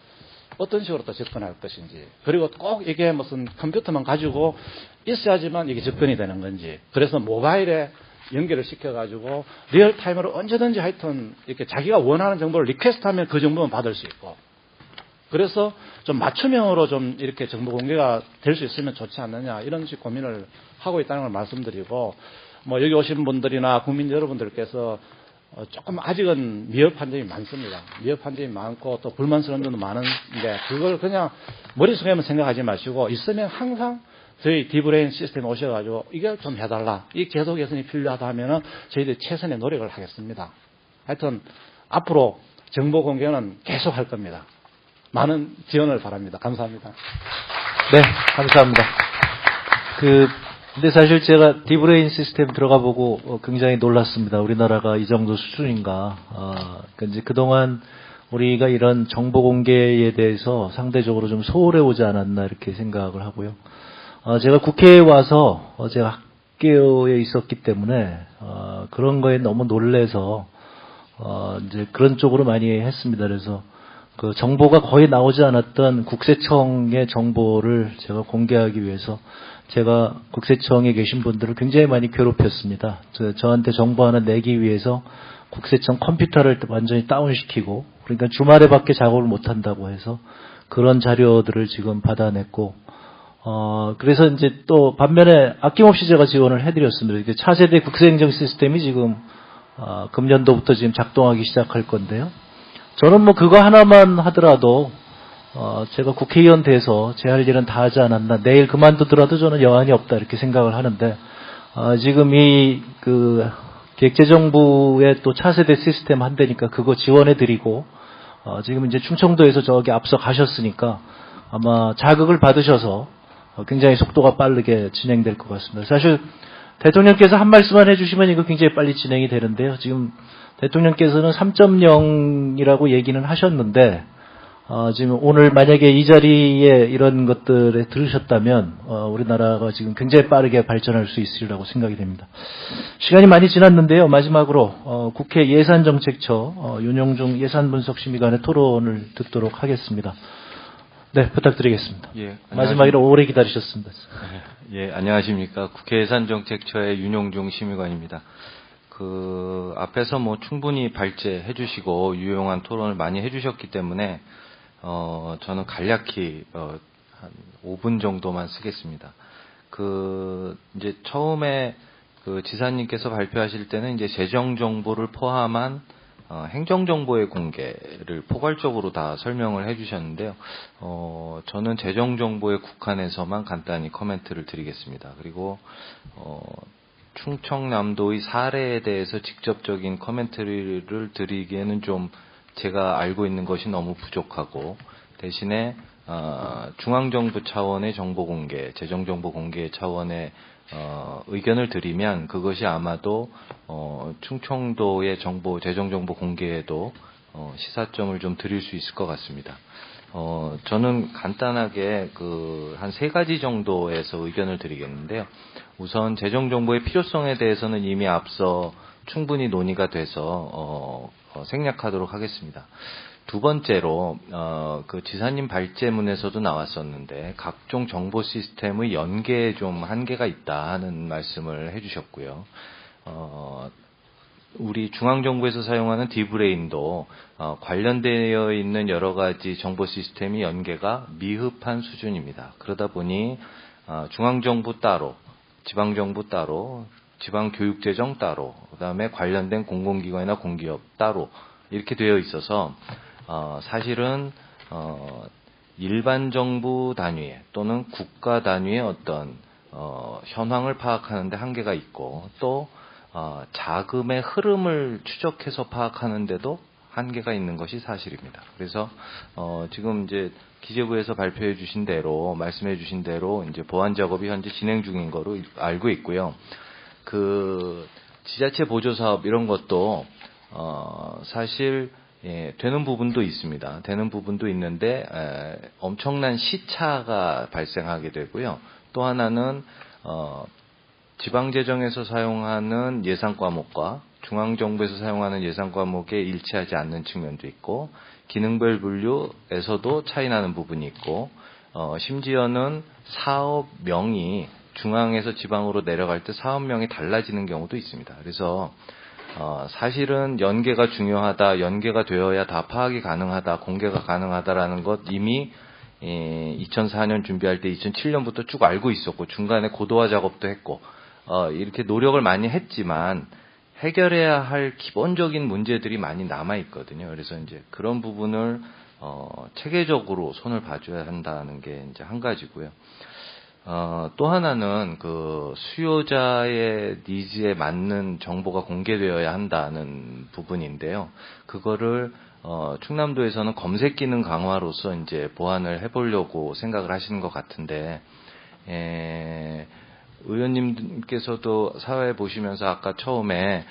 어떤 식으로 또 접근할 것인지, 그리고 꼭 이게 무슨 컴퓨터만 가지고 있어야지만 이게 접근이 되는 건지, 그래서 모바일에 연결을 시켜가지고 리얼타임으로 언제든지 하여튼 이렇게 자기가 원하는 정보를 리퀘스트하면 그 정보만 받을 수 있고, 그래서 좀 맞춤형으로 좀 이렇게 정보 공개가 될 수 있으면 좋지 않느냐 이런 식 고민을 하고 있다는 걸 말씀드리고, 뭐 여기 오신 분들이나 국민 여러분들께서 조금 아직은 미흡한 점이 많습니다. 미흡한 점이 많고 또 불만스러운 점도 많은데 그걸 그냥 머릿속에만 생각하지 마시고 있으면 항상 저희 디브레인 시스템에 오셔가지고 이걸 좀 해달라, 이 제도 개선이 필요하다 하면은 저희들이 최선의 노력을 하겠습니다. 하여튼 앞으로 정보 공개는 계속 할 겁니다. 많은 지원을 바랍니다. 감사합니다. 네, 감사합니다. 근데 사실 제가 디브레인 시스템 들어가 보고 굉장히 놀랐습니다. 우리나라가 이 정도 수준인가. 이제 그동안 우리가 이런 정보 공개에 대해서 상대적으로 좀 소홀해오지 않았나 이렇게 생각을 하고요. 제가 국회에 와서 제가 학교에 있었기 때문에 그런 거에 너무 놀래서 이제 그런 쪽으로 많이 했습니다. 그래서 그 정보가 거의 나오지 않았던 국세청의 정보를 제가 공개하기 위해서 제가 국세청에 계신 분들을 굉장히 많이 괴롭혔습니다. 저한테 정보 하나 내기 위해서 국세청 컴퓨터를 완전히 다운시키고, 그러니까 주말에밖에 작업을 못한다고 해서 그런 자료들을 지금 받아냈고, 그래서 이제 또 반면에 아낌없이 제가 지원을 해드렸습니다. 이게 차세대 국세행정 시스템이 지금 금년도부터 지금 작동하기 시작할 건데요. 저는 뭐 그거 하나만 하더라도 제가 국회의원 돼서 제 할 일은 다 하지 않았나, 내일 그만두더라도 저는 여한이 없다 이렇게 생각을 하는데, 지금 이 기획재정부의 또 차세대 시스템 한다니까 그거 지원해드리고, 지금 이제 충청도에서 저기 앞서 가셨으니까 아마 자극을 받으셔서 굉장히 속도가 빠르게 진행될 것 같습니다. 사실 대통령께서 한 말씀만 해주시면 이거 굉장히 빨리 진행이 되는데요. 지금 대통령께서는 3.0이라고 얘기는 하셨는데 지금 오늘 만약에 이 자리에 이런 것들에 들으셨다면 우리나라가 지금 굉장히 빠르게 발전할 수 있으리라고 생각이 됩니다. 시간이 많이 지났는데요. 마지막으로 국회 예산정책처 윤영중 예산분석심의관의 토론을 듣도록 하겠습니다. 네, 부탁드리겠습니다. 예, 마지막으로 오래 기다리셨습니다. 예, 안녕하십니까. 국회 예산정책처의 윤용중 심의관입니다. 앞에서 충분히 발제해 주시고 유용한 토론을 많이 해 주셨기 때문에 저는 간략히 한 5분 정도만 쓰겠습니다. 이제 처음에 지사님께서 발표하실 때는 이제 재정 정보를 포함한 행정 정보의 공개를 포괄적으로 다 설명을 해 주셨는데요. 저는 재정 정보에 국한해서만 간단히 코멘트를 드리겠습니다. 그리고 충청남도의 사례에 대해서 직접적인 코멘트를 드리기에는 좀 제가 알고 있는 것이 너무 부족하고 대신에 중앙정부 차원의 정보 공개, 재정정보 공개 차원의 의견을 드리면 그것이 아마도 충청도의 재정정보 공개에도 시사점을 좀 드릴 수 있을 것 같습니다. 저는 간단하게 한 3가지 정도에서 의견을 드리겠는데요. 우선 재정정보의 필요성에 대해서는 이미 앞서 충분히 논의가 돼서 생략하도록 하겠습니다. 두 번째로 지사님 발제문에서도 나왔었는데 각종 정보 시스템의 연계에 좀 한계가 있다 하는 말씀을 해주셨고요. 우리 중앙정부에서 사용하는 디브레인도 관련되어 있는 여러 가지 정보 시스템이 연계가 미흡한 수준입니다. 그러다 보니 중앙정부 따로, 지방정부 따로, 지방교육재정 따로, 그다음에 관련된 공공기관이나 공기업 따로 이렇게 되어 있어서 사실은 일반 정부 단위에 또는 국가 단위의 어떤 현황을 파악하는 데 한계가 있고 또 자금의 흐름을 추적해서 파악하는 데도 한계가 있는 것이 사실입니다. 그래서 지금 이제 기재부에서 발표해 주신 대로 말씀해 주신 대로 이제 보완 작업이 현재 진행 중인 거로 알고 있고요. 지자체 보조 사업 이런 것도 사실 되는 부분도 있습니다. 되는 부분도 있는데 엄청난 시차가 발생하게 되고요. 또 하나는 지방재정에서 사용하는 예산 과목과 중앙정부에서 사용하는 예산 과목에 일치하지 않는 측면도 있고 기능별 분류에서도 차이 나는 부분이 있고 심지어는 사업명이 중앙에서 지방으로 내려갈 때 사업명이 달라지는 경우도 있습니다. 그래서 사실은 연계가 중요하다, 연계가 되어야 다 파악이 가능하다, 공개가 가능하다라는 것 이미 2004년 준비할 때 2007년부터 쭉 알고 있었고 중간에 고도화 작업도 했고 이렇게 노력을 많이 했지만 해결해야 할 기본적인 문제들이 많이 남아 있거든요. 그래서 이제 그런 부분을 체계적으로 손을 봐줘야 한다는 게 이제 한 가지고요. 또 하나는 수요자의 니즈에 맞는 정보가 공개되어야 한다는 부분인데요. 그거를 충남도에서는 검색 기능 강화로서 이제 보완을 해보려고 생각을 하시는 것 같은데, 의원님께서도 사회 보시면서 아까 처음에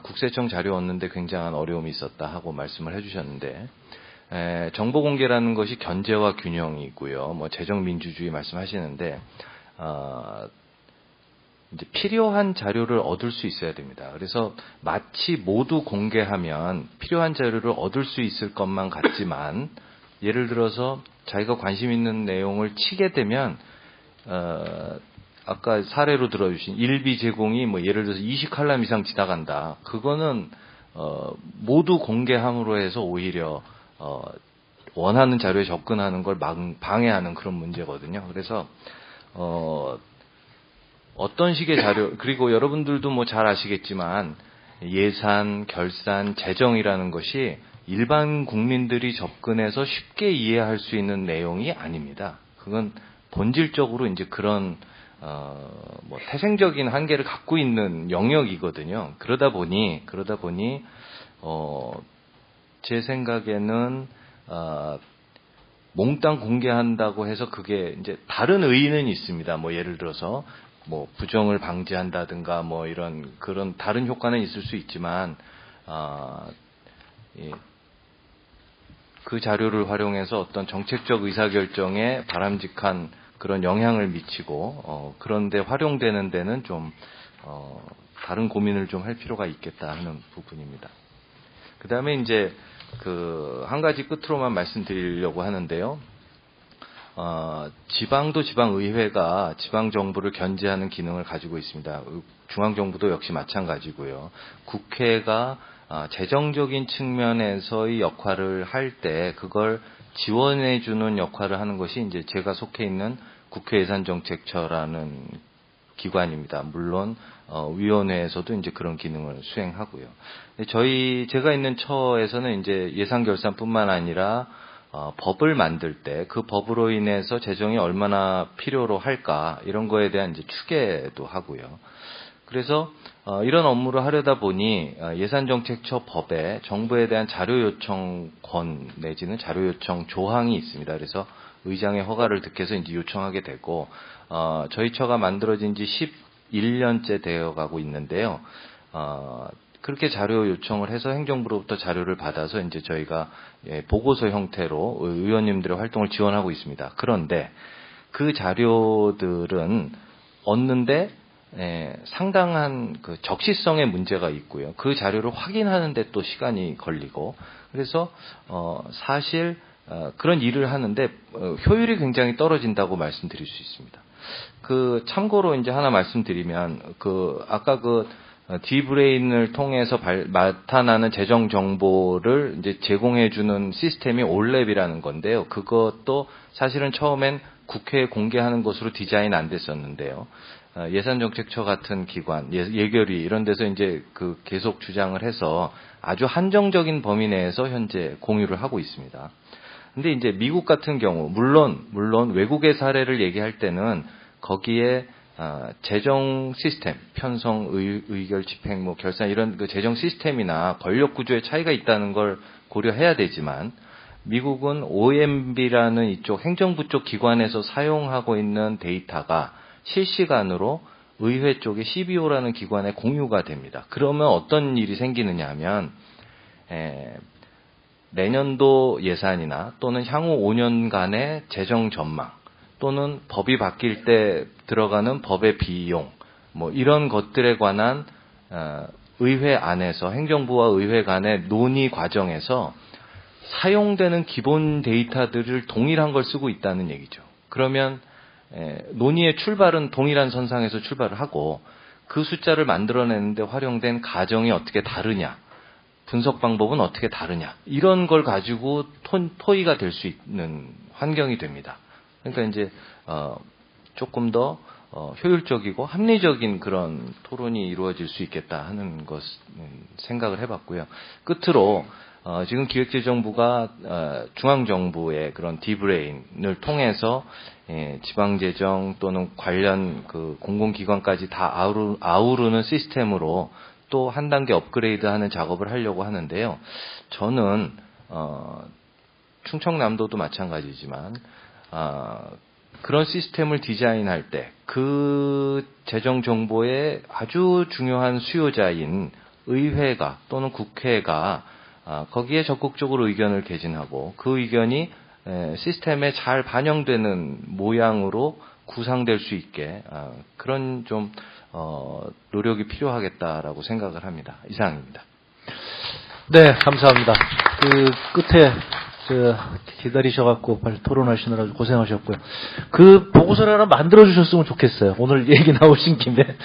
국세청 자료 얻는데 굉장한 어려움이 있었다 하고 말씀을 해주셨는데, 정보 공개라는 것이 견제와 균형이고요. 재정 민주주의 말씀하시는데 이제 필요한 자료를 얻을 수 있어야 됩니다. 그래서 마치 모두 공개하면 필요한 자료를 얻을 수 있을 것만 같지만 예를 들어서 자기가 관심 있는 내용을 치게 되면 아까 사례로 들어주신 일비 제공이 예를 들어서 20칼럼 이상 지나간다. 그거는 모두 공개함으로 해서 오히려 원하는 자료에 접근하는 걸 방해하는 그런 문제거든요. 그래서 어떤 식의 자료, 그리고 여러분들도 잘 아시겠지만 예산, 결산, 재정이라는 것이 일반 국민들이 접근해서 쉽게 이해할 수 있는 내용이 아닙니다. 그건 본질적으로 이제 그런 태생적인 한계를 갖고 있는 영역이거든요. 그러다 보니 제 생각에는 몽땅 공개한다고 해서 그게 이제 다른 의의는 있습니다. 뭐 예를 들어서 뭐 부정을 방지한다든가 뭐 이런 그런 다른 효과는 있을 수 있지만 그 자료를 활용해서 어떤 정책적 의사결정에 바람직한 그런 영향을 미치고 그런데 활용되는 데는 좀 다른 고민을 좀 할 필요가 있겠다 하는 부분입니다. 그 다음에 이제 한 가지 끝으로만 말씀드리려고 하는데요. 지방도 지방의회가 지방정부를 견제하는 기능을 가지고 있습니다. 중앙정부도 역시 마찬가지고요. 국회가 재정적인 측면에서의 역할을 할 때 그걸 지원해주는 역할을 하는 것이 이제 제가 속해 있는 국회예산정책처라는 기관입니다. 물론 위원회에서도 이제 그런 기능을 수행하고요. 제가 있는 처에서는 이제 예산결산뿐만 아니라 법을 만들 때 그 법으로 인해서 재정이 얼마나 필요로 할까 이런 거에 대한 이제 추계도 하고요. 그래서 이런 업무를 하려다 보니 예산정책처 법에 정부에 대한 자료 요청권 내지는 자료 요청 조항이 있습니다. 그래서 의장의 허가를 득해서 이제 요청하게 되고 저희 처가 만들어진 지 11년째 되어 가고 있는데요. 그렇게 자료 요청을 해서 행정부로부터 자료를 받아서 이제 저희가 보고서 형태로 의원님들의 활동을 지원하고 있습니다. 그런데 그 자료들은 얻는데 상당한 그 적시성의 문제가 있고요. 그 자료를 확인하는데 또 시간이 걸리고 그래서 사실 그런 일을 하는데 효율이 굉장히 떨어진다고 말씀드릴 수 있습니다. 참고로 이제 하나 말씀드리면 아까 디브레인을 통해서 나타나는 재정 정보를 이제 제공해주는 시스템이 올랩이라는 건데요. 그것도 사실은 처음엔 국회에 공개하는 것으로 디자인 안 됐었는데요. 예산정책처 같은 기관, 예결위 이런 데서 이제 계속 주장을 해서 아주 한정적인 범위 내에서 현재 공유를 하고 있습니다. 근데 이제 미국 같은 경우, 물론 외국의 사례를 얘기할 때는 거기에 재정 시스템, 편성, 의결, 집행, 결산 이런 재정 시스템이나 권력 구조의 차이가 있다는 걸 고려해야 되지만 미국은 OMB라는 이쪽 행정부 쪽 기관에서 사용하고 있는 데이터가 실시간으로 의회 쪽의 CBO라는 기관에 공유가 됩니다. 그러면 어떤 일이 생기느냐 하면 내년도 예산이나 또는 향후 5년간의 재정 전망 또는 법이 바뀔 때 들어가는 법의 비용 이런 것들에 관한 의회 안에서 행정부와 의회 간의 논의 과정에서 사용되는 기본 데이터들을 동일한 걸 쓰고 있다는 얘기죠. 그러면 논의의 출발은 동일한 선상에서 출발을 하고 그 숫자를 만들어내는데 활용된 가정이 어떻게 다르냐, 분석 방법은 어떻게 다르냐 이런 걸 가지고 토의가 될 수 있는 환경이 됩니다. 그러니까 이제 조금 더 효율적이고 합리적인 그런 토론이 이루어질 수 있겠다 하는 것은 생각을 해봤고요. 끝으로 지금 기획재정부가 중앙정부의 그런 디브레인을 통해서 지방재정 또는 관련 공공기관까지 다 아우르는 시스템으로 또 한 단계 업그레이드하는 작업을 하려고 하는데요. 저는 충청남도도 마찬가지지만 그런 시스템을 디자인할 때 그 재정 정보의 아주 중요한 수요자인 의회가 또는 국회가 거기에 적극적으로 의견을 개진하고 그 의견이 시스템에 잘 반영되는 모양으로 구상될 수 있게 그런 좀 노력이 필요하겠다라고 생각을 합니다. 이상입니다. 네, 감사합니다. 끝에 기다리셔갖고 빨리 토론하시느라 고생하셨고요. 보고서를 하나 만들어주셨으면 좋겠어요. 오늘 얘기 나오신 김에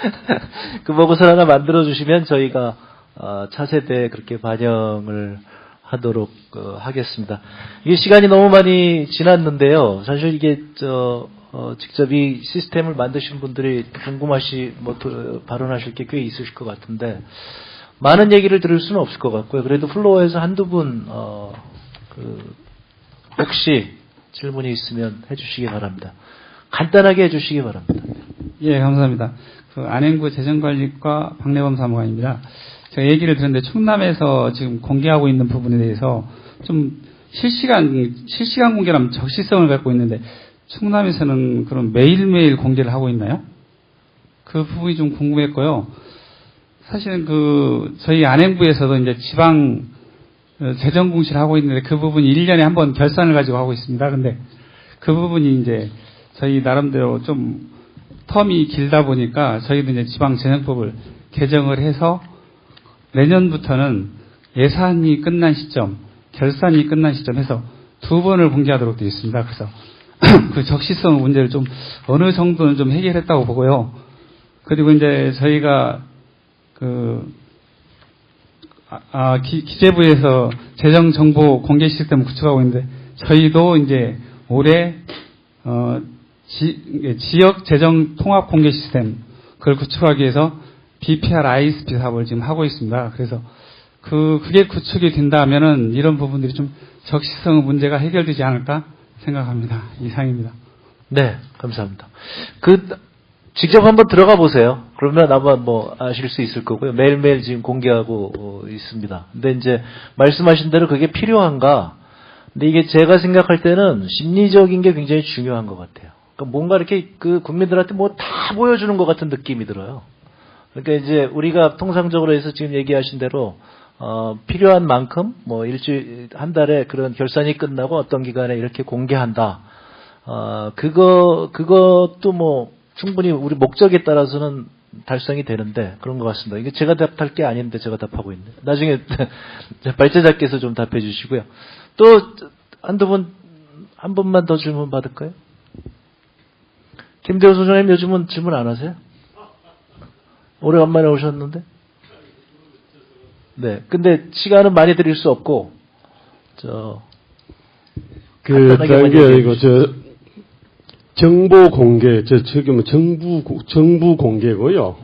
그 보고서를 하나 만들어주시면 저희가 차세대에 그렇게 반영을 하도록 하겠습니다. 이게 시간이 너무 많이 지났는데요. 사실 이게 직접 이 시스템을 만드신 분들이 발언하실 게 꽤 있으실 것 같은데 많은 얘기를 들을 수는 없을 것 같고요. 그래도 플로어에서 한두 분 혹시 질문이 있으면 해주시기 바랍니다. 간단하게 해주시기 바랍니다. 예, 감사합니다. 안행구 재정관리과 박래범 사무관입니다. 제가 얘기를 들었는데 충남에서 지금 공개하고 있는 부분에 대해서 좀 실시간 공개라면 적시성을 갖고 있는데 충남에서는 그럼 매일매일 공개를 하고 있나요? 그 부분이 좀 궁금했고요. 사실은 저희 안행부에서도 이제 지방 재정 공시를 하고 있는데 그 부분이 1년에 한 번 결산을 가지고 하고 있습니다. 근데 그 부분이 이제 저희 나름대로 좀 텀이 길다 보니까 저희도 이제 지방 재정법을 개정을 해서 내년부터는 예산이 끝난 시점, 결산이 끝난 시점 해서 2번을 공개하도록 되어 있습니다. 그래서 그 적시성 문제를 좀 어느 정도는 좀 해결했다고 보고요. 그리고 이제 저희가 기재부에서 재정 정보 공개 시스템을 구축하고 있는데 저희도 이제 올해 지역 재정 통합 공개 시스템 그걸 구축하기 위해서 BPR ISP 사업을 지금 하고 있습니다. 그래서 그게 구축이 된다면은 이런 부분들이 좀 적시성 문제가 해결되지 않을까 생각합니다. 이상입니다. 네, 감사합니다. 직접 한번 들어가 보세요. 그러면 아마 아실 수 있을 거고요. 매일매일 지금 공개하고 있습니다. 근데 이제 말씀하신 대로 그게 필요한가? 근데 이게 제가 생각할 때는 심리적인 게 굉장히 중요한 것 같아요. 그러니까 뭔가 이렇게 국민들한테 다 보여주는 것 같은 느낌이 들어요. 그러니까 이제 우리가 통상적으로 해서 지금 얘기하신 대로 필요한 만큼 일주일 한 달에 그런 결산이 끝나고 어떤 기간에 이렇게 공개한다. 그것도 충분히 우리 목적에 따라서는 달성이 되는데 그런 것 같습니다. 이게 제가 답할 게 아닌데 제가 답하고 있네. 나중에 발제자께서 좀 답해 주시고요. 또 한두 분, 한 번만 더 질문 받을까요? 김대호 소장님 요즘은 질문 안 하세요? 오래간만에 오셨는데? 네. 근데 시간은 많이 드릴 수 없고, 정보 공개, 지금 정부 공개고요.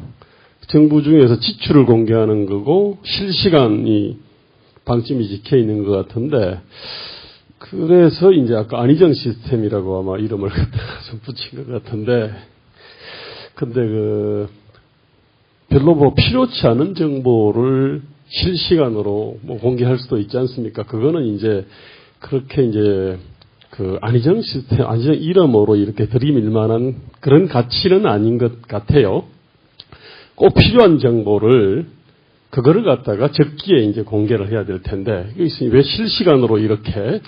정부 중에서 지출을 공개하는 거고, 실시간이 방침이 적혀 있는 것 같은데, 그래서 이제 아까 안희정 시스템이라고 아마 이름을 좀 붙인 것 같은데, 근데 별로 필요치 않은 정보를 실시간으로 공개할 수도 있지 않습니까? 그거는 이제 그렇게 이제 안희정 시스템, 안희정 이름으로 이렇게 들이밀 만한 그런 가치는 아닌 것 같아요. 꼭 필요한 정보를 그거를 갖다가 적기에 이제 공개를 해야 될 텐데, 왜 실시간으로 이렇게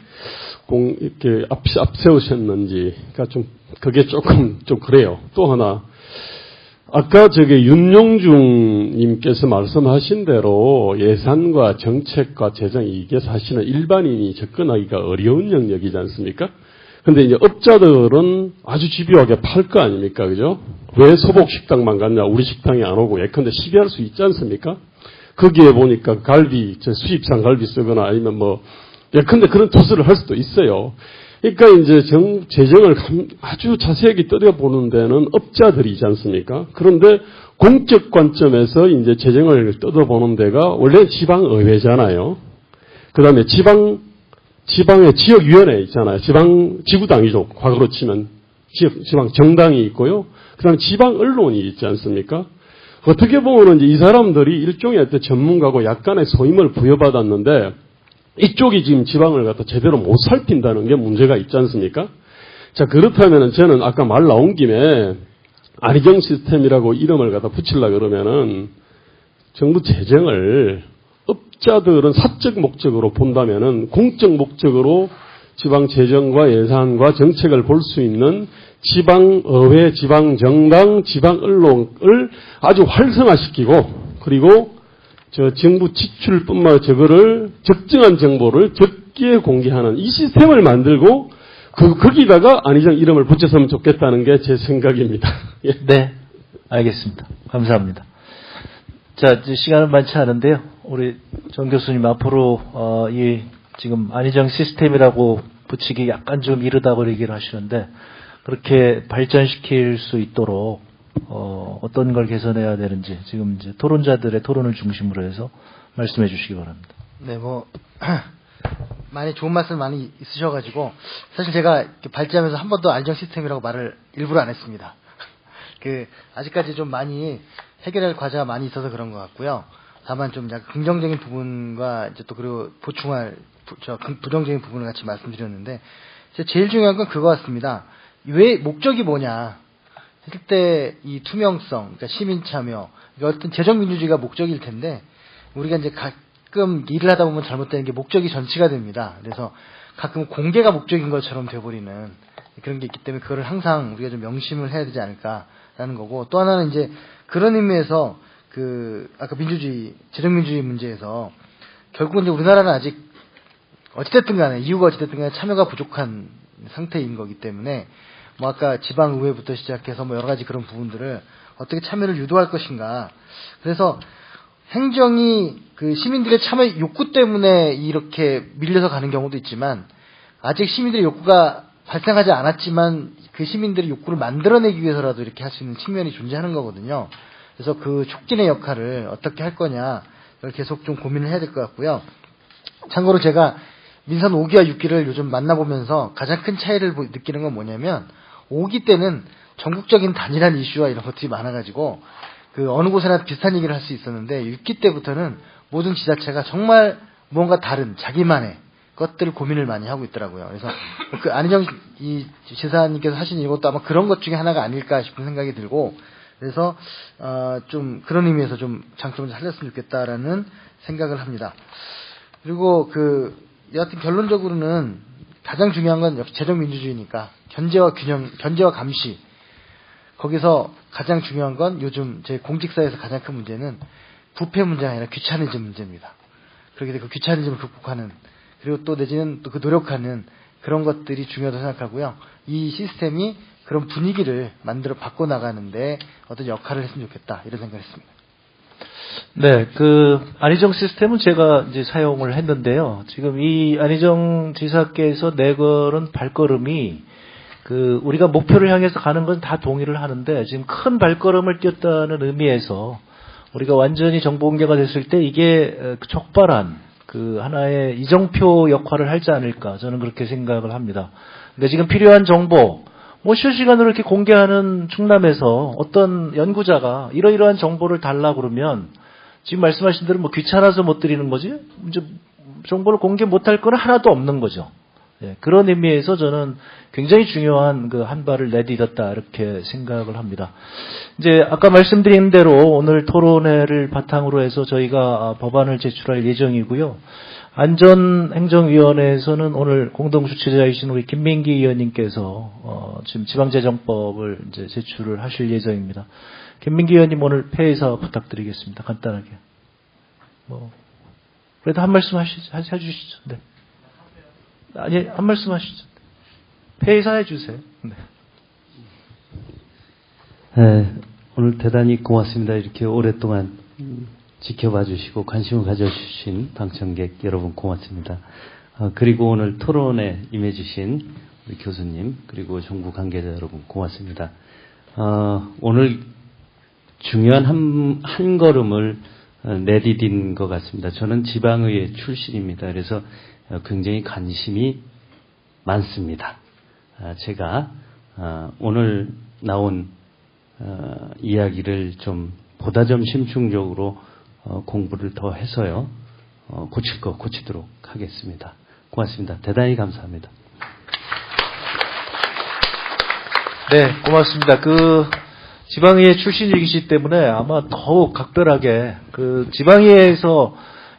앞세우셨는지, 그러니까 그게 조금 그래요. 또 하나, 아까 윤용중 님께서 말씀하신 대로 예산과 정책과 재정 이게 사실은 일반인이 접근하기가 어려운 영역이지 않습니까? 근데 이제 업자들은 아주 집요하게 팔 거 아닙니까? 그죠? 왜 소복식당만 갔냐? 우리 식당에 안 오고 예컨대 시비할 수 있지 않습니까? 거기에 보니까 수입산 갈비 쓰거나 아니면 예컨대 그런 투수를 할 수도 있어요. 그러니까 이제 재정을 아주 자세하게 떠들어보는 데는 업자들이지 않습니까? 그런데 공적 관점에서 이제 재정을 떠들어보는 데가 원래 지방의회잖아요. 그 다음에 지방의 지역위원회 있잖아요. 지구당이죠. 과거로 치면 지방 정당이 있고요. 그 다음에 지방 언론이 있지 않습니까? 어떻게 보면 이제 이 사람들이 일종의 어떤 전문가고 약간의 소임을 부여받았는데 이쪽이 지금 지방을 갖다 제대로 못 살핀다는 게 문제가 있지 않습니까? 자, 그렇다면은 저는 아까 말 나온 김에 안희정 시스템이라고 이름을 갖다 붙이려고 그러면은 정부 재정을 업자들은 사적 목적으로 본다면은 공적 목적으로 지방 재정과 예산과 정책을 볼 수 있는 지방의회, 지방정당, 지방언론을 아주 활성화시키고 그리고 정부 지출뿐만 아니라 저거를 적정한 정보를 적기에 공개하는 이 시스템을 만들고 거기다가 안희정 이름을 붙였으면 좋겠다는 게 제 생각입니다. 예. 네, 알겠습니다. 감사합니다. 자, 이제 시간은 많지 않은데요. 우리 정 교수님 앞으로 지금 안희정 시스템이라고 붙이기 약간 좀 이르다고 얘기를 하시는데 그렇게 발전시킬 수 있도록 어떤 걸 개선해야 되는지 지금 이제 토론자들의 토론을 중심으로 해서 말씀해 주시기 바랍니다. 네, 많이 좋은 말씀 많이 있으셔가지고 사실 제가 발제하면서 한 번도 안희정 시스템이라고 말을 일부러 안 했습니다. 아직까지 좀 많이 해결할 과제가 많이 있어서 그런 것 같고요. 다만 좀 약간 긍정적인 부분과 이제 또 그리고 보충할 부정적인 부분을 같이 말씀드렸는데 제일 중요한 건 그거 같습니다. 왜 목적이 뭐냐 했을 때 이 투명성, 그러니까 시민 참여, 어떤 재정 민주주의가 목적일 텐데 우리가 이제 가끔 일을 하다 보면 잘못되는 게 목적이 전치가 됩니다. 그래서 가끔 공개가 목적인 것처럼 돼버리는 그런 게 있기 때문에 그거를 항상 우리가 좀 명심을 해야 되지 않을까라는 거고, 또 하나는 이제 그런 의미에서 아까 민주주의, 재정민주주의 문제에서 결국은 이제 우리나라는 아직 어찌됐든 간에, 이유가 어찌됐든 간에 참여가 부족한 상태인 거기 때문에 뭐 아까 지방의회부터 시작해서 뭐 여러 가지 그런 부분들을 어떻게 참여를 유도할 것인가. 그래서 행정이 시민들의 참여 욕구 때문에 이렇게 밀려서 가는 경우도 있지만, 아직 시민들의 욕구가 발생하지 않았지만 그 시민들의 욕구를 만들어내기 위해서라도 이렇게 할 수 있는 측면이 존재하는 거거든요. 그래서 그 촉진의 역할을 어떻게 할 거냐, 이걸 계속 좀 고민을 해야 될 것 같고요. 참고로 제가 민선 5기와 6기를 요즘 만나보면서 가장 큰 차이를 느끼는 건 뭐냐면, 5기 때는 전국적인 단일한 이슈와 이런 것들이 많아가지고 어느 곳에나 비슷한 얘기를 할 수 있었는데, 6기 때부터는 모든 지자체가 정말 무언가 다른 자기만의 것들을 고민을 많이 하고 있더라고요. 그래서 안희정 지사님께서 하신 이것도 아마 그런 것 중에 하나가 아닐까 싶은 생각이 들고, 그래서 좀 그런 의미에서 좀 장점을 살렸으면 좋겠다라는 생각을 합니다. 그리고 여하튼 결론적으로는 가장 중요한 건 역시 재정민주주의니까 견제와 균형, 견제와 감시. 거기서 가장 중요한 건 요즘 제 공직사에서 가장 큰 문제는 부패 문제가 아니라 귀차니즘 문제입니다. 그렇게 그 귀차니즘을 극복하는, 그리고 또 내지는 또 노력하는 그런 것들이 중요하다고 생각하고요. 이 시스템이 그런 분위기를 바꿔나가는데 어떤 역할을 했으면 좋겠다, 이런 생각을 했습니다. 네, 안희정 시스템은 제가 이제 사용을 했는데요. 지금 이 안희정 지사께서 내걸은 발걸음이 우리가 목표를 향해서 가는 건 다 동의를 하는데, 지금 큰 발걸음을 뛰었다는 의미에서 우리가 완전히 정보 공개가 됐을 때 이게 촉발한 하나의 이정표 역할을 하지 않을까, 저는 그렇게 생각을 합니다. 근데 지금 필요한 정보, 실시간으로 이렇게 공개하는 충남에서 어떤 연구자가 이러이러한 정보를 달라 그러면 지금 말씀하신 대로 귀찮아서 못 드리는 거지, 이제 정보를 공개 못할 건 하나도 없는 거죠. 예, 그런 의미에서 저는 굉장히 중요한 한 발을 내딛었다, 이렇게 생각을 합니다. 이제 아까 말씀드린 대로 오늘 토론회를 바탕으로 해서 저희가 법안을 제출할 예정이고요. 안전행정위원회에서는 오늘 공동주최자이신 우리 김민기 의원님께서 지금 지방재정법을 이제 제출을 하실 예정입니다. 김민기 의원님 오늘 폐의사 부탁드리겠습니다. 간단하게. 그래도 한 말씀 해주시죠. 네. 아니, 한 말씀 하시죠. 폐의사 해주세요. 네. 네, 오늘 대단히 고맙습니다. 이렇게 오랫동안 지켜봐 주시고 관심을 가져주신 방청객 여러분 고맙습니다. 그리고 오늘 토론에 임해주신 우리 교수님, 그리고 정부 관계자 여러분 고맙습니다. 오늘 중요한 한 걸음을 내디딘 것 같습니다. 저는 지방의회 출신입니다. 그래서 굉장히 관심이 많습니다. 제가 오늘 나온 이야기를 보다 좀 심층적으로 공부를 더 해서요, 고칠 거 고치도록 하겠습니다. 고맙습니다. 대단히 감사합니다. 네, 고맙습니다. 지방의회 출신이시기 때문에 아마 더욱 각별하게 지방의회에서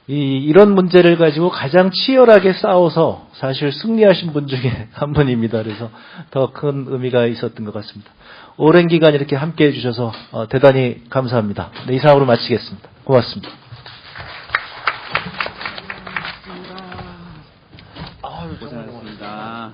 이런 문제를 가지고 가장 치열하게 싸워서 사실 승리하신 분 중에 한 분입니다. 그래서 더 큰 의미가 있었던 것 같습니다. 오랜 기간 이렇게 함께 해주셔서 대단히 감사합니다. 네, 이상으로 마치겠습니다. 고맙습니다. 고생하셨습니다.